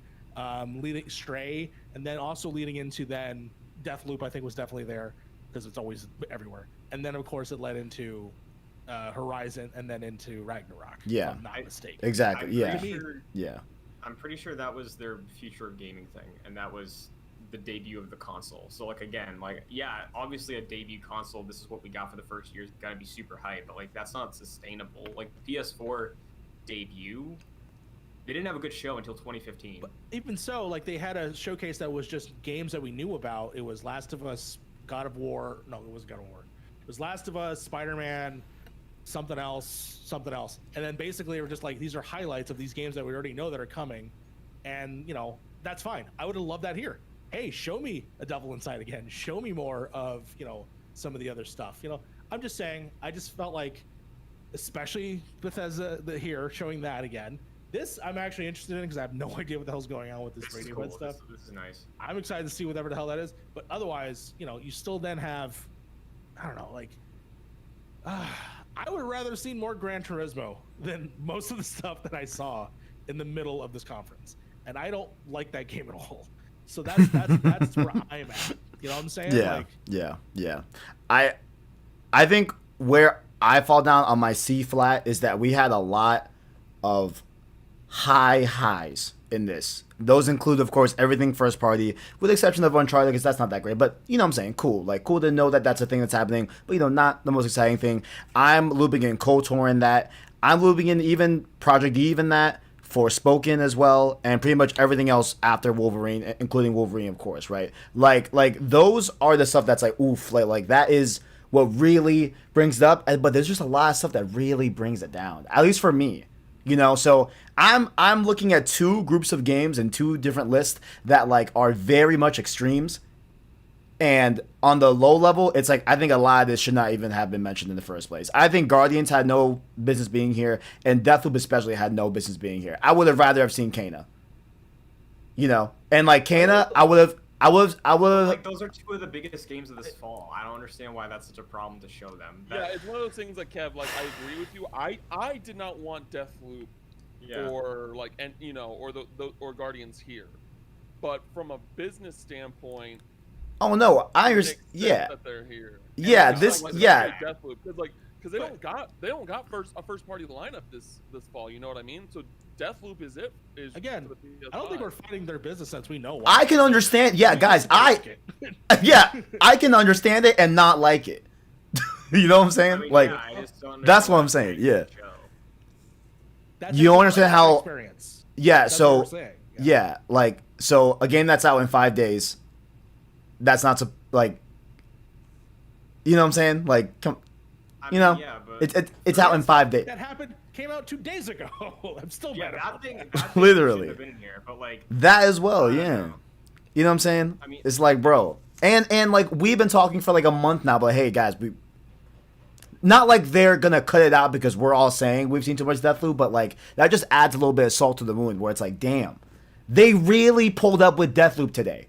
leading Stray, and then also leading into then Deathloop. I think was definitely there because it's always everywhere. And then of course it led into Horizon and then into Ragnarok. Yeah, if I'm not mistaken. Exactly. Yeah. I'm pretty sure that was their future of gaming thing, and that was the debut of the console. So like again, like yeah, obviously a debut console, this is what we got for the first year, it's gotta be super hype, but like that's not sustainable. Like the PS4 debut, they didn't have a good show until 2015. But even so, like they had a showcase that was just games that we knew about. It was Last of Us, God of War. No, it was God of War. It was Last of Us, Spider-Man, something else, and then basically they were just like, these are highlights of these games that we already know that are coming, and you know that's fine. I would have loved that here. Hey, show me a Devil Inside again. Show me more of, you know, some of the other stuff. You know, I'm just saying, I just felt like, especially Bethesda here showing that again. This I'm actually interested in because I have no idea what the hell's going on with this Radiohead stuff. This is nice. I'm excited to see whatever the hell that is. But otherwise, you know, you still then have, I don't know, like, I would have rather seen more Gran Turismo than most of the stuff that I saw in the middle of this conference. And I don't like that game at all. So that's where I'm at. You know what I'm saying? Yeah. I think where I fall down on my C flat is that we had a lot of highs in this. Those include, of course, everything first party, with the exception of Uncharted, because that's not that great. But you know what I'm saying? Cool. Like, cool to know that that's a thing that's happening. But, you know, not the most exciting thing. I'm looping in KOTOR in that. I'm looping in even Project Eve in that. Forspoken as well, and pretty much everything else after Wolverine, including Wolverine, of course, right? Like those are the stuff that's like, oof, like that is what really brings it up. But there's just a lot of stuff that really brings it down, at least for me, you know. So I'm looking at 2 groups of games and 2 different lists that like are very much extremes. And on the low level, it's like I think a lot of this should not even have been mentioned in the first place. I think Guardians had no business being here, and Deathloop especially had no business being here. I would have rather have seen Kana. You know, and like Kana, I would have. Like those are 2 of the biggest games of this fall. I don't understand why that's such a problem to show them. Yeah, it's one of those things like Kev. Like I agree with you. I did not want Deathloop, or like or Guardians here, but from a business standpoint. Oh no, I It understand. makes sense Yeah, that they're here. yeah. And it's This, not like yeah. Deathloop, because they don't got a first party lineup this fall. You know what I mean? So Deathloop is again. for the PS5. I don't think we're fighting their business sense. We know why. I can understand. Yeah, guys, yeah, I can understand it and not like it. You know what I'm saying? I mean, like, yeah, I just don't that's what understand I'm saying. Yeah. That's You don't just understand my how? experience. Yeah. That's what So we're saying. yeah, like so a game that's out in 5 days. That's not so like. You know what I'm saying? Like, come. I You mean, know, yeah, but it's out in 5 days. That happened. Came out 2 days ago. I'm still mad about that. Literally. Have been here, but like That as well, yeah. You know what I'm saying? I mean- it's like, bro, and like we've been talking for like a month now, but hey, guys, we not like they're gonna cut it out because we're all saying we've seen too much Deathloop, but like that just adds a little bit of salt to the wound where it's like, damn, they really pulled up with Deathloop today.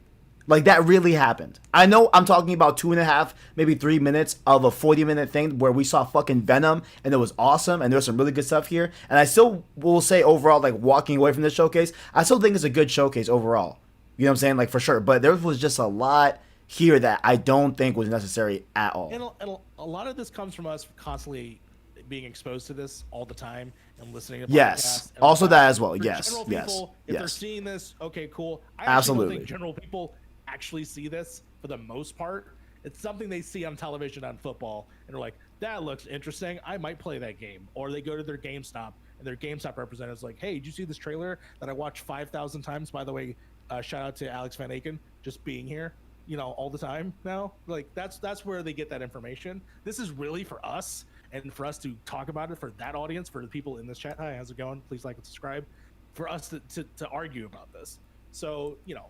Like that really happened. I know I'm talking about 2.5, maybe 3 minutes of a 40-minute thing where we saw fucking Venom and it was awesome and there's some really good stuff here. And I still will say overall, like walking away from this showcase, I still think it's a good showcase overall. You know what I'm saying? Like for sure. But there was just a lot here that I don't think was necessary at all. And a lot of this comes from us constantly being exposed to this all the time and listening to Yes. podcasts and Also all that as well. For Yes. general Yes. people, if they're Yes. seeing this, okay, cool. I Absolutely. don't think general people actually see this for the most part. It's something they see on television on football and they're like, that looks interesting. I might play that game. Or they go to their GameStop and their GameStop representative's like, hey, did you see this trailer that I watched 5,000 times? By the way, shout out to Alex Van Aken just being here, you know, all the time now. Like that's where they get that information. This is really for us and for us to talk about it for that audience, for the people in this chat. Hi, how's it going? Please like and subscribe. For us to argue about this. So, you know,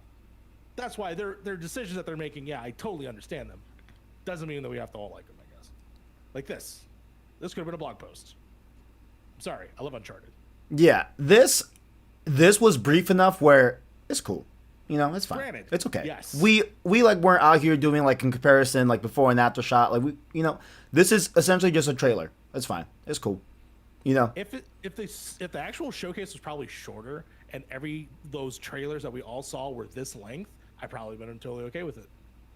that's why their decisions that they're making, yeah, I totally understand them. Doesn't mean that we have to all like them, I guess. Like this. This could have been a blog post. I'm sorry, I love Uncharted. Yeah, this was brief enough where it's cool. You know, it's fine. Granted, it's okay. yes. We like weren't out here doing like in comparison like before and after shot. Like we, you know, this is essentially just a trailer. It's fine. It's cool. You know. If the actual showcase was probably shorter and those trailers that we all saw were this length, I probably been totally okay with it.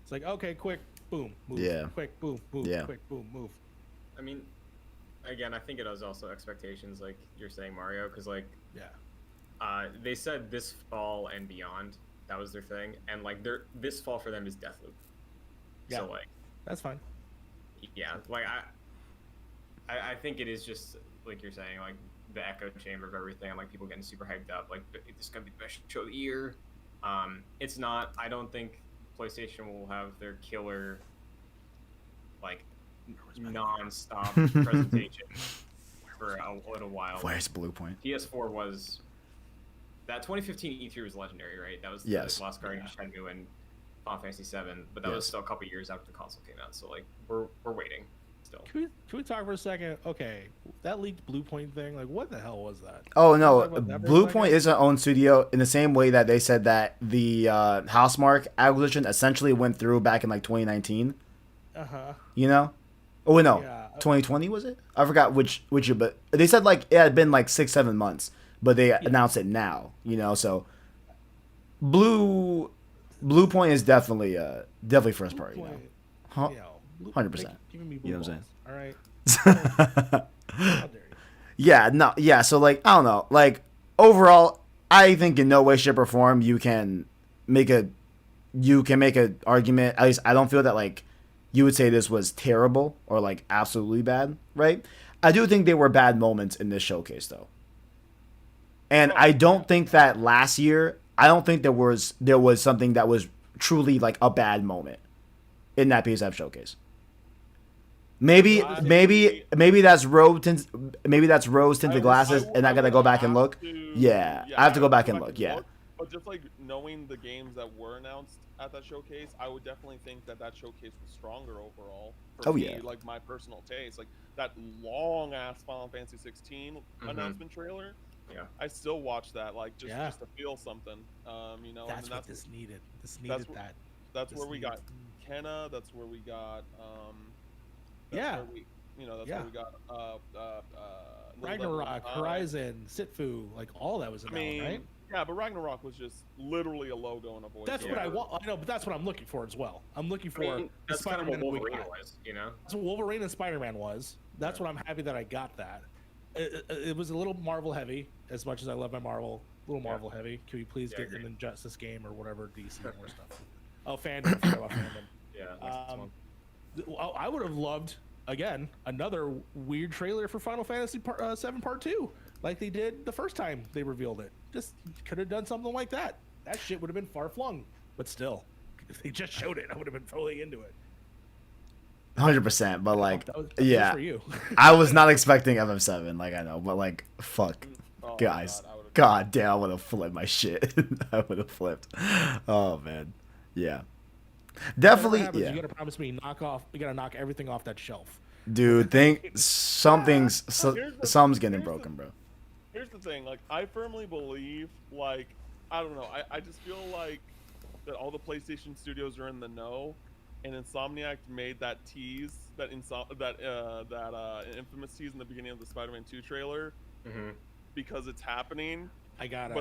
It's like, okay, quick, boom, move. Yeah. Quick, boom, boom. Yeah. Quick, boom, move. I mean, again, I think it is also expectations, like you're saying, Mario, because like, yeah, they said this fall and beyond. That was their thing, and like this fall for them is Deathloop. Yeah. So like, that's fine. Yeah, like I think it is just like you're saying, like the echo chamber of everything, and like people getting super hyped up, like this is gonna be the best show of the year. It's not. I don't think PlayStation will have their killer, like, non-stop presentation for a little while. Where's Blue Point? PS4 was that 2015 E3 was legendary, right? That was the Yes. Last Guardian of Shenmue and Final Fantasy 7, but that was Yes. still a couple years after the console came out. So like we're waiting still. Can we talk for a second? Okay, that leaked Blue Point thing, like what the hell was that? Oh Can we no, talk about that for a Blue second? Point is an own studio in the same way that they said that the Housemarque acquisition essentially went through back in like 2019. You know? Oh wait, no, Yeah. 2020 was it? I forgot which year, but they said like it had been like 6-7 months, but they announced it now. You know, so Blue Point is definitely first party. Point, You know? you know, 100%. giving me You know blue what I'm balls. saying? All right. How dare you? Yeah, no, yeah. So like, I don't know. Like overall, I think in no way, shape, or form you can make an argument. At least I don't feel that like you would say this was terrible or like absolutely bad, right? I do think there were bad moments in this showcase though, and I don't think that last year. I don't think there was something that was truly like a bad moment in that PS5 showcase. Maybe that's rose tinted glasses, and I gotta go back and look. Yeah, I have to go back and look. Yeah. But just like knowing the games that were announced at that showcase, I would definitely think that showcase was stronger overall. For me, yeah. Like my personal taste, like that long ass Final Fantasy 16 announcement trailer. Yeah. I still watch that, like just Yeah. to feel something. You know, That's and what this needed. This needed that. That's This where we needed- got Kenna. That's where we got. Yeah. Where we, you know, that's Yeah. where we got. Ragnarok, Horizon, Sitfu, like all that was I announced, mean, right? Yeah, but Ragnarok was just literally a logo and a voice. That's what I want. I know, but that's what I'm looking for as well. I'm looking for that's kind of what Wolverine was, you know. That's what Wolverine and Spider-Man was. That's what I'm happy that I got that. It was a little Marvel heavy, as much as I love my Marvel. A little Marvel heavy. Can we please get an Injustice game or whatever DC more stuff? Oh, fandom. I forgot about fandom. I would have loved again another weird trailer for Final Fantasy VII Part 2, like they did the first time they revealed it. Just could have done something like that. That shit would have been far flung, but still, if they just showed it, I would have been totally into it. 100%, but like, that was yeah, for you. I was not expecting FF7, like I know, but like, fuck, guys, god damn, I would have flipped my shit. I would have flipped. Oh man, yeah, definitely. Yeah, you gotta promise me you gotta knock everything off that shelf. Dude, something's getting broken, bro. Here's the thing, like I firmly believe, like I don't know, I just feel like that all the PlayStation studios are in the know. And Insomniac made that tease, that infamous tease in the beginning of the Spider-Man 2 trailer, because it's happening. I got it.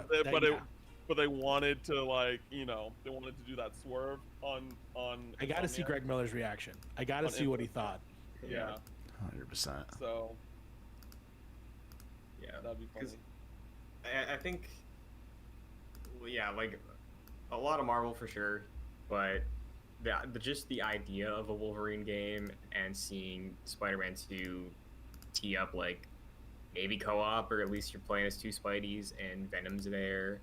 But they wanted to, like, you know, they wanted to do that swerve on. I got to see Greg Miller's reaction. I got to see what he thought. Yeah. 100%. So. Yeah, that'd be funny. I think, yeah, like a lot of Marvel for sure, but. Just the idea of a Wolverine game and seeing Spider-Man 2 tee up, like maybe co-op, or at least you're playing as two Spideys and Venom's there,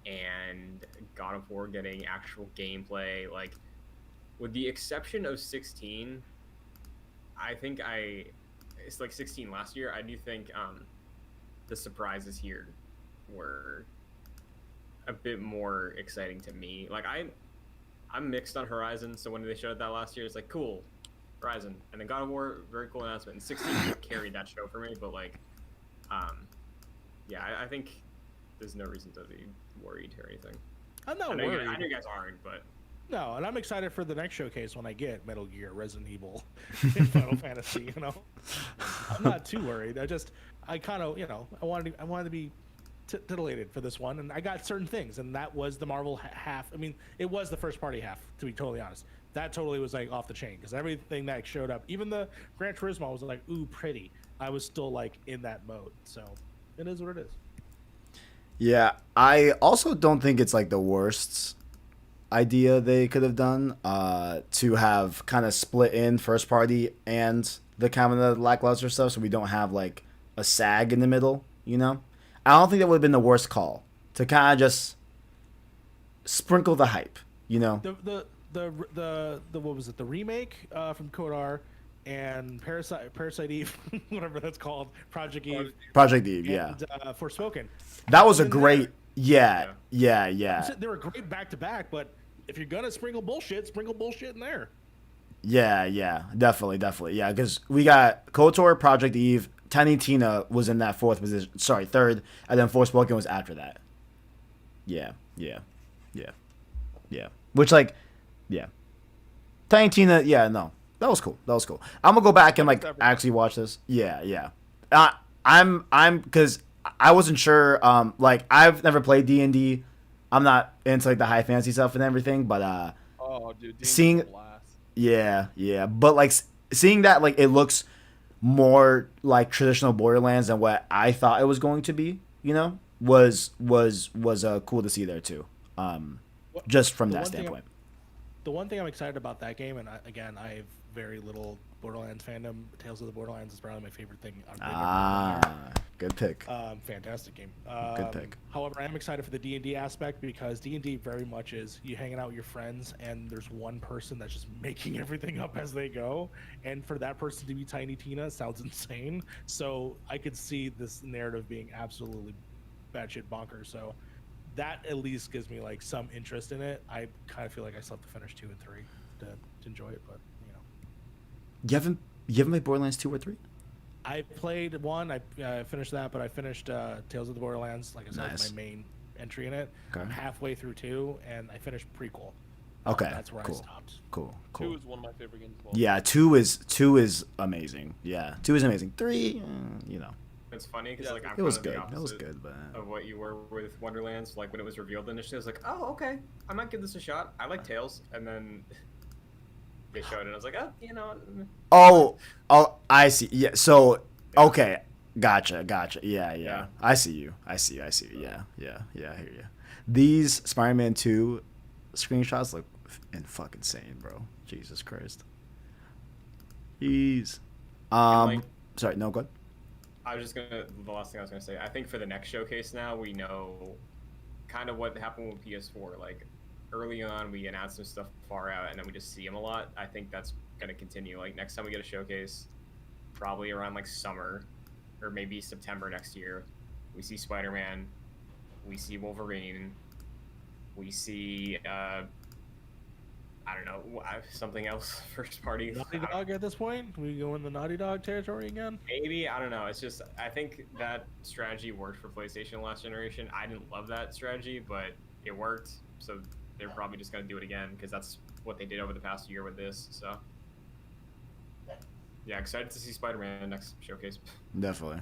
and God of War getting actual gameplay, like with the exception of 16, I think it's like 16 last year. I do think the surprises here were a bit more exciting to me. Like I'm mixed on Horizon, so when they showed that last year, it's like, cool, Horizon. And then God of War, very cool announcement. And 16 carried that show for me, but like, yeah, I think there's no reason to be worried or anything. I'm not worried. I know you guys aren't, but... No, and I'm excited for the next showcase when I get Metal Gear, Resident Evil, and Final Fantasy, you know? I'm not too worried. I kind of, you know, I wanted to be titillated for this one, and I got certain things, and that was the Marvel half. I mean, it was the first party half, to be totally honest. That totally was like off the chain, because everything that showed up, even the Gran Turismo was like, ooh, pretty. I was still like in that mode, so it is what it is. Yeah, I also don't think it's like the worst idea they could have done to have kind of split in first party and the kind of the lackluster stuff, so we don't have like a sag in the middle, you know? I don't think that would have been the worst call to kind of just sprinkle the hype, you know. The what was it? The remake from Kodar and Parasite Eve, whatever that's called, Project Eve. Project Eve, yeah. And Forspoken. That was a great, yeah. They were great back to back, but if you're gonna sprinkle bullshit in there. Yeah, definitely, yeah. Because we got KOTOR, Project Eve. Tiny Tina was in that third, and then Forspoken was after that. Yeah. Which, like, yeah. Tiny Tina, yeah, no. That was cool. I'm gonna go back and, like, actually watch this. Yeah. Because I wasn't sure, like, I've never played D&D. I'm not into, like, the high fantasy stuff and everything, but, oh, dude, seeing, yeah. But, like, seeing that, like, it looks more like traditional Borderlands than what I thought it was going to be, you know, was cool to see there too. Just from that standpoint. The one thing I'm excited about that game, and again, I have very little Borderlands fandom. Tales of the Borderlands is probably my favorite thing. Good pick. Fantastic game. Good pick. However, I am excited for the D&D aspect, because D&D very much is you hanging out with your friends, and there's one person that's just making everything up as they go. And for that person to be Tiny Tina sounds insane. So I could see this narrative being absolutely batshit bonkers. So that at least gives me like some interest in it. I kind of feel like I still have to finish 2 and 3 to enjoy it, but you know. You haven't played Borderlands 2 or 3? I played 1. I finished that, but I finished Tales of the Borderlands. Like I said, Nice. my main entry in it. Okay. I'm halfway through 2, and I finished prequel. Okay. That's where cool. I stopped. Cool. 2 is one of my favorite games of all Yeah, 2 is amazing. Yeah, 2 is amazing. 3, you know. It's funny because like I'm it was kind of good. the It was opposite good, but of what you were with Wonderlands. Like when it was revealed initially, I was like, oh okay, I might give this a shot. I like Tails, and then they showed it, and I was like, oh, you know. Oh, I see. Yeah. So okay, gotcha. Yeah. I see you. Yeah. I hear you. These Spider-Man 2 screenshots look fucking insane, bro. Jesus Christ. Jeez. Sorry. No, go ahead. I was just the last thing I was gonna say. I think for the next showcase now, we know kind of what happened with PS4. Like early on, we announced some stuff far out, and then we just see them a lot. I think that's gonna continue. Like next time we get a showcase, probably around like summer, or maybe September next year, we see Spider-Man, we see Wolverine, we see I don't know, something else first party. Naughty Dog at this point? We go in the Naughty Dog territory again? Maybe, I don't know. It's just, I think that strategy worked for PlayStation last generation. I didn't love that strategy, but it worked. So they're probably just going to do it again because that's what they did over the past year with this. So yeah, excited to see Spider-Man next showcase. Definitely.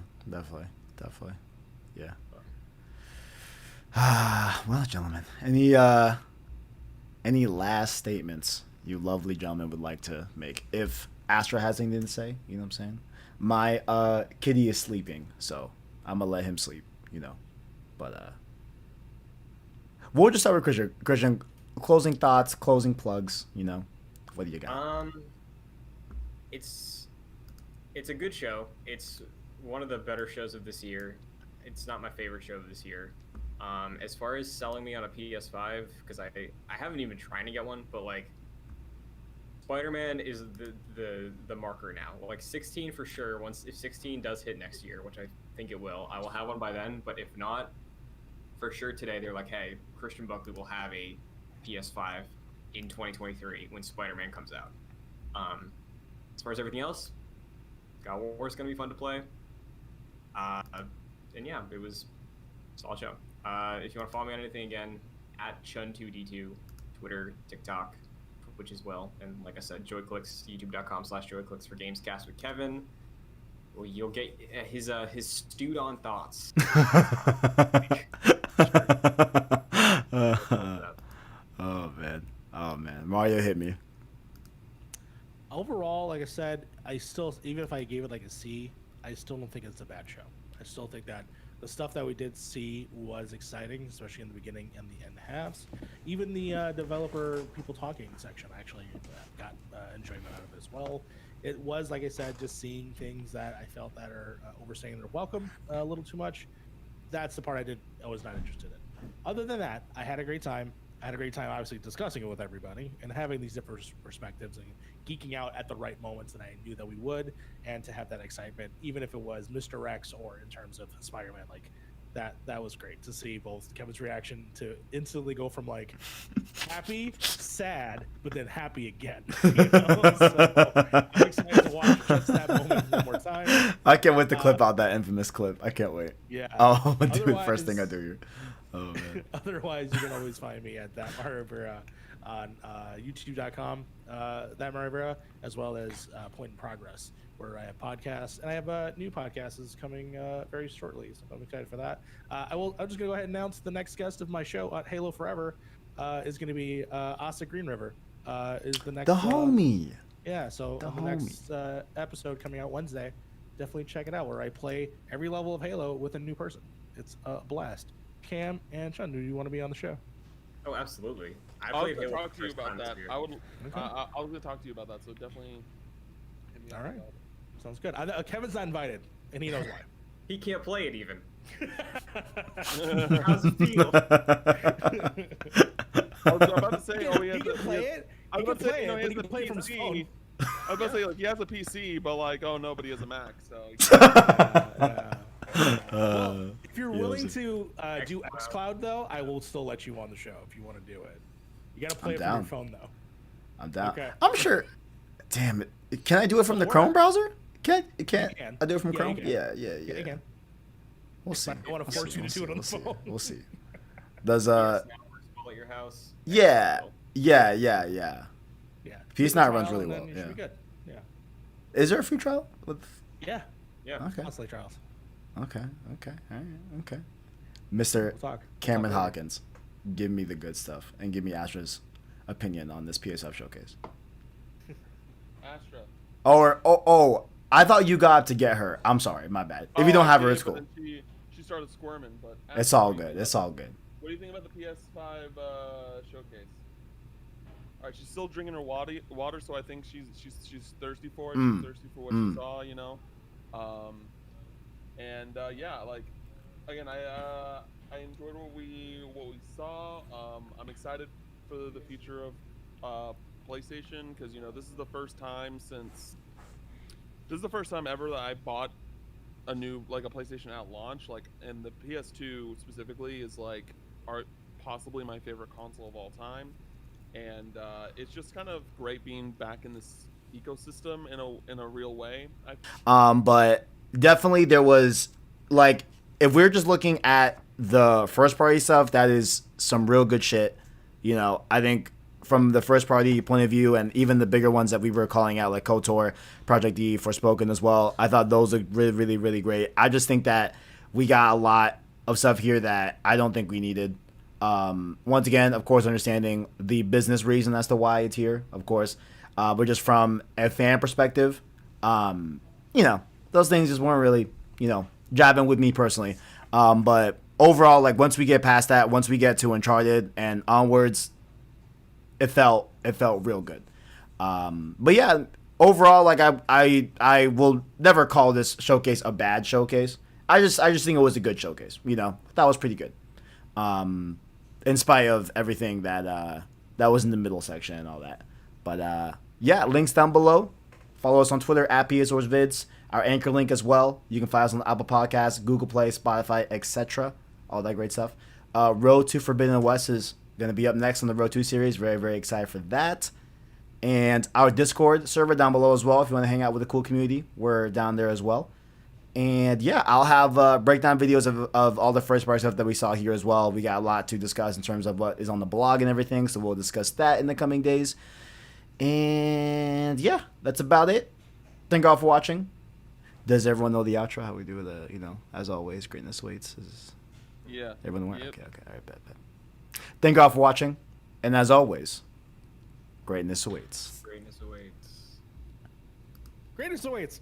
Yeah. Well, gentlemen, any last statements you lovely gentlemen would like to make? If Astra has anything to say, you know what I'm saying? My kitty is sleeping, so I'm gonna let him sleep, you know. But we'll just start with Christian. Christian, closing thoughts, closing plugs, you know. What do you got? It's a good show. It's one of the better shows of this year. It's not my favorite show of this year. As far as selling me on a PS5, because I haven't even tried to get one, but like Spider-Man is the marker now. Like 16 for sure. If 16 does hit next year, which I think it will, I will have one by then. But if not, for sure today they're like, hey, Christian Buckley will have a PS5 in 2023 when Spider-Man comes out. As far as everything else, God of War is gonna be fun to play. And yeah, it was a solid show. If you want to follow me on anything, again, at Chun2D2, Twitter, TikTok, Twitch as well. And like I said, JoyClicks, youtube.com/JoyClicks for Gamescast with Kevin. Well, you'll get his stewed on thoughts. Oh man, Mario hit me. Overall, like I said, I still, even if I gave it like a C, I still don't think it's a bad show. I still think that the stuff that we did see was exciting, especially in the beginning and the end halves. Even the developer people talking section, I actually got enjoyment out of it as well. It was, like I said, just seeing things that I felt that are overstaying their welcome a little too much. That's the part I was not interested in. Other than that, I had a great time. I had a great time, obviously, discussing it with everybody and having these different perspectives and geeking out at the right moments that I knew that we would, and to have that excitement, even if it was Mr. X or in terms of Spider-Man, like that was great to see both Kevin's reaction to instantly go from like happy, sad, but then happy again. You know? So I'm excited to watch just that moment one more time. I can't wait to clip out that infamous clip. I can't wait. Yeah. Oh, dude, first thing I do here. Oh man. Otherwise, you can always find me at that Mario Vera on youtube.com, that Mario Vera, as well as Point in Progress, where I have podcasts, and I have new podcasts coming very shortly, so I'm excited for that. I'm just gonna go ahead and announce the next guest of my show at Halo Forever is gonna be Asa Green River. Is the next the homie. Yeah, so the next episode coming out Wednesday, definitely check it out, where I play every level of Halo with a new person. It's a blast. Cam and Chun, do you want to be on the show? Oh, absolutely. I was going to talk to you about that. I was going to talk to you about that, so definitely hit me up. All right. Sounds good. Kevin's not invited, and he knows why. He can't play it even. How's it feel? I was about to say, he can play it. He can play it, but he can play from his phone. I was about to say, like, he has a PC, but like, oh, nobody has a Mac, so. Well, if you're willing to do xCloud, though, I will still let you on the show if you want to do it. You got to play it from your phone, though. I'm down. Okay. I'm sure. Damn it! Can I do it from the Chrome browser? Can I do it from Chrome? Yeah. You can. We'll see. I want to force you to do it on the phone. We'll see. Does at your house? Yeah. Yeah. PS9 runs really well. You should be good. Yeah. Is there a free trial with? Yeah. Yeah. Okay. Constantly trials. Okay. All right. Okay. Mr. Cameron Hawkins, give me the good stuff and give me Astra's opinion on this PS5 showcase. Astra. I thought you got to get her. I'm sorry, my bad. If you don't have her, it's cool. She started squirming, but It's all good. It's all good. What do you think about the PS5 showcase? All right, she's still drinking her water, so I think she's thirsty for it. She's thirsty for what she saw, you know. Yeah, like again, I enjoyed what we saw. I'm excited for the future of PlayStation because this is the first time ever that I bought a PlayStation at launch, and the PS2 specifically is possibly my favorite console of all time, and it's just kind of great being back in this ecosystem in a real way. But definitely there was if we're just looking at the first party stuff, that is some real good shit. I think from the first party point of view, and even the bigger ones that we were calling out, like KOTOR, Project D, Forspoken as well, I thought those looked really, really, really great. I just think that we got a lot of stuff here that I don't think we needed. Once again, of course, understanding the business reason as to why it's here, of course. But just from a fan perspective, those things just weren't really, jabbing with me personally. But overall, once we get past that, once we get to Uncharted and onwards, it felt real good. But yeah, overall, I will never call this showcase a bad showcase. I just think it was a good showcase. That was pretty good. In spite of everything that was in the middle section and all that. But yeah, links down below. Follow us on Twitter at PSOrsVids. Our Anchor link as well. You can find us on Apple Podcasts, Google Play, Spotify, etc. All that great stuff. Road to Forbidden West is going to be up next on the Road 2 series. Very, very excited for that. And our Discord server down below as well. If you want to hang out with a cool community, we're down there as well. And yeah, I'll have breakdown videos of all the first party stuff that we saw here as well. We got a lot to discuss in terms of what is on the blog and everything. So we'll discuss that in the coming days. And yeah, that's about it. Thank you all for watching. Does everyone know the outro? How we do the, as always, greatness waits. Yeah. Everyone aware? Yep. Okay. All right, bet. Thank you all for watching. And as always, greatness awaits. Greatness awaits. Greatness awaits.